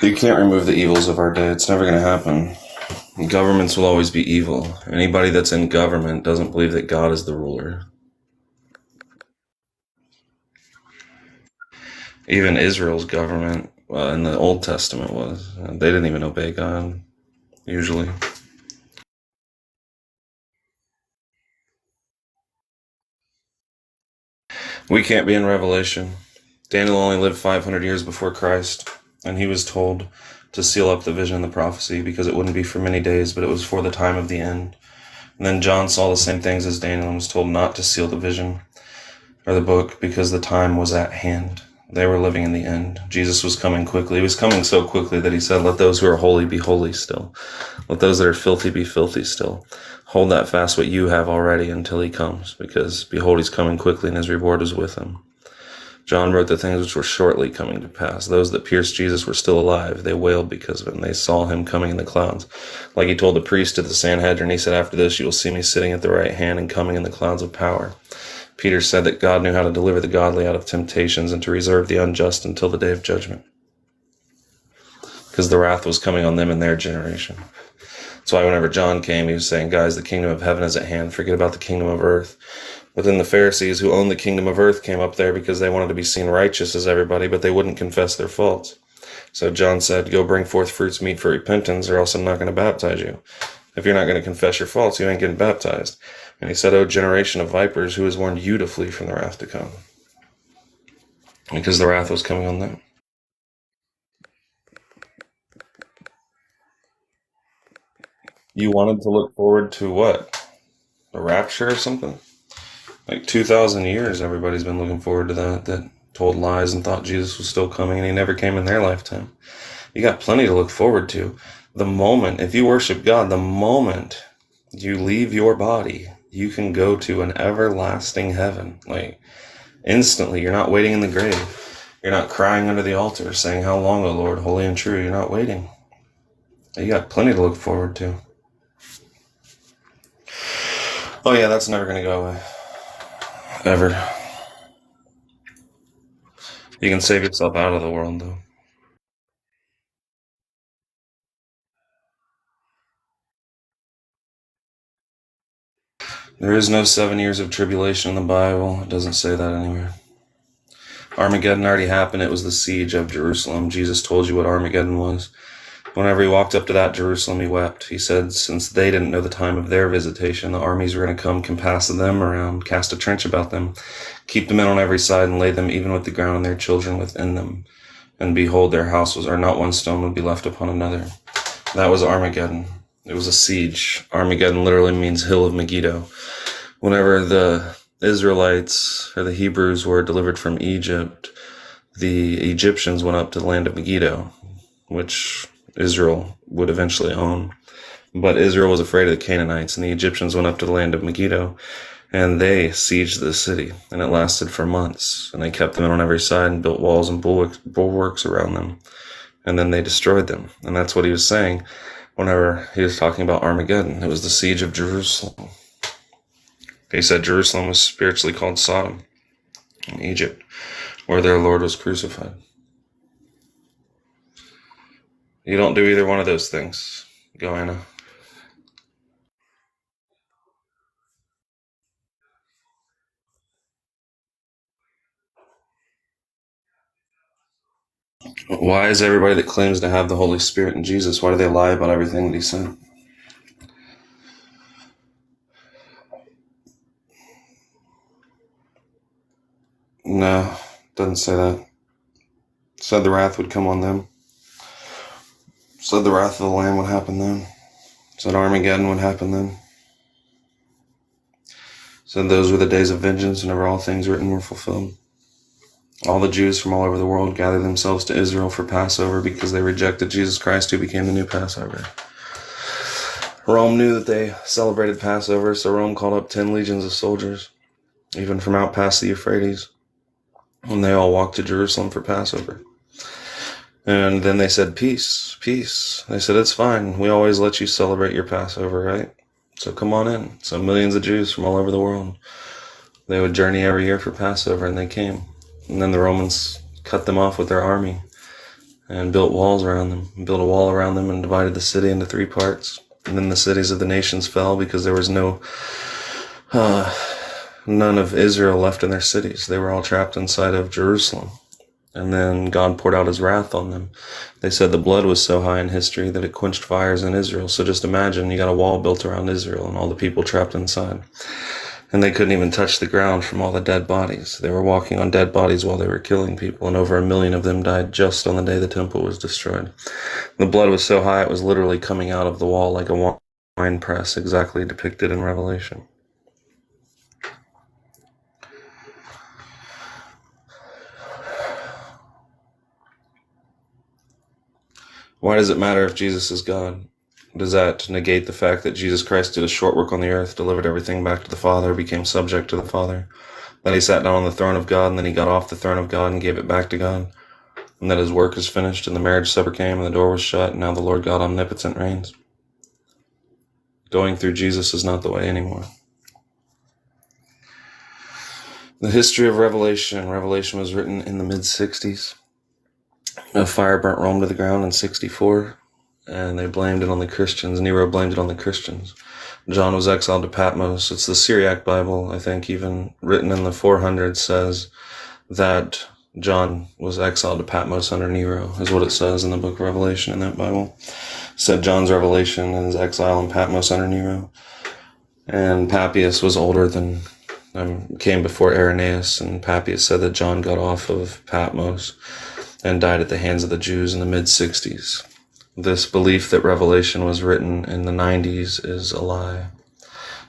You can't remove the evils of our day. It's never going to happen. Governments will always be evil. Anybody that's in government doesn't believe that God is the ruler. Even Israel's government in the Old Testament was. They didn't even obey God, usually. We can't be in Revelation. Daniel only lived 500 years before Christ, and he was told to seal up the vision and the prophecy because it wouldn't be for many days, but it was for the time of the end. And then John saw the same things as Daniel and was told not to seal the vision or the book because the time was at hand. They were living in the end. Jesus was coming quickly. He was coming so quickly that he said, let those who are holy be holy still. Let those that are filthy be filthy still. Hold that fast what you have already until he comes, because behold, he's coming quickly and his reward is with him. John wrote the things which were shortly coming to pass. Those that pierced Jesus were still alive. They wailed because of it, and they saw him coming in the clouds. Like he told the priest at the Sanhedrin, he said, after this you will see me sitting at the right hand and coming in the clouds of power. Peter said that God knew how to deliver the godly out of temptations and to reserve the unjust until the day of judgment, because the wrath was coming on them in their generation. That's why whenever John came, he was saying, guys, the kingdom of heaven is at hand. Forget about the kingdom of earth. But then the Pharisees who owned the kingdom of earth came up there because they wanted to be seen righteous as everybody, but they wouldn't confess their faults. So John said, go bring forth fruits meet for repentance, or else I'm not going to baptize you. If you're not going to confess your faults, you ain't getting baptized. And he said, O generation of vipers, who has warned you to flee from the wrath to come? Because the wrath was coming on them. You wanted to look forward to what? The rapture or something? Like 2,000 years, everybody's been looking forward to that told lies and thought Jesus was still coming, and he never came in their lifetime. You got plenty to look forward to. The moment, if you worship God, the moment you leave your body, you can go to an everlasting heaven. Like, instantly, you're not waiting in the grave. You're not crying under the altar saying, how long, O Lord, holy and true? You're not waiting. You got plenty to look forward to. Oh yeah, that's never going to go away. ever. You can save yourself out of the world, though. There is no 7 years of tribulation in the Bible. It doesn't say that anywhere. Armageddon already happened. It was the siege of Jerusalem. Jesus told you what Armageddon was. Whenever he walked up to that Jerusalem, he wept. He said, since they didn't know the time of their visitation, the armies were going to come, compass them around, cast a trench about them, keep the men on every side, and lay them even with the ground and their children within them. And behold, their houses, or not one stone would be left upon another. That was Armageddon. It was a siege. Armageddon literally means hill of Megiddo. Whenever the Israelites or the Hebrews were delivered from Egypt, the Egyptians went up to the land of Megiddo, which Israel would eventually own. But Israel was afraid of the Canaanites, and the Egyptians went up to the land of Megiddo, and they sieged the city, and it lasted for months. And they kept them in on every side and built walls and bulwarks around them. And then they destroyed them. And that's what he was saying whenever he was talking about Armageddon. It was the siege of Jerusalem. He said Jerusalem was spiritually called Sodom in Egypt, where their Lord was crucified. You don't do either one of those things, Goanna. Why is everybody that claims to have the Holy Spirit and Jesus, why do they lie about everything that he said? No, doesn't say that. It said the wrath would come on them. It said the wrath of the Lamb would happen then. It said Armageddon would happen then. It said those were the days of vengeance whenever all things written were fulfilled. All the Jews from all over the world gathered themselves to Israel for Passover because they rejected Jesus Christ, who became the new Passover. Rome knew that they celebrated Passover, so Rome called up 10 legions of soldiers, even from out past the Euphrates, and they all walked to Jerusalem for Passover. And then they said, peace, peace. They said, it's fine. We always let you celebrate your Passover, right? So come on in. So millions of Jews from all over the world, they would journey every year for Passover, and they came. And then the Romans cut them off with their army and built walls around them, built a wall around them and divided the city into 3 parts. And then the cities of the nations fell because there was none of Israel left in their cities. They were all trapped inside of Jerusalem. And then God poured out his wrath on them. They said the blood was so high in history that it quenched fires in Israel. So just imagine you got a wall built around Israel and all the people trapped inside. And they couldn't even touch the ground from all the dead bodies. They were walking on dead bodies while they were killing people, and over 1 million of them died just on the day the temple was destroyed. The blood was so high it was literally coming out of the wall like a wine press, exactly depicted in Revelation. Why does it matter if Jesus is God? Does that negate the fact that Jesus Christ did a short work on the earth, delivered everything back to the Father, became subject to the Father, that he sat down on the throne of God, and then he got off the throne of God and gave it back to God, and that his work is finished, and the marriage supper came, and the door was shut, and now the Lord God omnipotent reigns? Going through Jesus is not the way anymore. The history of Revelation was written in the mid-60s. A fire burnt Rome to the ground in 64. And they blamed it on the Christians. Nero blamed it on the Christians. John was exiled to Patmos. It's the Syriac Bible, I think, even written in the 400s, says that John was exiled to Patmos under Nero, is what it says in the book of Revelation in that Bible. It said John's revelation and his exile in Patmos under Nero. And Papias was older than, came before Irenaeus, and Papias said that John got off of Patmos and died at the hands of the Jews in the mid-60s. This belief that Revelation was written in the 90s is a lie.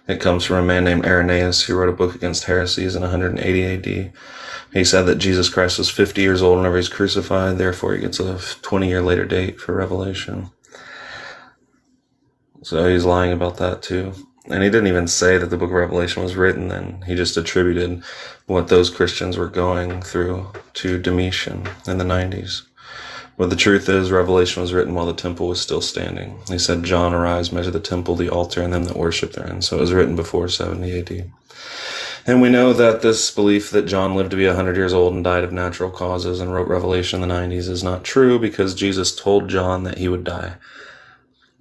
It comes from a man named Irenaeus who wrote a book against heresies in 180 AD. He said that Jesus Christ was 50 years old whenever he's crucified, therefore he gets a 20-year later date for Revelation. So he's lying about that too. And he didn't even say that the book of Revelation was written then. He just attributed what those Christians were going through to Domitian in the 90s. But the truth is, Revelation was written while the temple was still standing. He said, John, arise, measure the temple, the altar, and them that worship therein. So it was written before 70 AD. And we know that this belief that John lived to be 100 years old and died of natural causes and wrote Revelation in the 90s is not true, because Jesus told John that he would die.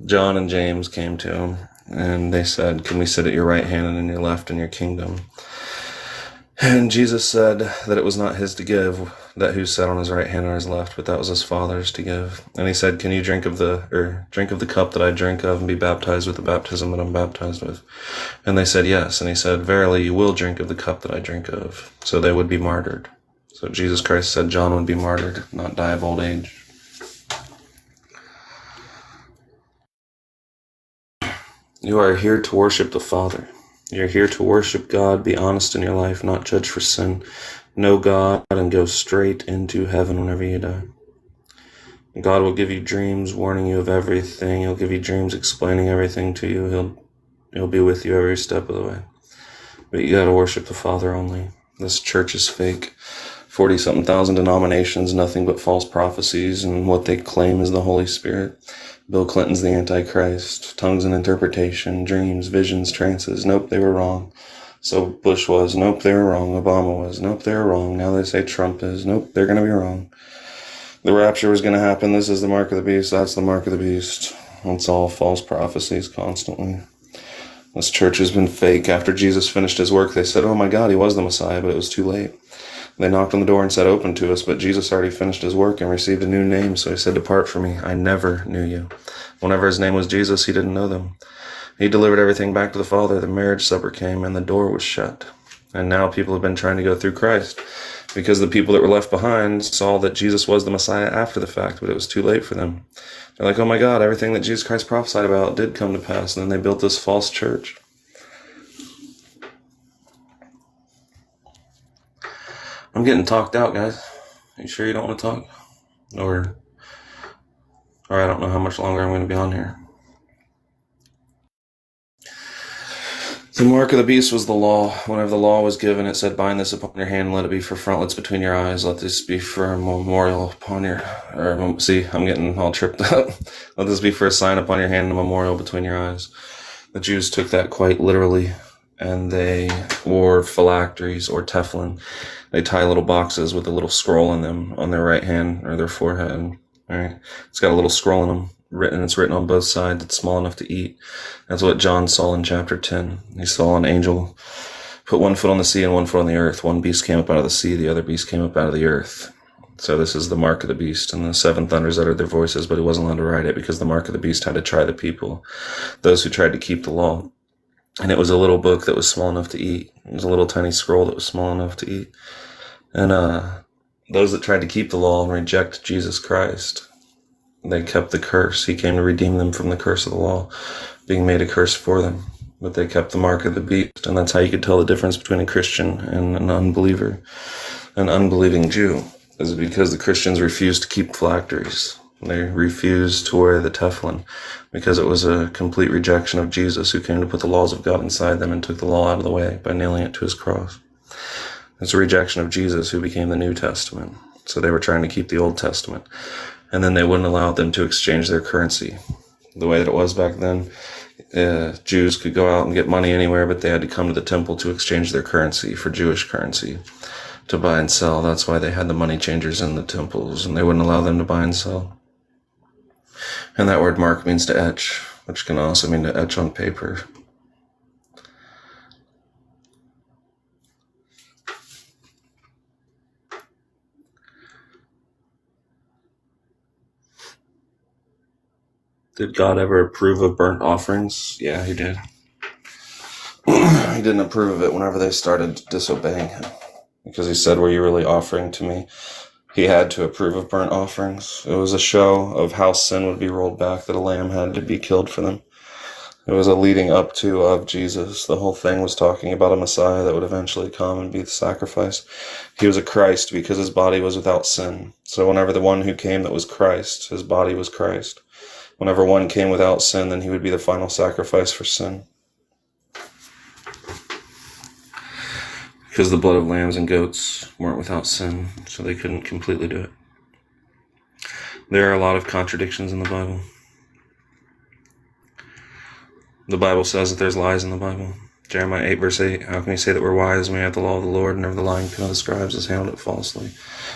John and James came to him and they said, "Can we sit at your right hand and in your left in your kingdom?" And Jesus said that it was not his to give, that who sat on his right hand or his left, but that was his Father's to give. And he said, "Can you drink of the cup that I drink of and be baptized with the baptism that I'm baptized with?" And they said, "Yes." And he said, "Verily, you will drink of the cup that I drink of." So they would be martyred. So Jesus Christ said John would be martyred, not die of old age. You are here to worship the Father. You're here to worship God, be honest in your life, not judge for sin. Know God and go straight into heaven whenever you die. God will give you dreams warning you of everything. He'll give you dreams explaining everything to you. He'll be with you every step of the way. But you gotta worship the Father only. This church is fake. 40-something thousand denominations, nothing but false prophecies, and what they claim is the Holy Spirit. Bill Clinton's the Antichrist. Tongues and interpretation, dreams, visions, trances. Nope, they were wrong. So Bush was. Nope, they were wrong. Obama was. Nope, they were wrong. Now they say Trump is. Nope, they're going to be wrong. The rapture was going to happen. This is the mark of the beast. That's the mark of the beast. It's all false prophecies constantly. This church has been fake. After Jesus finished his work, they said, "Oh my God, he was the Messiah," but it was too late. They knocked on the door and said, "Open to us," but Jesus already finished his work and received a new name, so he said, "Depart from me, I never knew you." Whenever his name was Jesus, he didn't know them. He delivered everything back to the Father. The marriage supper came and the door was shut. And now people have been trying to go through Christ, because the people that were left behind saw that Jesus was the Messiah after the fact, but it was too late for them. They're like, "Oh my God, everything that Jesus Christ prophesied about did come to pass," and then they built this false church. I'm getting talked out, guys. Are you sure you don't want to talk? Or I don't know how much longer I'm going to be on here. The mark of the beast was the law. Whenever the law was given, it said, "Bind this upon your hand, let it be for frontlets between your eyes, let this be for a memorial upon your..." See, I'm getting all tripped up. "Let this be for a sign upon your hand and a memorial between your eyes." The Jews took that quite literally, and they wore phylacteries or tefillin. They tie little boxes with a little scroll in them on their right hand or their forehead. All right, it's got a little scroll in them. It's written on both sides. It's small enough to eat. That's what John saw in chapter 10. He saw an angel put one foot on the sea and one foot on the earth. One beast came up out of the sea. The other beast came up out of the earth. So this is the mark of the beast. And the seven thunders uttered their voices, but he wasn't allowed to ride it, because the mark of the beast had to try the people, those who tried to keep the law. And it was a little book that was small enough to eat. It was a little tiny scroll that was small enough to eat. And those that tried to keep the law and reject Jesus Christ, they kept the curse. He came to redeem them from the curse of the law, being made a curse for them. But they kept the mark of the beast, and that's how you could tell the difference between a Christian and an unbeliever. An unbelieving Jew is because the Christians refused to keep phylacteries. They refused to wear the tefillin, because it was a complete rejection of Jesus, who came to put the laws of God inside them and took the law out of the way by nailing it to his cross. It's a rejection of Jesus, who became the New Testament. So they were trying to keep the Old Testament. And then they wouldn't allow them to exchange their currency. The way that it was back then, Jews could go out and get money anywhere, but they had to come to the temple to exchange their currency for Jewish currency to buy and sell. That's why they had the money changers in the temples, and they wouldn't allow them to buy and sell. And that word mark means to etch, which can also mean to etch on paper. Did God ever approve of burnt offerings? Yeah, he did. He didn't approve of it whenever they started disobeying him, because he said, "Were you really offering to me?" He had to approve of burnt offerings. It was a show of how sin would be rolled back, that a lamb had to be killed for them. It was a leading up to of Jesus. The whole thing was talking about a Messiah that would eventually come and be the sacrifice. He was a Christ because his body was without sin. So whenever the one who came that was Christ, his body was Christ. Whenever one came without sin, then he would be the final sacrifice for sin. Because the blood of lambs and goats weren't without sin, so they couldn't completely do it. There are a lot of contradictions in the Bible. The Bible says that there's lies in the Bible. Jeremiah 8, verse 8. How can we say that we're wise when we have the law of the Lord and never the lying pen of the scribes has handled it falsely?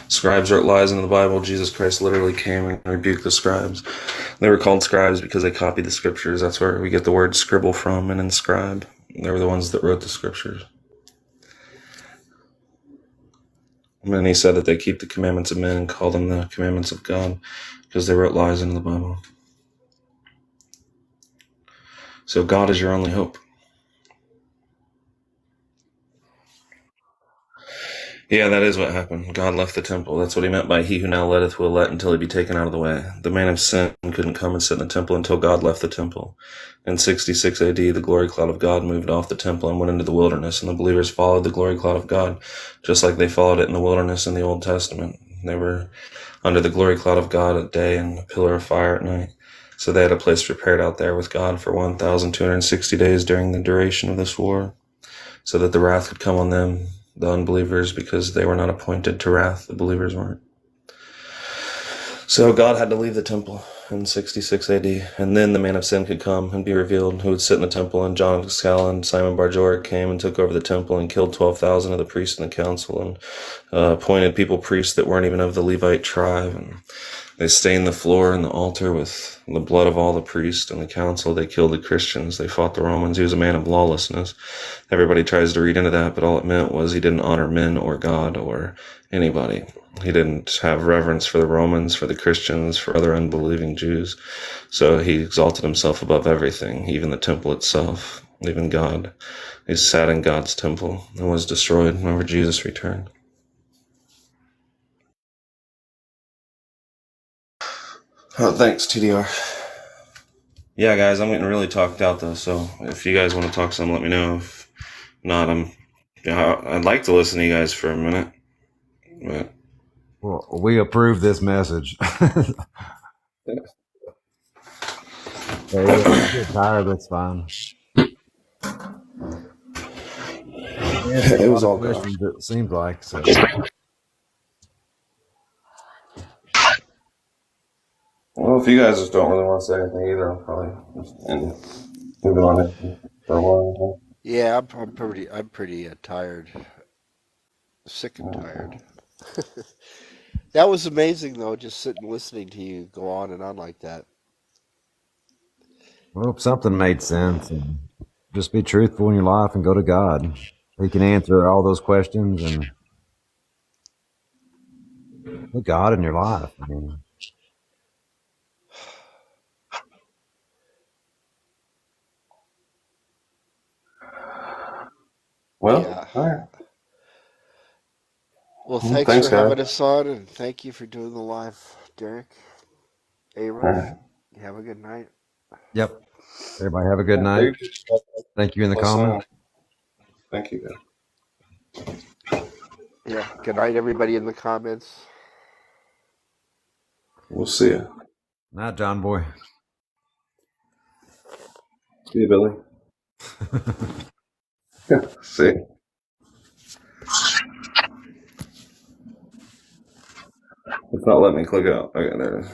Scribes wrote lies into the Bible. Jesus Christ literally came and rebuked the scribes. They were called scribes because they copied the scriptures. That's where we get the word scribble from, and inscribe. They were the ones that wrote the scriptures. And then he said that they keep the commandments of men and call them the commandments of God because they wrote lies into the Bible. So God is your only hope. Yeah, that is what happened. God left the temple. That's what he meant by he who now letteth will let until he be taken out of the way. The man of sin couldn't come and sit in the temple until God left the temple. In 66 AD, the glory cloud of God moved off the temple and went into the wilderness, and the believers followed the glory cloud of God, just like they followed it in the wilderness in the Old Testament. They were under the glory cloud of God at day and a pillar of fire at night. So they had a place prepared out there with God for 1,260 days during the duration of this war, so that the wrath could come on them, the unbelievers, because they were not appointed to wrath. The believers weren't. So God had to leave the temple in 66 AD, and then the man of sin could come and be revealed, who would sit in the temple, and John of Scala and Simon Bar-Jorik came and took over the temple and killed 12,000 of the priests in the council, and appointed people priests that weren't even of the Levite tribe, and they stained the floor and the altar with the blood of all the priests and the council. They killed the Christians. They fought the Romans. He was a man of lawlessness. Everybody tries to read into that, but all it meant was he didn't honor men or God or anybody. He didn't have reverence for the Romans, for the Christians, for other unbelieving Jews. So he exalted himself above everything, even the temple itself, even God. He sat in God's temple and was destroyed whenever Jesus returned. Oh, thanks, TDR. Yeah, guys, I'm getting really talked out, though, so if you guys want to talk some, let me know. If not, I'd like to listen to you guys for a minute, but... Well, we approve this message. Yeah, if you get tired, that's fine. It was all good. Questions, it seems like, so. Well, if you guys just don't really want to say anything either, I'll probably just end moving on it for a while. Yeah, I'm pretty tired, sick and tired. That was amazing though, just sitting listening to you go on and on like that. Well, if something made sense, and just be truthful in your life and go to God. He can answer all those questions, and put God in your life. I mean, Well, Yeah. all right. Well, Well, thanks thanks, for having guys. us on, and thank you for doing the live, Derek. All Aaron, right. have a good night. yep. Everybody have a good night. Thank you in the comments. Thank you, guys. Yeah, good night, everybody in the comments. We'll see you. Night, John boy. See you, Billy. See. It's not letting me click out. Okay, there it is.